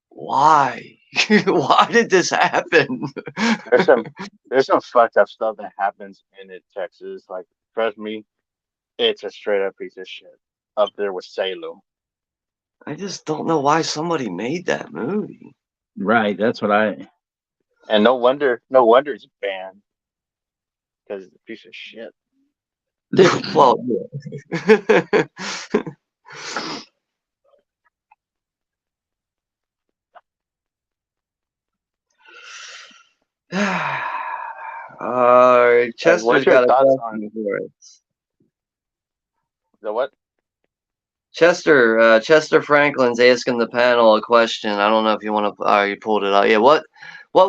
Why? Why did this happen? There's some there's some fucked up stuff that happens in it, Texas. Like, trust me, it's a straight up piece of shit. Up there with Salem. I just don't know why somebody made that movie. Right. That's what I. And no wonder it's banned. Because it's a piece of shit. Well, yeah. Like, what's Chester's your got a thoughts on question for us. the what? Chester Franklin's asking the panel a question. I don't know if you want to. Oh, you pulled it out. Yeah. What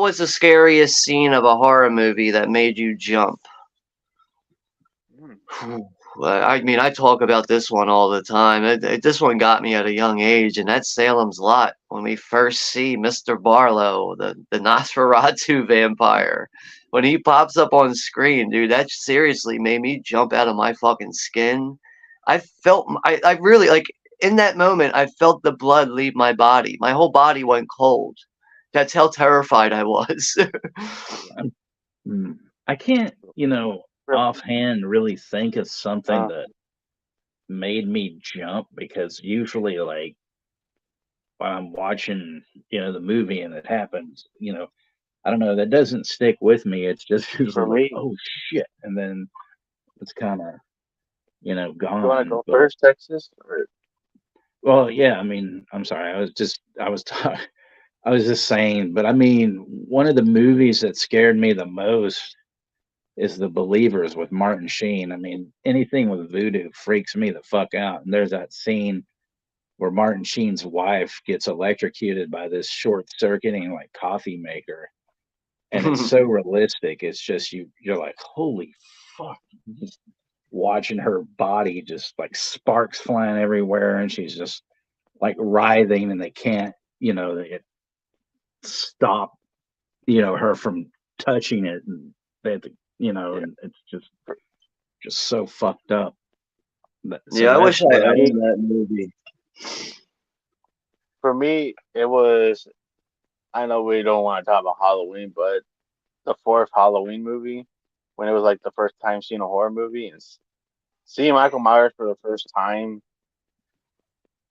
was the scariest scene of a horror movie that made you jump? Hmm. I mean, I talk about this one all the time. This one got me at a young age, and that's Salem's Lot when we first see Mr. Barlow, the Nosferatu vampire. When he pops up on screen, dude, that seriously made me jump out of my fucking skin. I really, like, in that moment, I felt the blood leave my body. My whole body went cold. That's how terrified I was. I'm, I can't, From offhand really think of something uh, that made me jump because usually, like, when I'm watching, the movie and it happens, I don't know, that doesn't stick with me. It's just usually for like, me, oh shit. And then it's kind of, you want to gone. go But, first, Texas? Or well, yeah, I mean, I'm sorry. I was just saying, but I mean, one of the movies that scared me the most is The Believers with Martin Sheen. I mean, anything with voodoo freaks me the fuck out. And there's that scene where Martin Sheen's wife gets electrocuted by this short circuiting like coffee maker. And it's so realistic. It's just you're like, holy fuck. Just watching her body just like sparks flying everywhere and she's just like writhing and they can't, they stop, her from touching it and they have to, yeah, and it's just so fucked up. So Yeah, I wish that's I for that. me, owned that movie. it was. I know we don't want to talk about Halloween, but the fourth Halloween movie, when it was like the first time seeing a horror movie, and seeing Michael Myers for the first time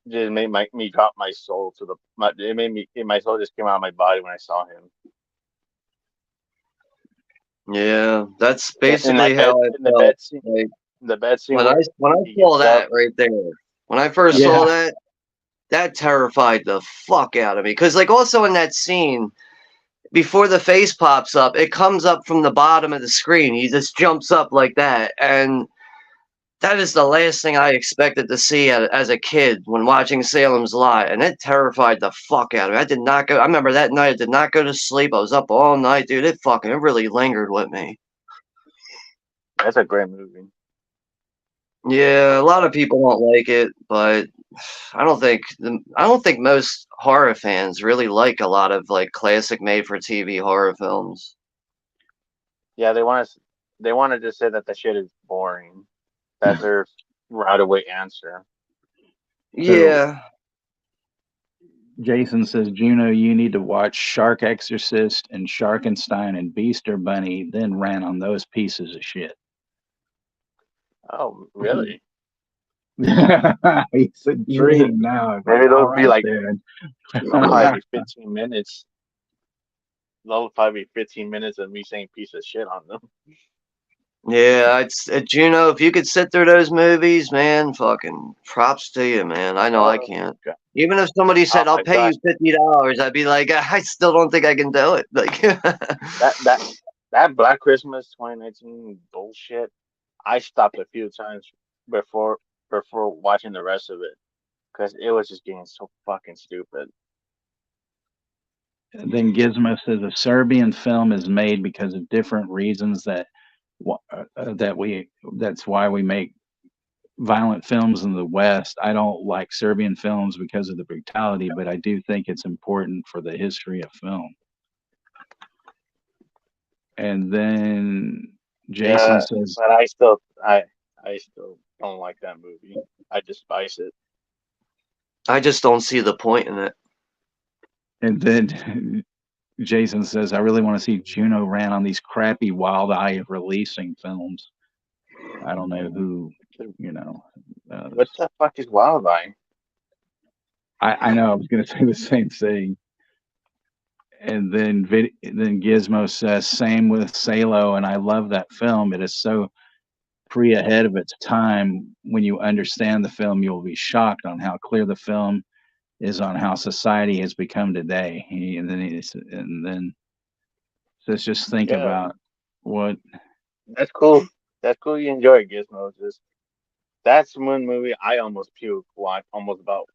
just made me drop my soul to it made me my soul just came out of my body when I saw him. Yeah, that's In basically that how bed I in the felt. bed scene Like the bed scene when I where when I he saw gets up. that right there, when I first Uh, saw Yeah. that, that terrified the fuck out of me. Because like also in that scene, before the face pops up, it comes up from the bottom of the screen. He just jumps up like that, and that is the last thing I expected to see as a kid when watching Salem's Lot, and it terrified the fuck out of me. I did not go. I remember that night. I did not go to sleep. I was up all night, dude. It really lingered with me. that's a great movie. Yeah, a lot of people don't like it, but I don't think most horror fans really like a lot of like classic made-for-TV horror films. Yeah, they want to just say that the shit is boring. That's their right away answer. So Yeah, Jason says, Juno, you need to watch Shark Exorcist and Sharkenstein and Beaster Bunny, then ran on those pieces of shit. Oh, really? He's intrigued now. It's like, Maybe all those be right, like then. they'll probably be 15 minutes. They'll probably be 15 minutes of me saying piece of shit on them. yeah. It's Juno. If you could sit through those movies, man, fucking props to you, man. I know I Oh can't. god. Even if somebody Oh said, "I'll my pay you god. $50," I'd be like, I still don't think I can do it. Like, That that that Black Christmas 2019 bullshit. I stopped a few times before before watching the rest of it because it was just getting so fucking stupid. Then Gizmo says a Serbian film is made because of different reasons that's why we make violent films in the West. I don't like Serbian films because of the brutality, but I do think it's important for the history of film. And then Jason says, but I still don't like that movie. I despise it. I just don't see the point in it. and then Jason says, I really want to see Juno ran on these crappy Wild Eye releasing films. I don't know who, you know. What the fuck is Wild Eye? I know I was going to say the same thing. And then Gizmo says, same with Salo, and I love that film. It is so ahead of its time. When you understand the film, you'll be shocked on how clear the film is on how society has become today. And then let's just think about what. That's cool. That's cool. You enjoy Gizmo. Just that's one movie I almost puked. Almost about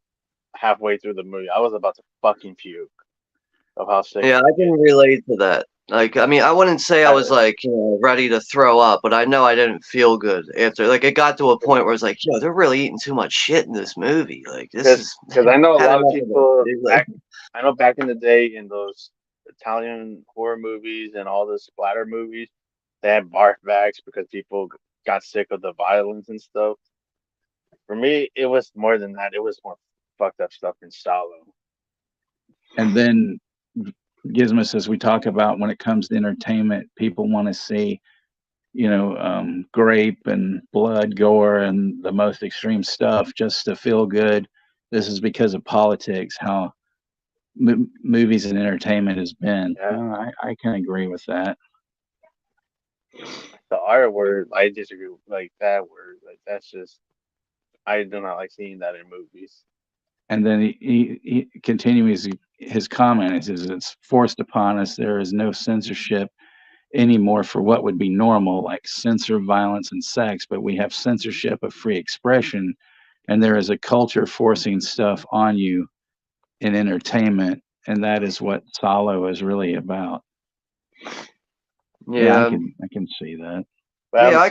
halfway through the movie, I was about to fucking puke of how sick. Yeah, I can relate to that. Like, I mean, I wouldn't say I was like, ready to throw up, but I know I didn't feel good after. Like, it got to a point where it's like, they're really eating too much shit in this movie. Like, this is because I know a lot of enough people. it. I know back in the day in those Italian horror movies and all the splatter movies, they had barf bags because people got sick of the violence and stuff. For me, it was more than that. It was more fucked up stuff in Salo. And then Gizmo says we talk about when it comes to entertainment, people want to see, grape and blood, gore, and the most extreme stuff just to feel good. This is because of politics, how movies and entertainment has been. Yeah. I can agree with that. The R word, I disagree with like that word. Like that's just I do not like seeing that in movies. And then he continues his comment. He says it's forced upon us. There is no censorship anymore for what would be normal, like censor violence and sex, but we have censorship of free expression, and there is a culture forcing stuff on you in entertainment, and that is what Salo is really about. Yeah, I can see that. But yeah, I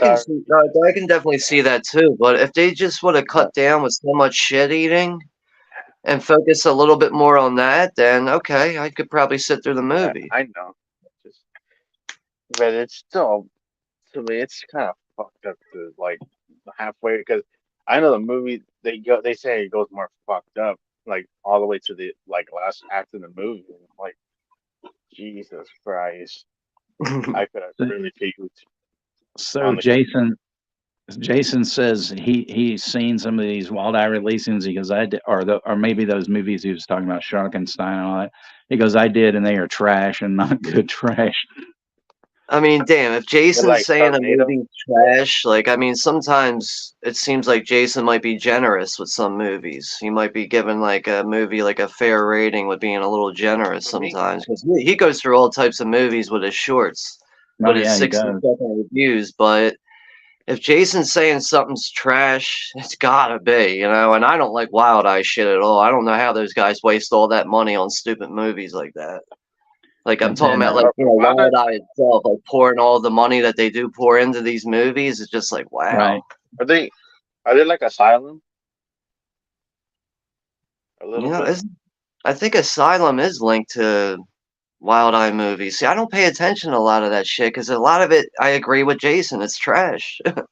can definitely see that too. But if they just would have cut down with so much shit eating and focus a little bit more on that, then okay, I could probably sit through the movie. I know, but it's still to me, it's kind of fucked up to like halfway because I know the movie they say it goes more fucked up like all the way to the like last act of the movie. And I'm like, Jesus Christ, I could have really puked. So Jason says he's seen some of these Wild Eye releasings. He goes, I did, or maybe those movies he was talking about, Sharkenstein and all that. He goes, I did, and they are trash and not good trash. I mean, damn, if Jason's like saying a movie's trash, like, I mean, sometimes it seems like Jason might be generous with some movies. He might be giving, like, a movie, like, a fair rating with being a little generous sometimes. Because he goes through all types of movies with his shorts, with his 60-second reviews. But if Jason's saying something's trash, it's gotta be, and I don't like Wild Eye shit at all. I don't know how those guys waste all that money on stupid movies like that. Like, I'm talking about, like, Wild Eye itself, like, pouring all the money that they do pour into these movies. It's just like, wow. Right. Are they like Asylum? A little bit? I think Asylum is linked to Wild Eye movies. See, I don't pay attention to a lot of that shit, because a lot of it, I agree with Jason, it's trash. And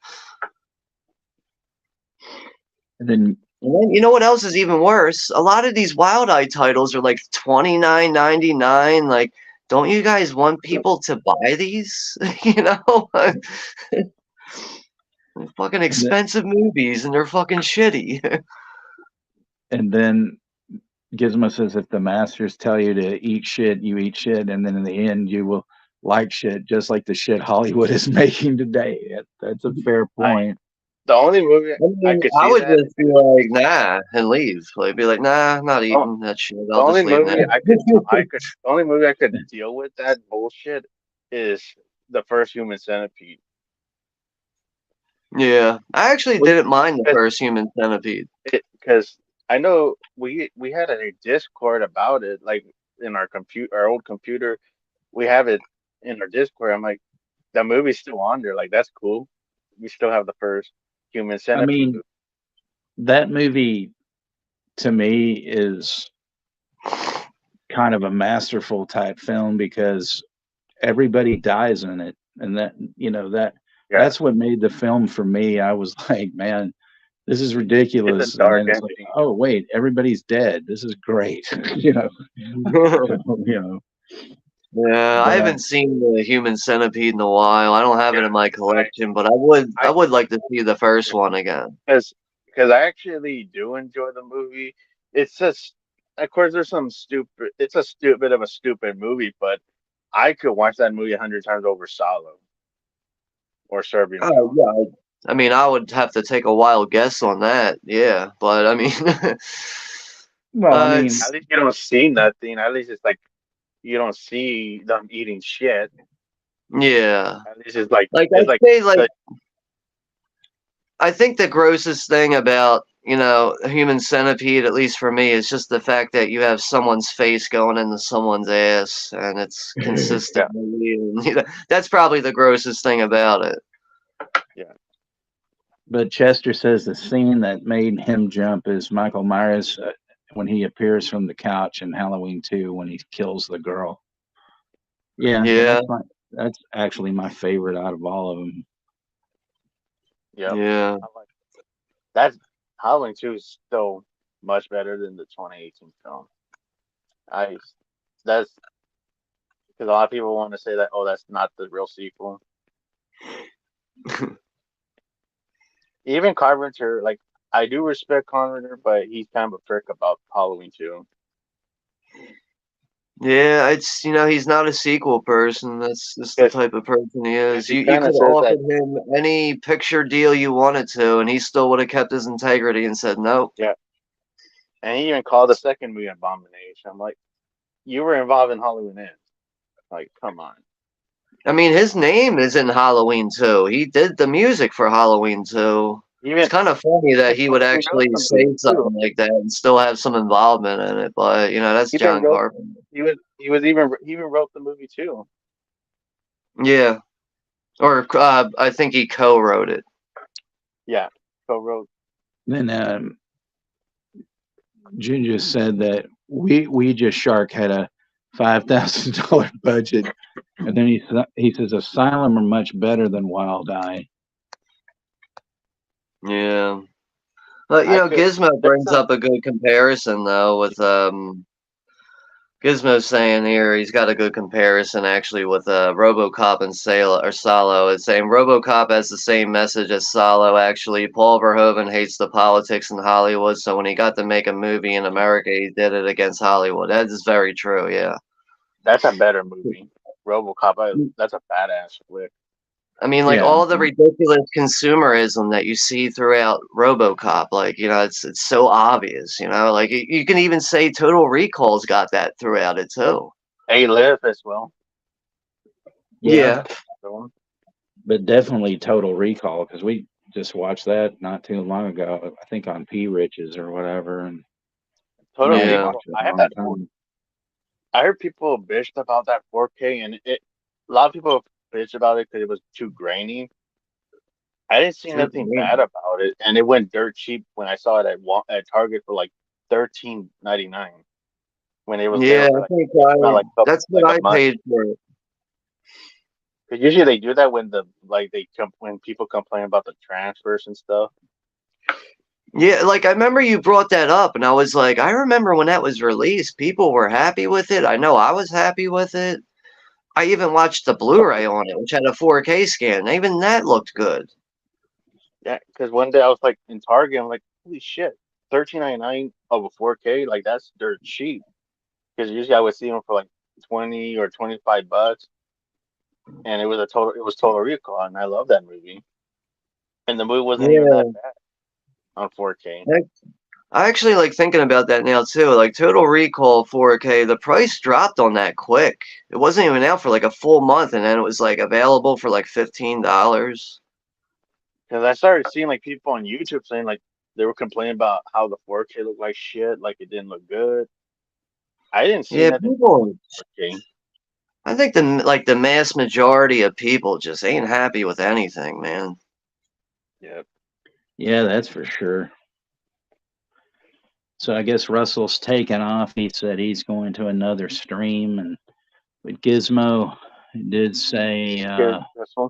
then you know what else is even worse? A lot of these Wild Eye titles are like $29.99. Like, don't you guys want people to buy these? They're fucking expensive movies and they're fucking shitty. And then Gizmo says if the masters tell you to eat shit, you eat shit, and then in the end you will like shit, just like the shit Hollywood is making today. That's a fair point. The only movie I would just be like, nah, and leave. Like, be like, nah, I'm not eating that shit. The only movie I could deal with that bullshit is the first Human Centipede. Yeah, I actually didn't mind the first Human Centipede Because I know we had a Discord about it. Like in our old computer. We have it in our Discord. I'm like, that movie's still on there. Like, that's cool. We still have the first Human I Centipede mean, that movie to me is kind of a masterful type film because everybody dies in it, and that Yeah, that's what made the film for me. I was like, man, this is it's a ridiculous, and dark then it's like, ending. oh wait, everybody's dead. This is great, you know, you know. Yeah, I But haven't seen the Human Centipede in a while. I don't have it Yeah, in my collection, but I would like to see the first yeah, one again. because I actually do enjoy the movie. It's just, of course, there's some stupid. It's a stupid of a stupid movie, but I could watch that movie 100 times over Solo or Serbian Oh Film. yeah. I mean, I would have to take a wild guess on that. Yeah, but I mean, well, I mean, At it's least you don't see nothing. At least it's like you don't see them eating shit. yeah. At least it's like Like it's I'd like say, like the I think the grossest thing about a human centipede, at least for me, is just the fact that you have someone's face going into someone's ass, and it's yeah, consistently. And, that's probably the grossest thing about it. yeah. but Chester says the scene that made him jump is Michael Myers when he appears from the couch in Halloween 2 when he kills the girl. Yeah, and Yeah, that's actually my favorite out of all of them. Yep. yeah. I'm like, that's Howling 2 is still much better than the 2018 film. I that's because a lot of people want to say that, oh, that's not the real sequel. Even Carpenter, like, I do respect Carpenter, but he's kind of a prick about Halloween 2. Yeah, it's he's not a sequel person. That's just the Because type of person he is. he You kind could of have says that, offered him any picture deal you wanted to, and he still would have kept his integrity and said no. yeah. And he even called the second movie Abomination. I'm like, you were involved in Halloween Ends. Like, come on. I mean, his name is in Halloween too. He did the music for Halloween too. It's Even kind of funny even that he would Carpenter wrote actually the say movie too. something like that and still have some involvement in it, but that's He even John wrote. Carpenter. He even wrote the movie too. Yeah, or I think he co-wrote it. Yeah, co-wrote. Then Ginger said that Ouija Shark had a $5,000 budget, and then he says Asylum are much better than Wild Eye. Yeah, but I could. Gizmo There's brings some. up a good comparison though with Gizmo's saying here he's got a good comparison actually with RoboCop and Salo. It's saying RoboCop has the same message as Salo. Actually, Paul Verhoeven hates the politics in Hollywood, so when he got to make a movie in America, he did it against Hollywood. That is very true. Yeah. That's a better movie. RoboCop. That's a badass flick. I mean, like Yeah, all the ridiculous consumerism that you see throughout RoboCop, like it's so obvious. Like you can even say Total Recall's got that throughout it too. A-Live as well. yeah, Yeah. but definitely Total Recall because we just watched that not too long ago. I think on P Riches or whatever, and I Total haven't Yeah. Recall. watched it I in a have long that. time. I heard people bitched about that 4K, and a lot of people bitched about it because it was too grainy. I didn't see nothing bad about it, and it went dirt cheap when I saw it at Target for like 13.99 when it was there Yeah, for I like think about that's like what a I month. paid for it. Because usually they do that when when people complain about the transfers and stuff. Yeah, like I remember you brought that up, and I was like, I remember when that was released, people were happy with it. I know I was happy with it. I even watched the Blu-ray on it, which had a 4K scan. Even that looked good. Yeah, because one day I was like in Target, I'm like, holy shit, 13.99 of a 4K, like that's dirt cheap. Because usually I would see them for like 20 or $25, and it was Total Recall, and I love that movie. And the movie wasn't even that Yeah, bad on 4K. I actually like thinking about that now too. Like Total Recall 4K, the price dropped on that quick. It wasn't even out for like a full month, and then it was like available for like $15. Because I started seeing like people on YouTube saying like they were complaining about how the 4K looked like shit, like it didn't look good. I didn't see Yeah, nothing people. working. I think the mass majority of people just ain't happy with anything, man. Yeah. Yeah, that's for sure. So I guess Russell's taken off. He said he's going to another stream, and with Gizmo did say, Good. This one.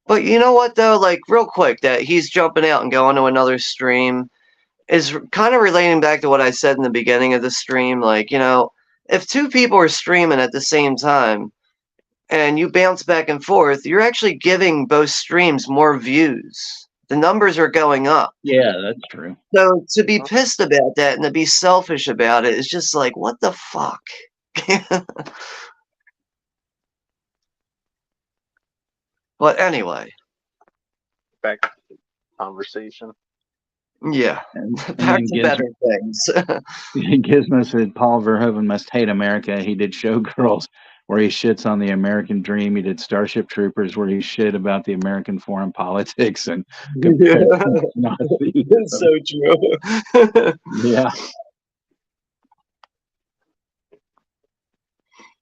But you know what though? Like real quick, that he's jumping out and going to another stream is kind of relating back to what I said in the beginning of the stream. Like, if two people are streaming at the same time and you bounce back and forth, you're actually giving both streams more views. The numbers are going up. yeah, that's true. So to be pissed about that and to be selfish about it is just like, what the fuck? But anyway, Back to the conversation. yeah, And back then to better things. Gizmo said Paul Verhoeven must hate America. He did Showgirls, where he shits on the American dream. He did Starship Troopers, where he shit about the American foreign politics and compared Yeah, to Nazis. it's so true. Yeah,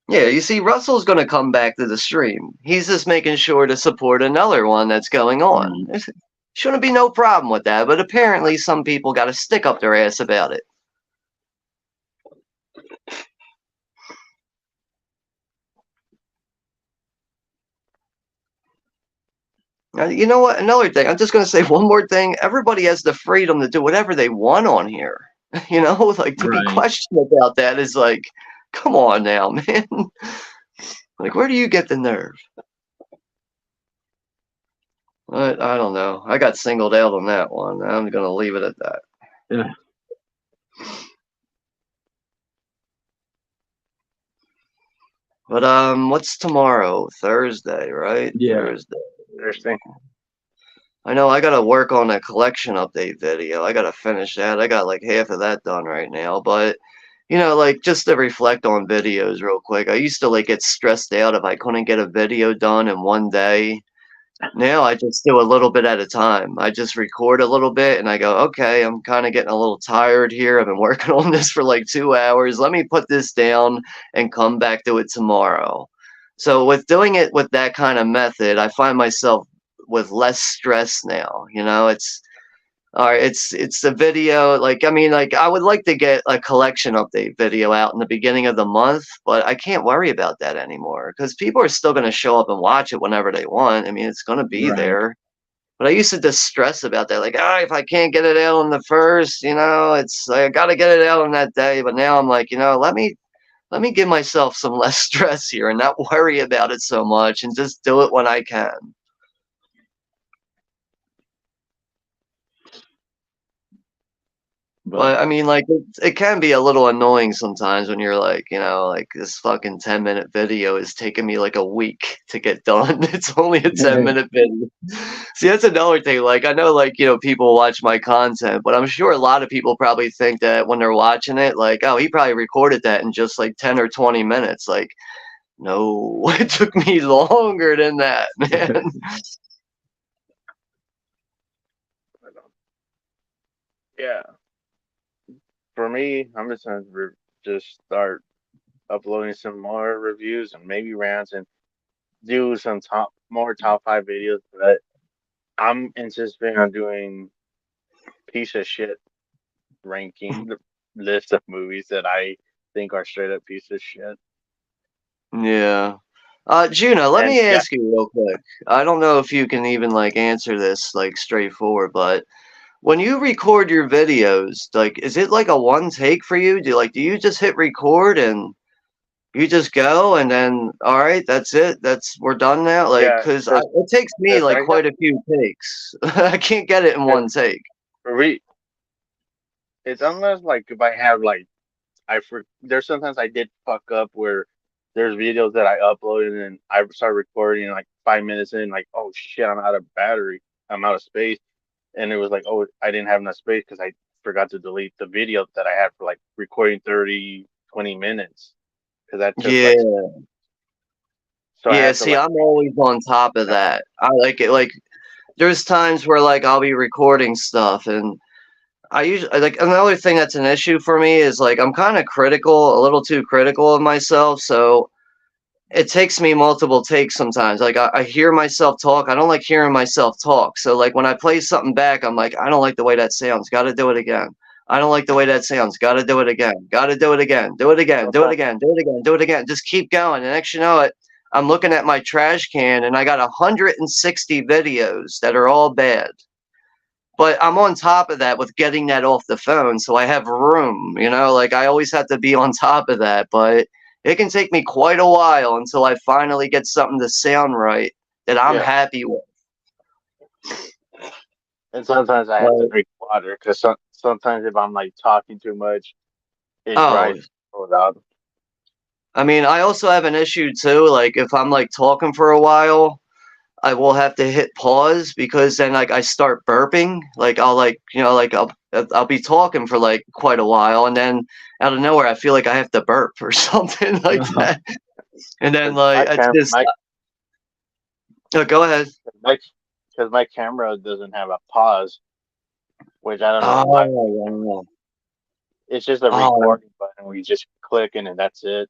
Yeah, you see, Russell's going to come back to the stream. He's just making sure to support another one that's going on. There shouldn't be no problem with that, but apparently some people got to stick up their ass about it. You know what? Another thing, I'm just going to say one more thing. Everybody has the freedom to do whatever they want on here. Like to be right. questioned about that is like, come on now, man. Like, where do you get the nerve? I don't know. I got singled out on that one. I'm going to leave it at that. Yeah. But what's tomorrow? Thursday, right? Yeah. Thursday. I know I gotta work on a collection update video. I gotta finish that. I got like half of that done right now. But like just to reflect on videos real quick. I used to like get stressed out if I couldn't get a video done in one day. Now I just do a little bit at a time. I just record a little bit and I go, okay, I'm kind of getting a little tired here. I've been working on this for like 2 hours. Let me put this down and come back to it tomorrow. So with doing it with that kind of method, I find myself with less stress now. It's all right. It's a video. Like, I mean, like I would like to get a collection update video out in the beginning of the month, but I can't worry about that anymore because people are still going to show up and watch it whenever they want. I mean, it's going to be Right. there. But I used to just stress about that. Like, if I can't get it out on the first, it's I got to get it out on that day. But now I'm like, let me give myself some less stress here and not worry about it so much and just do it when I can. But I mean, like, it can be a little annoying sometimes when you're like, like this fucking 10-minute video is taking me like a week to get done. It's only a 10-minute video. See, that's another thing. Like, I know, like, people watch my content, but I'm sure a lot of people probably think that when they're watching it, like, oh, he probably recorded that in just like 10 or 20 minutes. Like, no, it took me longer than that, man. Yeah. For me, I'm just gonna just start uploading some more reviews and maybe rants and do some top 5 videos. But I'm anticipating on doing piece of shit ranking list of movies that I think are straight up piece of shit. Yeah. Juno, let me ask you real quick. I don't know if you can even like answer this like straightforward, but when you record your videos, like, is it like a one take for you? Do you just hit record and you just go and then, all right, that's it. We're done now. Like, Yeah, cause it takes me like quite a few takes. I can't get it in one take. It's unless like if I have like, there's sometimes I did fuck up where there's videos that I uploaded and I start recording like 5 minutes in, like, oh shit, I'm out of battery. I'm out of space. And it was like, oh, I didn't have enough space because I forgot to delete the video that I had for like recording 30, 20 minutes. Because that took see, I'm always on top of that. I like it. Like, there's times where like I'll be recording stuff and I usually like another thing that's an issue for me is like I'm kind of critical, a little too critical of myself. So it takes me multiple takes sometimes. Like I hear myself talk. I don't like hearing myself talk. So like when I play something back, I'm like, I don't like the way that sounds. Got to do it again. I don't like the way that sounds. Got to do it again. Got to do it again. Do it again. Do it Sometimes, again. Do it again. Do it again. Just keep going. And next you know it, I'm looking at my trash can and I got 160 videos that are all bad. But I'm on top of that with getting that off the phone, so I have room, like I always have to be on top of that, but it can take me quite a while until I finally get something to sound right that I'm yeah. happy with. And sometimes I have to But, drink water because sometimes if I'm like talking too much, it oh, dries it out. I mean, I also have an issue too, like if I'm like talking for a while, I will have to hit pause because then like I start burping. Like I'll like like I'll be talking for like quite a while and then out of nowhere I feel like I have to burp or something like that. And then 'Cause like my it's cam just go ahead. my because my camera doesn't have a pause, which I don't know Oh, why. wow. It's just a Oh, recording button where you just click and then that's it.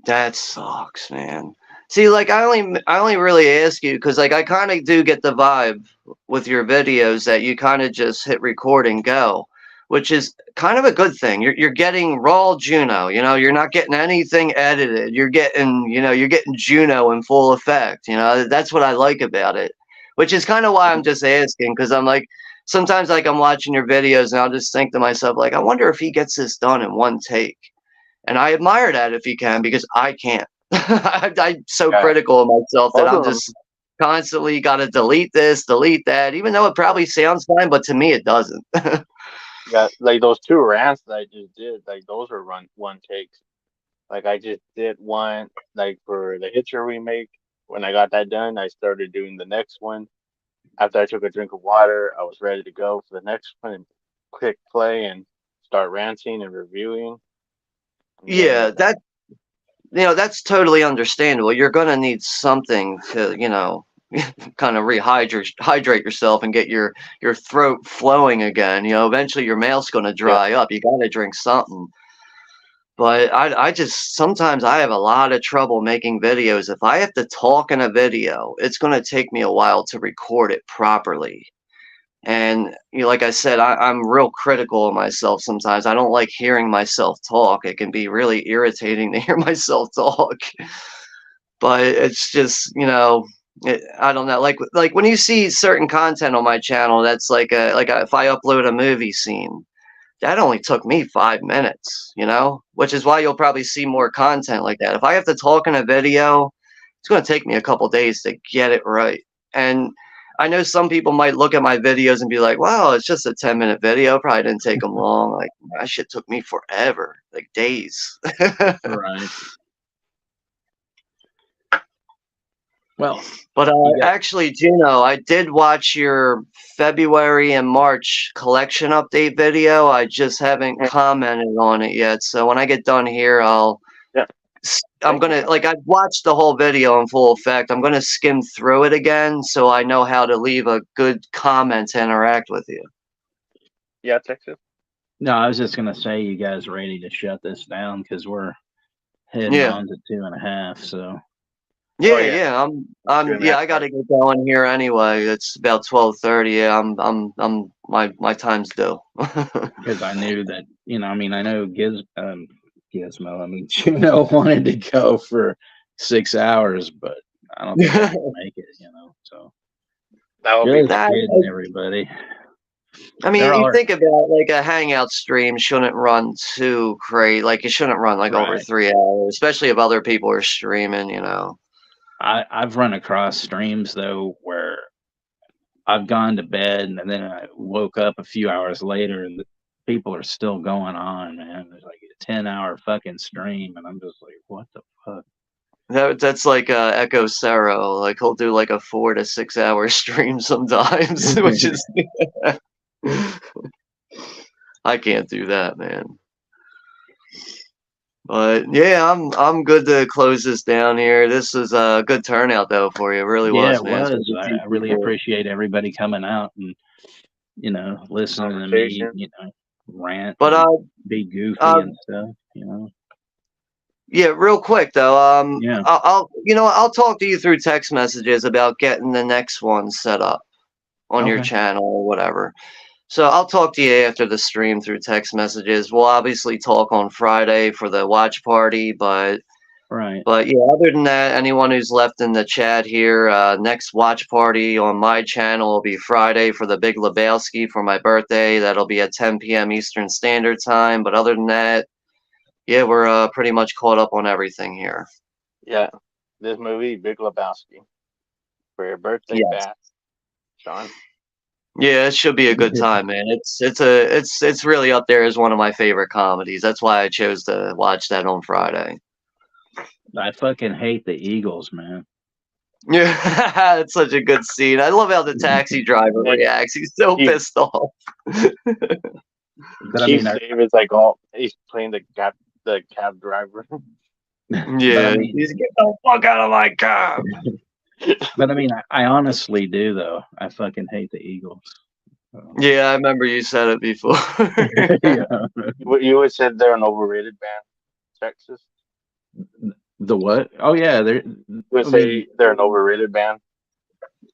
that sucks, man. See, like I only really ask you because like I kind of do get the vibe with your videos that you kind of just hit record and go, which is kind of a good thing. You're getting raw Juno, you're not getting anything edited. You're getting Juno in full effect. That's what I like about it, which is kind of why I'm just asking because I'm like sometimes like I'm watching your videos and I'll just think to myself like I wonder if he gets this done in one take. And I admire that if you can, because I can't. I'm so Yeah, critical of myself that most I'm of them. just constantly got to delete this, delete that, even though it probably sounds fine, but to me it doesn't. Yeah, like those two rants that I just did, like those were one takes. Like I just did one like for the Hitcher remake. When I got that done, I started doing the next one. After I took a drink of water, I was ready to go for the next one and click play and start ranting and reviewing. And then Yeah, that's totally understandable. You're gonna need something to, kind of hydrate yourself and get your throat flowing again. Eventually your mouth's gonna yeah, dry up. You gotta drink something. But I just sometimes I have a lot of trouble making videos. If I have to talk in a video, it's going to take me a while to record it properly. And like I said, I'm real critical of myself sometimes. I don't like hearing myself talk. It can be really irritating to hear myself talk. But it's just, I don't know. Like when you see certain content on my channel, that's if I upload a movie scene that only took me 5 minutes, which is why you'll probably see more content like that. If I have to talk in a video, it's going to take me a couple days to get it right. And I know some people might look at my videos and be like, wow, it's just a 10-minute video. Probably didn't take them long. Like, that shit took me forever, like days. Right. Well, But you got actually, Juno, I did watch your February and March collection update video. I just haven't mm, commented on it yet. So when I get done here, yeah. I'm Thank you, gonna man. like I've watched the whole video in full effect. I'm gonna skim through it again so I know how to leave a good comment to interact with you. Yeah, Texas. no, I was just gonna say you guys ready to shut this down because we're heading Yeah. on to 2.5. So Oh Yeah, yeah, yeah. two and a Yeah, half I gotta hours. get going here anyway. It's about 12:30. Yeah, my time's due. because I knew that I mean I know Gizmo, I mean Juno wanted to go for 6 hours, but I don't think I can make it. So That would be just Nah, kidding, everybody. I There mean, you are think about like a hangout stream shouldn't run too crazy. Like it shouldn't run like over right. 3 hours, especially if other people are streaming. I've run across streams though where I've gone to bed and then I woke up a few hours later and the people are still going on, man. There's like a 10-hour fucking stream, and I'm just like, what the fuck? That's like Echo Cero. Like he'll do like a 4 to 6 hour stream sometimes, which is I can't do that, man. But yeah, I'm good to close this down here. This was a good turnout though for you. It really Yeah, was, it man. It's was. good to see I really people. appreciate everybody coming out and listening to me, Conversation. rant, But and be goofy uh, and stuff. yeah, real quick though, Yeah. I'll talk to you through text messages about getting the next one set up on your Okay. channel or whatever. So I'll talk to you after the stream through text messages. We'll obviously talk on Friday for the watch party, but Right. yeah, other than that, anyone who's left in the chat here, next watch party on my channel will be Friday for the Big Lebowski for my birthday. That'll be at 10 p.m. Eastern Standard Time. But other than that, yeah, we're pretty much caught up on everything here. Yeah, this movie, Big Lebowski, for your birthday Yes. bash, Sean. Yeah, it should be a good time, man. It's really up there as one of my favorite comedies. That's why I chose to watch that on Friday. I fucking hate the Eagles, man. Yeah, it's such a good scene. I love how the taxi driver Yeah, reacts. He's so Keith, pissed off. But I Keith mean, David's like all he's playing the cab driver. but I Yeah, mean, he's get the fuck out of my car. but I mean, I honestly do though. I fucking hate the Eagles. So, Yeah, I remember you said it before. yeah. You always said they're an overrated band, Texas. The what? Oh yeah, You would I say mean, they're an overrated band.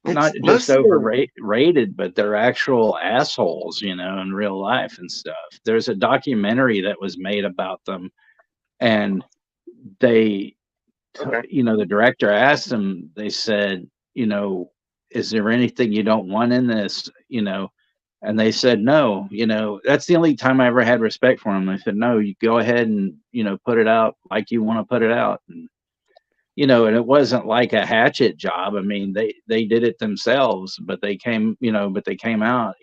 not It's just most of the overrated, but they're actual assholes, in real life and stuff. There's a documentary that was made about them, and they, Okay. the director asked them. They said, is there anything you don't want in this? And they said no. That's the only time I ever had respect for them. They said no. You go ahead and put it out like you want to put it out. And it wasn't like a hatchet job. I mean, they did it themselves, but they came out,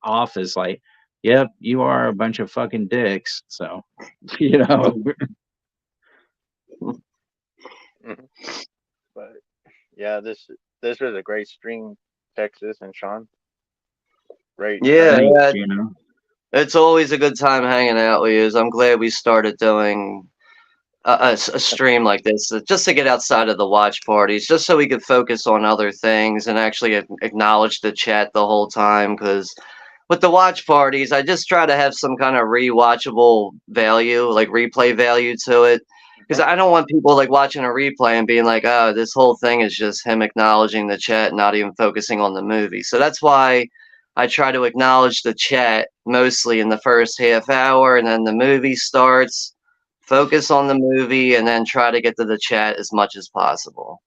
off as like, yep, you are a bunch of fucking dicks. So, you know, Mhm. But yeah, this was a great stream, Texas and Sean. Great. yeah, thanks, yeah, it's always a good time hanging out with you. I'm glad we started doing a stream like this just to get outside of the watch parties, just so we could focus on other things and actually acknowledge the chat the whole time. Because with the watch parties, I just try to have some kind of rewatchable value, like replay value to it. Because I don't want people like watching a replay and being like, oh, this whole thing is just him acknowledging the chat, not even focusing on the movie. So that's why I try to acknowledge the chat mostly in the first half hour, and then the movie starts, focus on the movie, and then try to get to the chat as much as possible.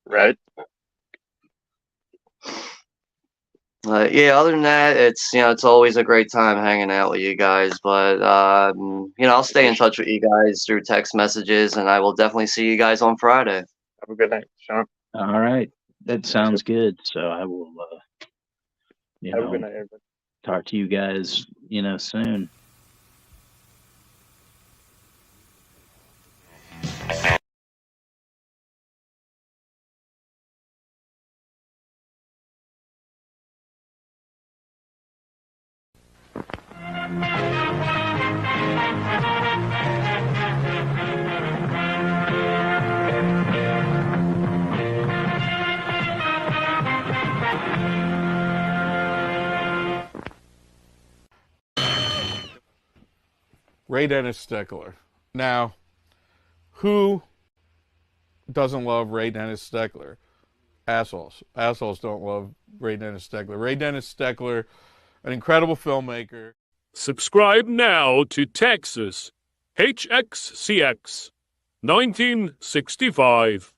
Right. Yeah, other than that, it's always a great time hanging out with you guys. But I'll stay in touch with you guys through text messages, and I will definitely see you guys on Friday. Have a good night, Sean. all right, that sounds good. So I will, Have a good night, everybody. talk to you guys, soon. Ray Dennis Steckler. Now, who doesn't love Ray Dennis Steckler? Assholes. Assholes don't love Ray Dennis Steckler. Ray Dennis Steckler, an incredible filmmaker. Subscribe now to Texas HXCX 1965.